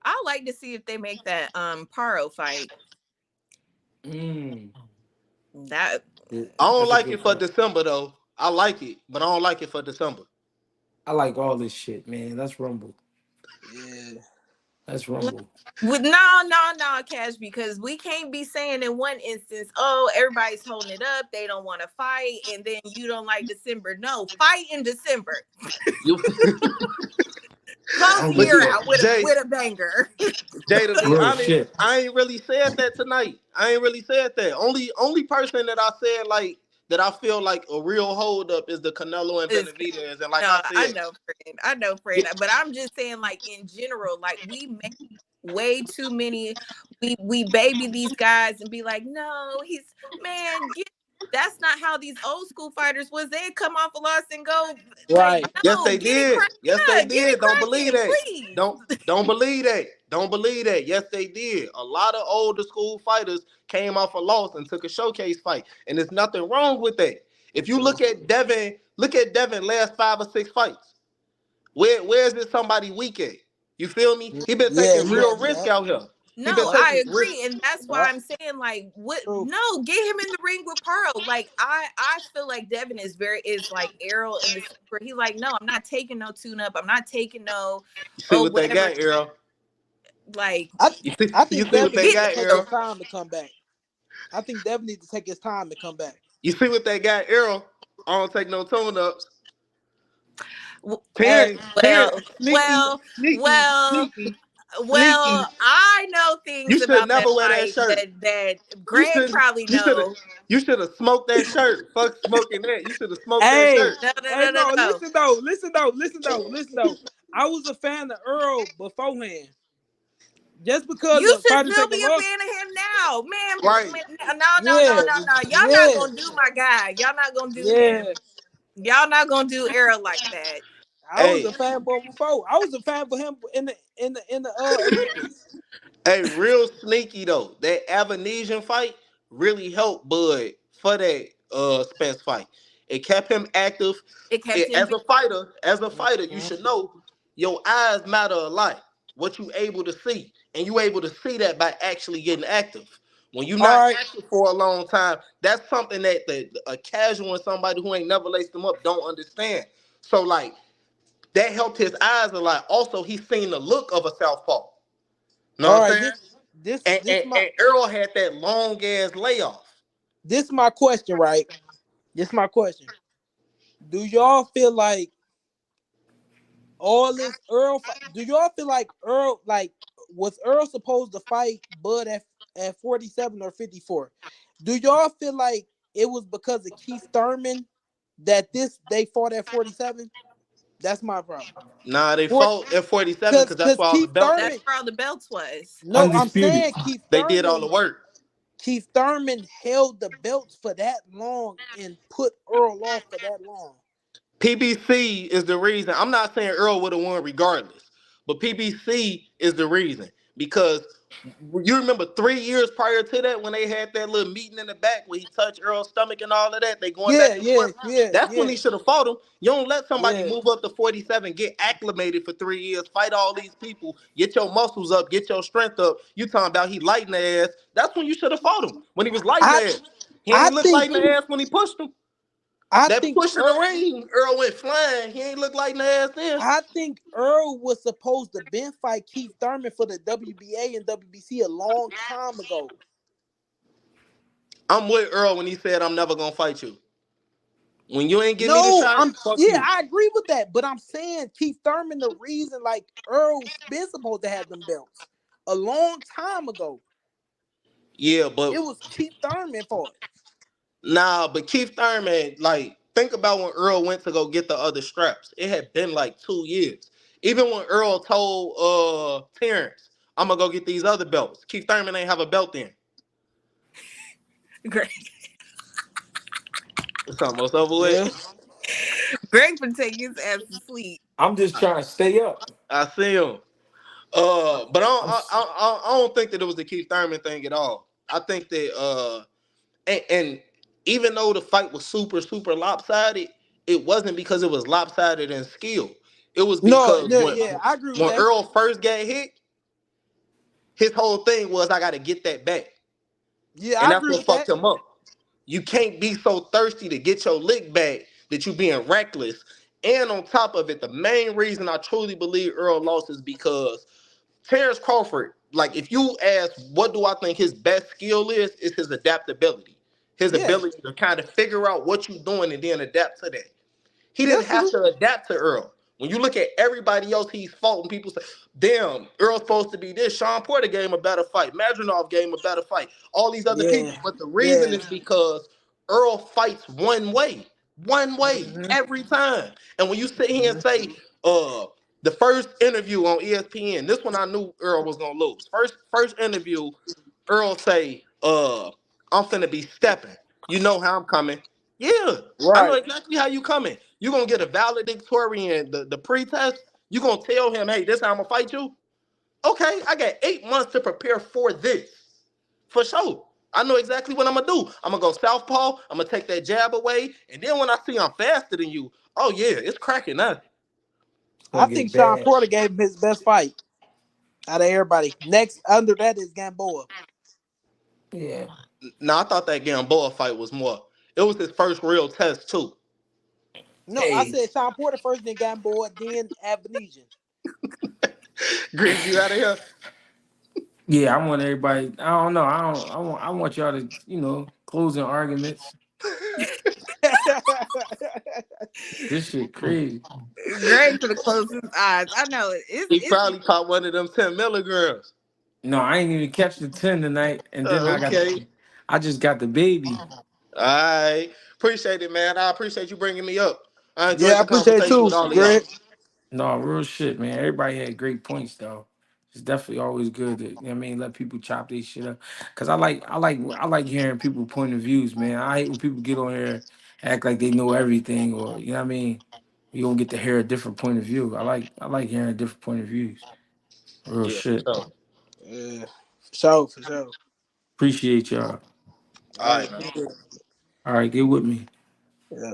Speaker 10: I like to see if they make that Paro fight. That
Speaker 12: I don't like it for December though. I like it, but I don't like it for December.
Speaker 1: I like all this shit, man. Let's rumble.
Speaker 14: Yeah,
Speaker 1: let's rumble.
Speaker 10: With no, Cash, because we can't be saying in one instance, oh, everybody's holding it up, they don't want to fight, and then you don't like December. No, fight in December. Close the year out with a banger.
Speaker 12: Jay, to be honest, I ain't really said that tonight. I ain't really said that. Only person that I said like that I feel like a real holdup is the Canelo and
Speaker 10: It's
Speaker 12: Benavidez. And like
Speaker 10: no,
Speaker 12: I
Speaker 10: I
Speaker 12: said,
Speaker 10: know, friend. I know, friend. But I'm just saying, like in general, like we make way too many. We baby these guys and be like, no, he's man. That's not how these old school fighters was. They'd come off a loss and go like,
Speaker 14: Right.
Speaker 12: yes,
Speaker 10: no,
Speaker 12: they
Speaker 10: get it
Speaker 12: did.
Speaker 10: cracking.
Speaker 12: Yes,
Speaker 10: Yeah,
Speaker 12: they
Speaker 10: get it
Speaker 12: did. Don't believe
Speaker 10: cracking,
Speaker 12: that.
Speaker 10: please.
Speaker 12: Don't believe that. Don't believe that. Yes, they did. A lot of older school fighters came off a loss and took a showcase fight, and there's nothing wrong with that. If you
Speaker 14: True.
Speaker 12: look at Devin last 5 or 6 fights. Where's this somebody weak at? You feel me? He been
Speaker 14: Yeah,
Speaker 12: taking
Speaker 14: yeah,
Speaker 12: real risk
Speaker 14: yeah,
Speaker 12: out here. He been
Speaker 10: No, I
Speaker 12: taking risk.
Speaker 10: agree, and that's why
Speaker 14: yeah.
Speaker 10: I'm saying like, what?
Speaker 14: True.
Speaker 10: No, get him in the ring with Pearl. Like I feel like Devin is like Errol in the sense where he's like, no, I'm not taking no tune up. I'm not taking no,
Speaker 12: You see
Speaker 10: oh
Speaker 12: what they
Speaker 10: whatever.
Speaker 12: got, Errol?
Speaker 10: Like
Speaker 14: I
Speaker 12: You
Speaker 14: think
Speaker 12: see what
Speaker 14: Devin
Speaker 12: they
Speaker 14: needs
Speaker 10: get
Speaker 14: to
Speaker 12: got,
Speaker 14: take his
Speaker 12: Errol?
Speaker 14: time to come back. I think Devin needs to take his time to come back.
Speaker 12: You see what they got, Errol? I don't take no tone ups.
Speaker 14: Hey,
Speaker 10: well,
Speaker 12: Sneaky,
Speaker 10: well,
Speaker 12: sneaky,
Speaker 10: well,
Speaker 12: sneaky, sneaky.
Speaker 10: well. I know
Speaker 12: You
Speaker 10: things
Speaker 12: should
Speaker 10: about that
Speaker 12: never wear that
Speaker 10: fight
Speaker 12: shirt.
Speaker 10: that
Speaker 12: You
Speaker 10: Greg
Speaker 12: should
Speaker 10: probably
Speaker 12: you should have
Speaker 10: know.
Speaker 12: you should have smoked that shirt. Fuck smoking that. You should have smoked that
Speaker 14: hey,
Speaker 12: shirt.
Speaker 10: No, no,
Speaker 14: hey,
Speaker 10: no, no,
Speaker 14: no,
Speaker 10: no.
Speaker 14: listen though. I was a fan of Earl beforehand. Just because
Speaker 10: You
Speaker 14: the
Speaker 10: should
Speaker 14: fighters
Speaker 10: still
Speaker 14: take a
Speaker 10: be a
Speaker 14: loss,
Speaker 10: fan of him now, man.
Speaker 12: Right.
Speaker 10: No.
Speaker 14: yeah,
Speaker 10: Y'all not
Speaker 14: yeah,
Speaker 10: gonna do my guy. Y'all not gonna do him.
Speaker 14: yeah.
Speaker 10: Y'all not gonna do Errol like that.
Speaker 14: I was
Speaker 12: Hey,
Speaker 14: a fan for him before. I was a fan for him in the Olympics.
Speaker 12: hey, real sneaky though. That Avanesian fight really helped Bud for that Spence fight. It kept him active.
Speaker 10: It kept him
Speaker 12: As a fighter, you
Speaker 14: Mhm.
Speaker 12: should know your eyes matter a lot. What you able to see, and you able to see that by actually getting active. When you're
Speaker 14: All
Speaker 12: not
Speaker 14: right,
Speaker 12: active for a long time, that's something that a casual and somebody who ain't never laced them up don't understand. So like that helped his eyes a lot. Also, he's seen the look of a southpaw. Know
Speaker 14: all
Speaker 12: what I'm
Speaker 14: right.
Speaker 12: saying?
Speaker 14: This
Speaker 12: And,
Speaker 14: this
Speaker 12: and,
Speaker 14: my
Speaker 12: and Earl had that long ass layoff.
Speaker 14: this my question, right? This my question. Do y'all feel like all this do y'all feel like Earl was Earl supposed to fight Bud at 47 or 54? Do y'all feel like it was because of Keith Thurman that they fought at 47? That's my problem.
Speaker 12: Nah, they
Speaker 14: For
Speaker 12: fought at 47 because that's
Speaker 14: because
Speaker 12: where all the
Speaker 14: Keith
Speaker 12: belts
Speaker 10: that's
Speaker 12: at.
Speaker 14: Thurman,
Speaker 10: where all the belts was.
Speaker 14: no, I'm
Speaker 1: Undisputed.
Speaker 14: saying
Speaker 12: They did all the work.
Speaker 14: Keith Thurman held the belts for that long and put Earl off for that long.
Speaker 12: PBC is the reason. I'm not saying Earl would have won regardless, but PBC is the reason because you remember 3 years prior to that when they had that little meeting in the back where he touched Earl's stomach and all of that. They going
Speaker 14: Yeah,
Speaker 12: back and
Speaker 14: yeah,
Speaker 12: forth.
Speaker 14: yeah,
Speaker 12: That's when
Speaker 14: yeah,
Speaker 12: he should have fought him. You don't let somebody
Speaker 14: yeah.
Speaker 12: move up to 47, get acclimated for 3 years, fight all these people, get your muscles up, get your strength up. You talking about he lighting the ass? That's when you should have fought him when he was lighting
Speaker 14: I
Speaker 12: the ass. He
Speaker 14: I
Speaker 12: ain't look
Speaker 14: think
Speaker 12: lighting the ass when he pushed him.
Speaker 14: I
Speaker 12: That
Speaker 14: think
Speaker 12: push in the ring, Earl went flying. He ain't look like no ass then.
Speaker 14: I think Earl was supposed to been fight Keith Thurman for the WBA and WBC a long time ago.
Speaker 12: I'm with Earl when he said I'm never gonna fight you. When you ain't give me the
Speaker 14: No,
Speaker 12: shot, fuck
Speaker 14: yeah,
Speaker 12: you.
Speaker 14: I agree with that, but I'm saying Keith Thurman the reason like Earl's been supposed to have them belts a long time ago.
Speaker 12: Yeah,
Speaker 14: It
Speaker 12: but
Speaker 14: was Keith Thurman for it.
Speaker 12: nah, but Keith Thurman, like, think about when Earl went to go get the other straps. It had been like 2 years. Even when Earl told Terence, I'm gonna go get these other belts. Keith Thurman ain't have a belt then.
Speaker 10: Greg,
Speaker 12: It's almost over with.
Speaker 14: Yeah.
Speaker 10: Greg would take his ass to sleep.
Speaker 1: I'm just trying to stay up.
Speaker 12: I see him. But
Speaker 1: I'm
Speaker 12: I don't think that it was the Keith Thurman thing at all. I think that and even though the fight was super lopsided, it wasn't because it was lopsided in skill. It was
Speaker 14: No,
Speaker 12: because
Speaker 14: no, yeah, I agree with
Speaker 12: when
Speaker 14: that.
Speaker 12: Earl first got hit, his whole thing was I got to get that back,
Speaker 14: Yeah,
Speaker 12: and
Speaker 14: I
Speaker 12: that's
Speaker 14: agree
Speaker 12: what
Speaker 14: with that.
Speaker 12: fucked him up. You can't be so thirsty to get your lick back that you being reckless. And on top of it, the main reason I truly believe Earl lost is because Terence Crawford, like if you ask what do I think his best skill is his adaptability. His
Speaker 14: Yeah,
Speaker 12: ability to kind of figure out what you're doing and then adapt to that. He didn't
Speaker 14: that's
Speaker 12: have
Speaker 14: true.
Speaker 12: to adapt to Earl. When you look at everybody else he's fought and people say, damn, Earl's supposed to be this. Sean Porter gave him a better fight. Madronov gave him a better fight. All these other
Speaker 14: Yeah,
Speaker 12: people. But the reason
Speaker 14: yeah,
Speaker 12: is because Earl fights one way every time. And when you sit here and say, the first interview on ESPN, this one I knew Earl was gonna lose. First interview, Earl say, I'm finna be stepping. You know how I'm coming. Yeah, I know
Speaker 14: Right.
Speaker 12: exactly how you coming. You gonna get a valedictorian, the pre-test. You gonna tell him, hey, this how I'm gonna fight you? Okay, I got 8 months to prepare for this. For sure. I know exactly what I'm gonna do. I'm gonna go southpaw. I'm gonna take that jab away, and then when I see I'm faster than you, oh yeah, it's cracking up.
Speaker 1: It's
Speaker 14: I
Speaker 1: gonna
Speaker 14: think
Speaker 1: get
Speaker 14: Sean
Speaker 1: bad.
Speaker 14: Porter gave him his best fight out of everybody. Next under that is Gamboa.
Speaker 1: Yeah.
Speaker 12: Now I thought that Gamboa fight was more. It was his first real test too.
Speaker 14: No, I
Speaker 1: Hey,
Speaker 14: said Sean Porter first, then Gamboa, then Avenesian.
Speaker 12: Greg, you out of here?
Speaker 1: yeah, I want everybody. I don't know. I want y'all to, closing arguments. This shit crazy.
Speaker 10: Greg for the close his eyes. I know it.
Speaker 12: He
Speaker 10: It's
Speaker 12: probably caught one of them 10 milligrams.
Speaker 1: No, I ain't even catch the 10 tonight, and then
Speaker 12: Okay.
Speaker 1: I just got the baby.
Speaker 12: All right. Appreciate it, man. I appreciate you bringing me up. I
Speaker 14: Yeah,
Speaker 12: enjoyed
Speaker 14: I
Speaker 12: the
Speaker 14: appreciate it
Speaker 12: conversation
Speaker 14: too,
Speaker 12: with all of
Speaker 14: Greg.
Speaker 12: y'all.
Speaker 1: No, real shit, man. Everybody had great points though. It's definitely always good to, let people chop their shit up. Cause I like hearing people's point of views, man. I hate when people get on here and act like they know everything, or you know what I mean. You don't get to hear a different point of view. I like hearing different point of views. Real
Speaker 12: Yeah, for
Speaker 1: shit.
Speaker 12: sure.
Speaker 14: Yeah, for sure.
Speaker 1: Appreciate y'all.
Speaker 12: All
Speaker 14: All
Speaker 12: right, man.
Speaker 14: right.
Speaker 1: All right, get with me.
Speaker 14: Yeah.